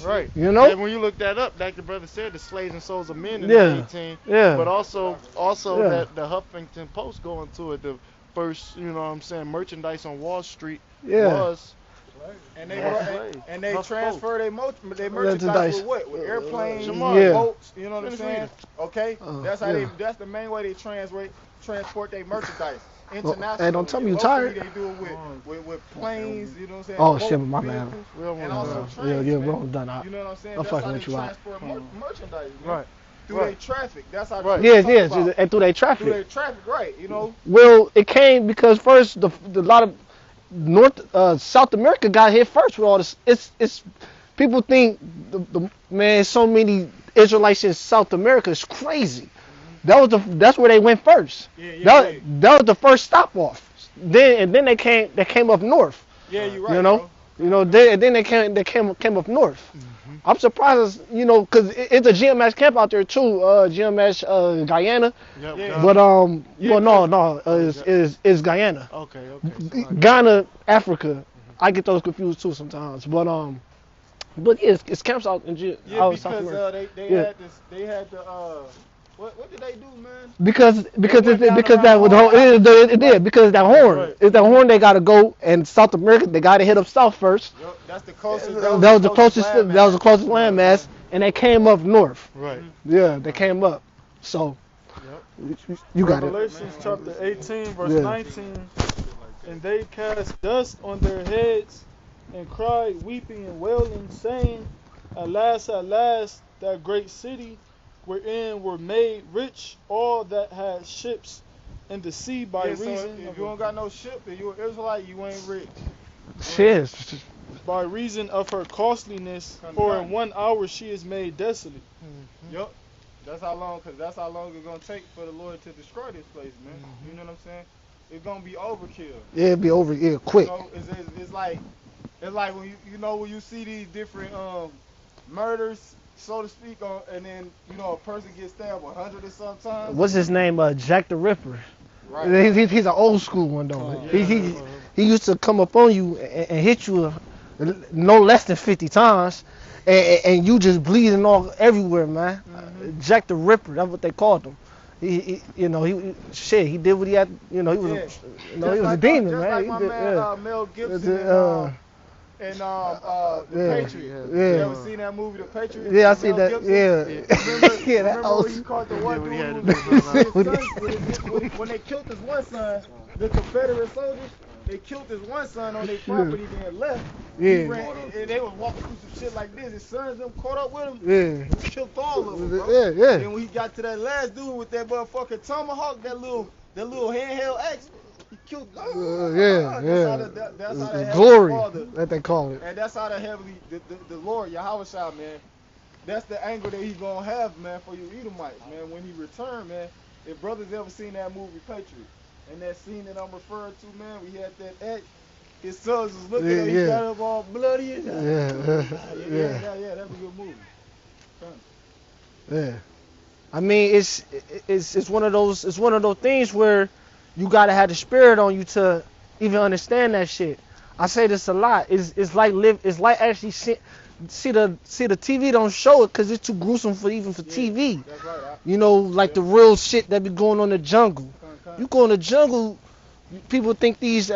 H: Right.
A: You know.
H: And when you look that up, like the brother said, the slaves and souls of men in the 18.
A: Yeah.
H: But also that the Huffington Post going to it. The first, you know what I'm saying, merchandise on Wall Street was
L: And they
H: That's
L: and they
H: That's
L: transfer their merchandise
A: Merchandise.
L: with what? With airplanes,
A: Yeah.
L: boats. You know what I'm saying? Okay, that's how
A: yeah.
L: That's the main way they transport their merchandise. International.
A: Hey, don't tell me you
L: Locally,
A: tired.
L: They do it with planes. You know what I'm saying?
A: Oh
L: boats,
A: shit, my bad.
L: vehicles, and also
A: Yeah,
L: trains.
A: yeah,
L: man.
A: we're almost done.
L: You know what I'm saying?
A: I'm
L: That's
A: fucking
L: how
A: with
L: they
A: you out.
L: transport merchandise. Man.
H: Right.
L: Through their traffic. That's how.
H: Right.
A: Yes,
L: talk
A: yes,
L: about.
A: and through their
L: Through their
A: traffic.
L: traffic, right? You know.
A: Well, it came because first the lot of South America got hit first with all this. It's people think man, so many Israelites in South America is crazy. That's where they went first.
L: Yeah.
A: That was the first stop off. Then they came up north.
L: Yeah, you're right.
A: You know,
L: bro.
A: then they came up north. I'm surprised, because it's a GMS camp out there too. GMS Guyana.
H: Yep,
L: Yeah.
A: But no, it's Guyana.
H: Okay.
A: Ghana, Africa. I get those confused too sometimes. But yeah, it's camps out in
L: Yeah,
A: out in South America.
L: because they
A: Yeah.
L: had this. They had the. What did they do, man?
A: Because
L: went down
A: that was the whole
L: around
A: it did because that horn.
L: Right.
A: It's that horn they gotta go, and South America they gotta hit up south first.
L: Yep, that's the closest.
A: That was the closest landmass, and they came up north.
H: Right.
A: Yeah, they came up. So you got it.
I: Revelations chapter 18, verse
A: Yeah.
I: 19. And they cast dust on their heads and cried, weeping and wailing, saying, Alas, alas, that great city wherein were made rich all that had ships in the sea by
L: Yeah, so
I: reason
L: if
I: of
L: you don't got no ship and you an Israelite, you ain't rich.
A: Yes.
I: by reason of her costliness, for in 1 hour she is made desolate.
L: Yup. That's how long it's gonna take for the Lord to destroy this place, man. You know what I'm saying? It's gonna be overkill.
A: Yeah, it'd be over quick.
L: You know, it's like when when you see these different murders, so to speak, and then a person gets stabbed 100 or sometimes.
A: What's his name? Jack the Ripper.
L: Right.
A: He's an old school one though. He used to come up on you and hit you no less than 50 times, and you just bleeding all everywhere, man. Jack the Ripper. That's what they called him. He did what he had. He was a demon,
L: just
A: man.
L: Like
A: He
L: my
A: did,
L: man Mel Gibson and The Patriot. You ever seen that movie, The Patriot?
A: Yeah, I see that.
L: Gibson?
A: Yeah.
L: Remember when he caught the one dude when they killed his one son, the Confederate soldiers, they killed his one son on their property, then left.
A: Yeah.
L: He ran, and they was walking through some shit like this. His sons them caught up with him.
A: Yeah.
L: He killed all of them, bro.
A: Yeah.
L: And when he got to that last dude with that motherfucking tomahawk, that little handheld axe, he killed. That's how the
A: glory
L: Father,
A: that they call it.
L: and that's how the Lord YAHAWASHI, man. That's the angle that he gonna have, man, for you Edomites, man. When he return, man. If brothers ever seen that movie Patriot, and that scene that I'm referring to, man, we had that act. His sons was looking at him, he got him all bloody.
A: Yeah.
L: That's a good movie.
A: Yeah. I mean, it's one of those things where you gotta have the spirit on you to even understand that shit. I say this a lot. It's like actually see the TV don't show it because it's too gruesome for TV.
L: That's right.
A: Like the real shit that be going on in the jungle. You go in the jungle, people think these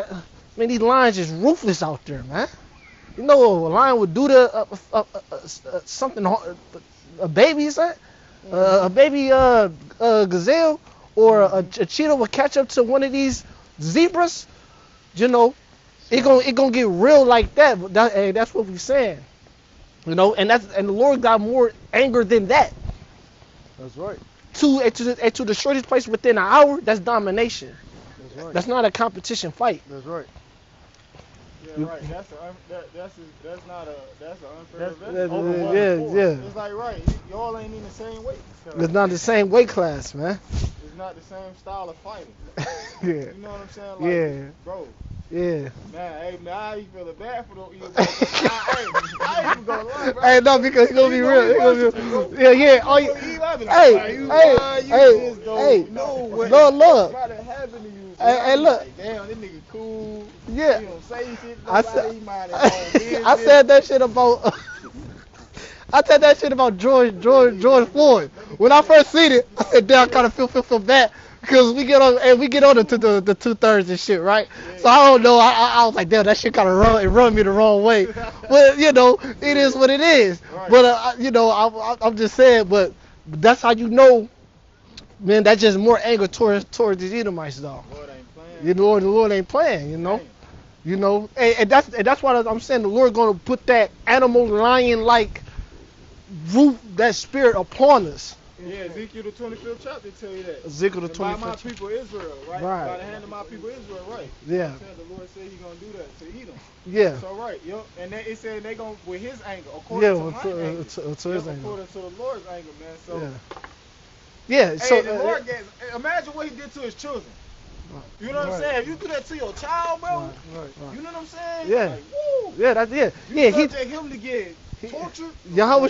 A: lions is ruthless out there, man. A lion would do to something, a baby, son. A baby gazelle or a cheetah will catch up to one of these zebras, it gonna get real like that. But that's what we saying, and the Lord got more anger than that.
H: That's right.
A: To destroy this place within an hour, that's domination.
H: That's right.
A: That's not a competition fight.
H: That's right.
L: Yeah, right. That's an unfair
A: Yeah.
L: It's like y'all ain't in the same weight.
A: It's not the same weight class, man.
L: It's not the same style of fighting.
A: Yeah.
L: You know what I'm saying? Like, bro.
A: Yeah.
L: Man, I ain't feeling bad for those I ain't even gonna lie, bro.
A: Hey, no, because it's gonna be real. Yeah. Oh, look. Hey, look.
L: Like, damn, this nigga cool.
A: Yeah.
L: He don't say shit.
A: I said that shit about. I said that shit about George Floyd. When I first seen it, I said, damn, I kind of feel bad. Cause we get on and we get on the 2/3 and shit, right?
L: Yeah.
A: So I don't know. I was like, damn, that shit kind of run me the wrong way. But you know, it is what it is.
L: Right.
A: But you know, I'm just saying. But that's how you know, man. That's just more anger towards these Edomites, though.
L: Lord ain't playing.
A: You know, the Lord ain't playing. You know.
L: Damn.
A: You know, and that's why I'm saying the Lord gonna put that animal lion like root, that spirit upon us.
L: Yeah, Ezekiel the 25th chapter tell you that.
A: Ezekiel the
L: And by
A: 25th
L: my
A: chapter.
L: people Israel, right?
A: Right.
L: By the hand of my people Israel, right?
A: Yeah.
L: It said the Lord said He gonna do that to Edom.
A: Yeah.
L: So right, yep. And then it said they gonna with His anger,
A: Yeah,
L: according to my
A: to
L: anger.
A: his
L: Yep,
A: anger.
L: according to the Lord's anger, man. So.
A: Yeah. Yeah.
L: Hey,
A: So
L: the Lord gets, imagine what He did to His children. You know what I'm saying? If you do that to your child, bro, you know what I'm saying?
A: Yeah.
L: Like, woo.
A: Yeah. That's yeah.
L: You
A: Yeah.
L: subject him to get tortured.
A: Yahweh,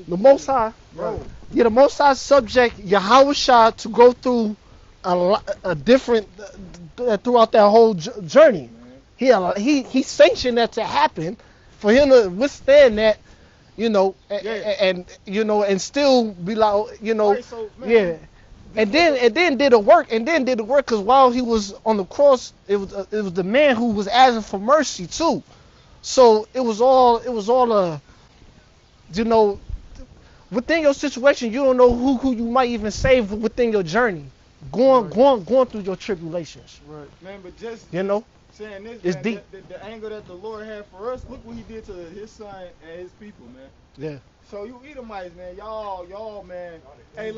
A: the Most High,
L: Bro.
A: yeah, the Most High subject Yahawah to go through a different throughout that whole journey. He sanctioned that to happen for him to withstand that, you know, and you know, and still be like, you know,
L: Right, so, man,
A: yeah. And then did the work, because while he was on the cross, it was the man who was asking for mercy too. So it was all you know, within your situation, you don't know who you might even save within your journey, going through your tribulations.
L: Right. Man, but just
A: You know,
L: saying this,
A: it's
L: man,
A: deep.
L: the anger that the Lord had for us, look what He did to His son and His people, man.
A: Yeah.
L: So you Edomites, man, y'all, man. Hey,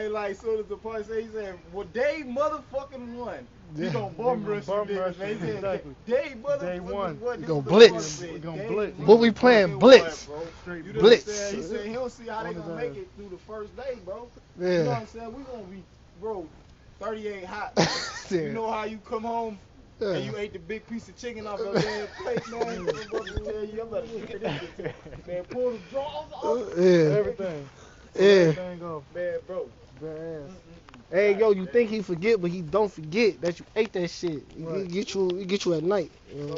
L: like soon as the part say, he said, well, day motherfucking one.
A: Yeah.
L: He gonna bum rush you niggas, man. He said,
H: Exactly.
L: day motherfucking
H: Day one.
L: one.
A: We gonna
L: This is
A: blitz.
L: what the Lord said,
H: We gonna
L: day
H: blitz.
A: What we playing?
L: motherfucking
A: Blitz.
L: one, bro.
H: Straight
L: You know
A: blitz.
L: what I'm saying? He said he don't see how they
H: On his
L: gonna make
H: ass.
L: it through the first day, bro.
A: Yeah.
L: You know what I'm saying? We gonna be, bro, 38 hot.
A: Yeah.
L: You know how you come home
A: Yeah.
L: and you ate the big piece of chicken off your damn plate, man? I'm about to tell you, I'm about to get this shit. Man, pull the drawers off.
A: Yeah.
H: Everything.
A: Yeah.
H: Everything off.
L: Man, bro.
H: Badass.
A: Hey, yo, you think he forget, but he don't forget that you ate that shit.
H: Right.
A: It get you at night. You know?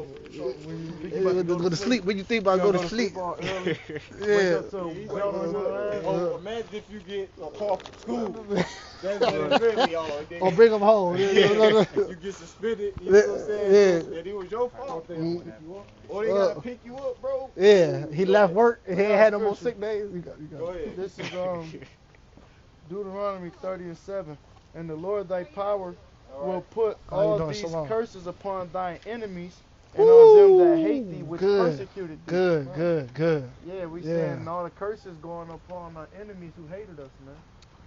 H: When you think about
A: Go to sleep. When you think about go to sleep.
H: early.
A: Yeah.
H: Wake up to a belt on your ass.
L: Oh, imagine if you get a call from school. That's really all.
A: Or bring him home.
L: You get suspended, you know what I'm saying?
A: Yeah.
L: And it was your fault. Or they
A: Uh,
L: gotta pick you up, bro.
A: Yeah, he left work. He ain't had no more sick days. You got.
L: Go ahead.
H: This is Deuteronomy 30:7. And the Lord thy power will put
A: How you
H: all
A: doing,
H: these
A: Shalom?
H: curses upon thine enemies and on them that hate thee, which
A: Good.
H: persecuted thee.
A: Good.
H: Yeah, we
A: Yeah.
H: saying all the curses going upon our enemies who hated us, man.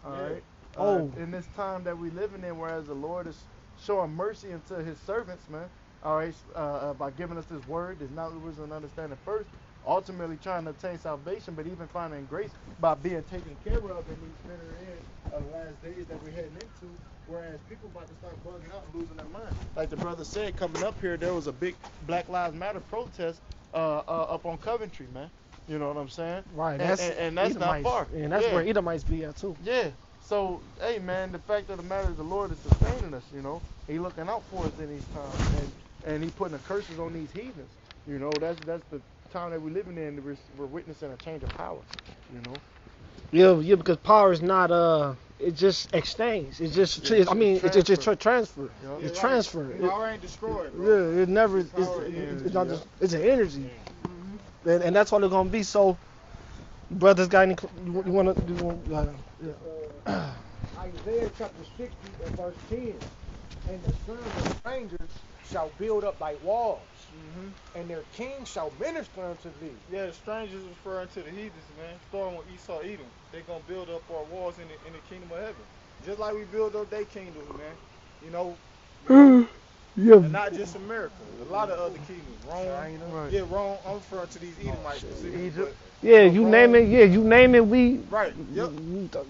H: All right.
A: Oh.
H: In this time that we living in, whereas the Lord is showing mercy unto His servants, man. All right, by giving us His word, His knowledge and understanding first, ultimately trying to obtain salvation, but even finding grace by being taken care of in these bitter last days that we're heading into. Whereas people about to start bugging out and losing their mind. Like the brother said, coming up here, there was a big Black Lives Matter protest up on Coventry, man. You know what I'm saying?
A: Right.
H: And that's not
A: Edomites.
H: far.
A: And that's where Edomites be at too.
H: Yeah. So, hey, man, the fact of the matter is the Lord is sustaining us, you know. He looking out for us in these times. And He putting the curses on these heathens. You know, that's the time that we're living in. We're witnessing a change of power, you know.
A: Yeah, because power is not it just exchange. It's just it's just transfer.
H: Yeah.
A: It's transfer.
L: Power ain't destroyed, bro.
A: Yeah, it never. It's not just. It's an energy, and that's all it's gonna be. So, brothers, got any? You wanna?
G: Isaiah chapter 60 and verse 10. And the sons of strangers shall build up thy walls, and their kings shall minister unto thee.
L: Yeah, the strangers referring to the heathens, man. Starting with Esau, Edom. They gonna build up our walls in the kingdom of heaven, just like we build up their kingdoms, man. You know,
A: Yeah.
L: and not just America. A lot of other kingdoms. Rome,
H: Right.
L: yeah, Rome. I'm referring to these Edomites.
H: Egypt.
A: Yeah, you name it. Yeah, you name it. We.
L: Right. Yep.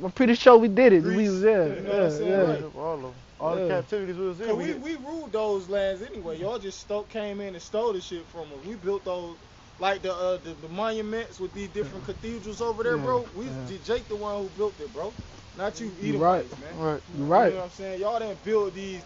A: I'm pretty sure we did it.
L: Greece,
A: We was there.
L: you know what I'm saying? Right.
H: All of them. All the captivities we was in.
L: Cause we ruled those lands anyway. Y'all just came in and stole the shit from us. We built those, like the monuments with these different cathedrals over there, bro. Jake the one who built it, bro. Not you, Edomites, man.
A: Right. You right.
L: You know what I'm saying? Y'all didn't build these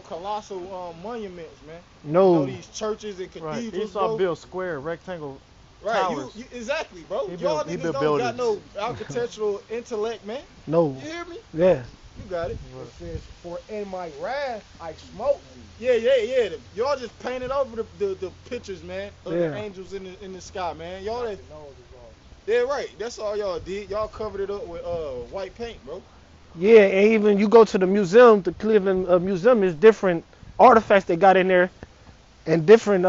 L: colossal monuments, man.
A: No.
L: You know, these churches and cathedrals,
H: Right. Esau
L: bro.
H: built square, rectangle
L: Right,
H: towers.
L: you exactly, bro.
H: He
L: Y'all
H: built
L: niggas don't got no architectural intellect, man.
A: No.
L: You hear me?
A: Yeah.
L: You got it.
G: It says, for in my wrath I smote thee.
L: Yeah. Y'all just painted over the pictures, man, of the
A: Yeah.
L: angels in the sky, man. Y'all that. Yeah, right. That's all y'all did. Y'all covered it up with white paint, bro.
A: Yeah, and even you go to the museum, the Cleveland Museum, is different artifacts they got in there, and different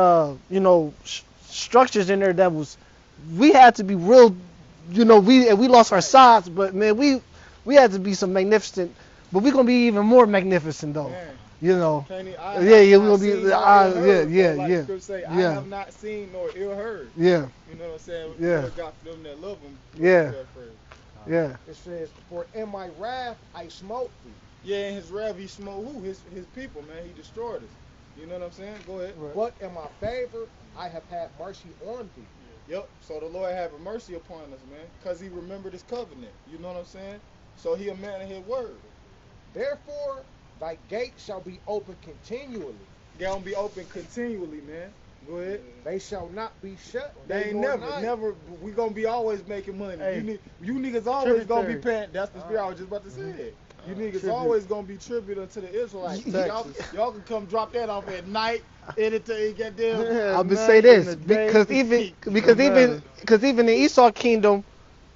A: structures in there that was. We had to be real, we lost our sides, but man, we had to be some magnificent. But we're gonna be even more magnificent though.
L: Man.
A: We're gonna be.
L: I have not seen nor ill heard.
A: Yeah.
L: You know what I'm saying?
A: Yeah.
L: God for them that love him.
A: Yeah. Yeah.
G: It says, for in my wrath I smote thee.
L: Yeah, in his wrath he smote who? His people, man. He destroyed us. You know what I'm saying? Go ahead.
G: But in my favor I have had mercy on thee.
L: Yep. So the Lord have mercy upon us, man, because he remembered his covenant. You know what I'm saying? So he a man of his word.
G: Therefore thy gate shall be open continually.
L: Gonna be open continually, man. Go ahead.
G: They shall not be shut.
L: They ain't never. We gonna be always making money. Hey, you niggas always gonna be paying. That's the spirit I was just about to say that. You niggas always gonna be tribute unto the Israelites. Y'all can come drop that off at night. Anything get there.
A: I'll just say this because even in the Esau kingdom,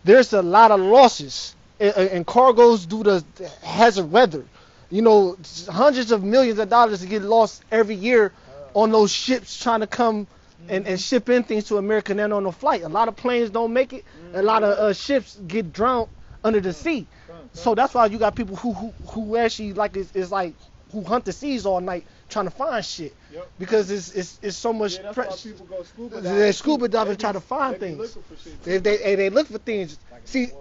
A: there's a lot of losses and cargoes due to hazard weather. Hundreds of millions of dollars get lost every year on those ships trying to come and ship in things to America and then on the flight. A lot of planes don't make it. A lot of ships get drowned under the sea. So that's why you got people who actually is like who hunt the seas all night trying to find shit.
L: Yep.
A: Because it's so much
L: that's
A: pressure.
L: why people go scuba diving.
A: They scuba diving trying to find things. They look for things. See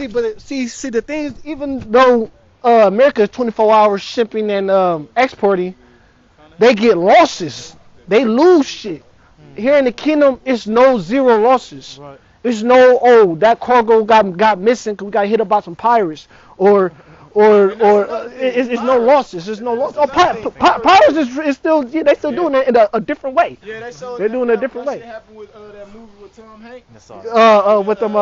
A: the things. Even though America is 24 hours shipping and exporting, they get losses. They lose shit. Here in the kingdom, it's no zero losses.
H: Right.
A: It's no that cargo got missing because we got hit by some pirates or it's no losses. There's no losses. Pirates is still they still doing it in a different way.
L: Yeah,
A: they're doing it a different way.
L: That happened with that movie with Tom Hanks.
A: With them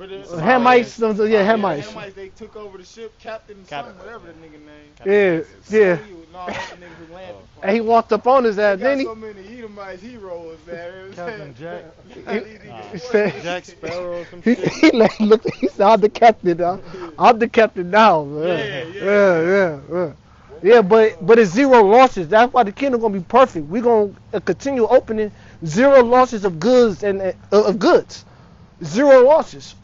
A: Hamites, Hamites.
L: Hamites, they took over the ship, Captain something, whatever the nigga name.
A: Yeah.
L: No, that's the nigga who landed.
A: And he walked up on his ass, didn't he?
L: So many Edomites heroes, man.
H: Captain Jack.
A: Jack
H: Sparrow or some
A: he
H: shit.
A: He said, I'm the captain. I'm the captain now. Yeah, but it's zero losses. That's why the kingdom gonna be perfect. We're gonna continue opening zero losses of goods and of goods. Zero losses.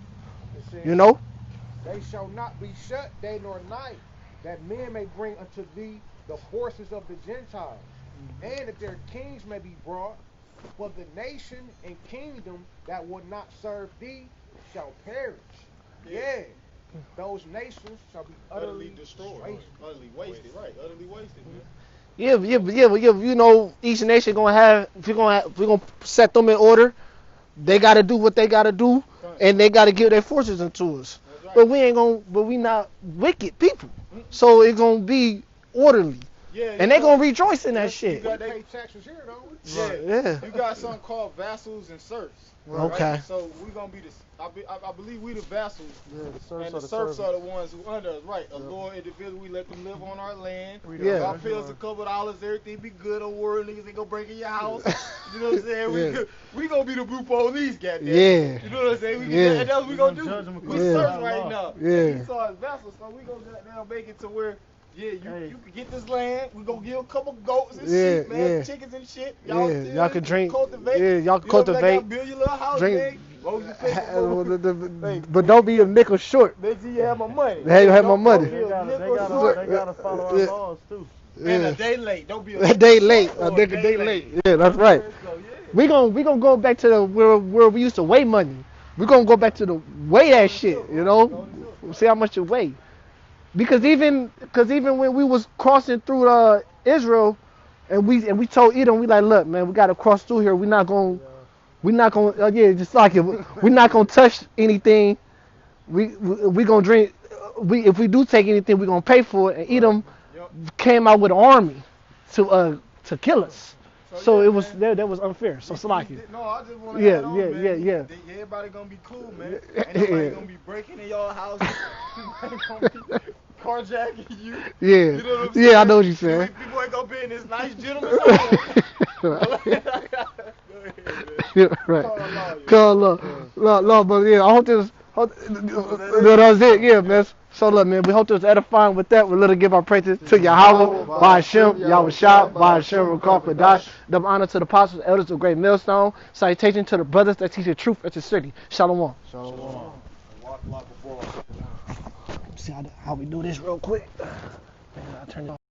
G: They shall not be shut day nor night, that men may bring unto thee the forces of the Gentiles, and that their kings may be brought, for the nation and kingdom that will not serve thee shall perish. Yeah. Those nations shall be utterly
L: destroyed. Utterly wasted, right. Utterly wasted, man.
A: Yeah. Each nation gonna have. If we're gonna set them in order, they gotta do what they gotta do, and they gotta give their forces into us. Right. But we not wicked people, so it's gonna be orderly.
L: Yeah,
A: and they gonna rejoice in that shit.
G: They pay taxes here, don't we?
A: Yeah.
L: You got something called vassals and serfs. Right?
A: Okay.
L: So we gonna be I believe we the vassals,
H: and
L: the serfs are the ones who under us. Right. A loyal individual, we let them live on our land.
A: Yeah.
L: Our pills a couple dollars, everything be good. Don't worry, niggas ain't gonna break in your house. You know what I'm saying? We gonna be the blue police, goddamn.
A: Yeah.
L: You know what I'm saying? And that's what we gonna do. We serfs right now.
A: Yeah.
L: We saw as vassals, so we gonna goddamn make it to where. Yeah, you can get this land. We gonna give a couple goats and shit, man, chickens and shit.
A: Y'all can drink.
L: Cultivate.
A: Yeah, y'all can cultivate.
L: Build your little house,
A: drink.
L: Man.
A: But don't be a nickel short.
L: Make sure you have my money.
A: They have my money.
H: They gotta follow our laws too.
L: And a day late. Don't be a
A: day late. A day late. Yeah, that's right. We gonna go back to where we used to weigh money. We gonna go back to the weigh that shit. See how much it weigh. Because even when we was crossing through Israel, and we told Edom, we like, look, man, we gotta cross through here. We're not gonna just like it. We're not gonna touch anything. We gonna drink. If we do take anything, we gonna pay for it. And Edom came out with an army to kill us. So it was that was unfair. So Salaki.
L: No, I just want to add on, man.
A: Yeah.
L: Everybody gonna be cool, man. Ain't nobody gonna be breaking in your house. carjacking you.
A: Yeah.
L: You know what I'm saying?
A: Yeah, I know what you're saying.
L: People ain't gonna be in this nice gentleman's home. Go ahead, man.
A: Right. Call up. No, but yeah, I hope this. That's it. Yeah, man. So look, man, we hope this was edifying. With that, we'll let us give our praises to Yahawah, BAHASHAM, YAHAWASHI, BAHASHAM, QADASH. Double honor to the apostles, elders of Great Millstone. Salutation to the brothers that teach the truth at the city. Shalom.
B: Shalom.
A: See how we do this real quick. Man, I turn it off.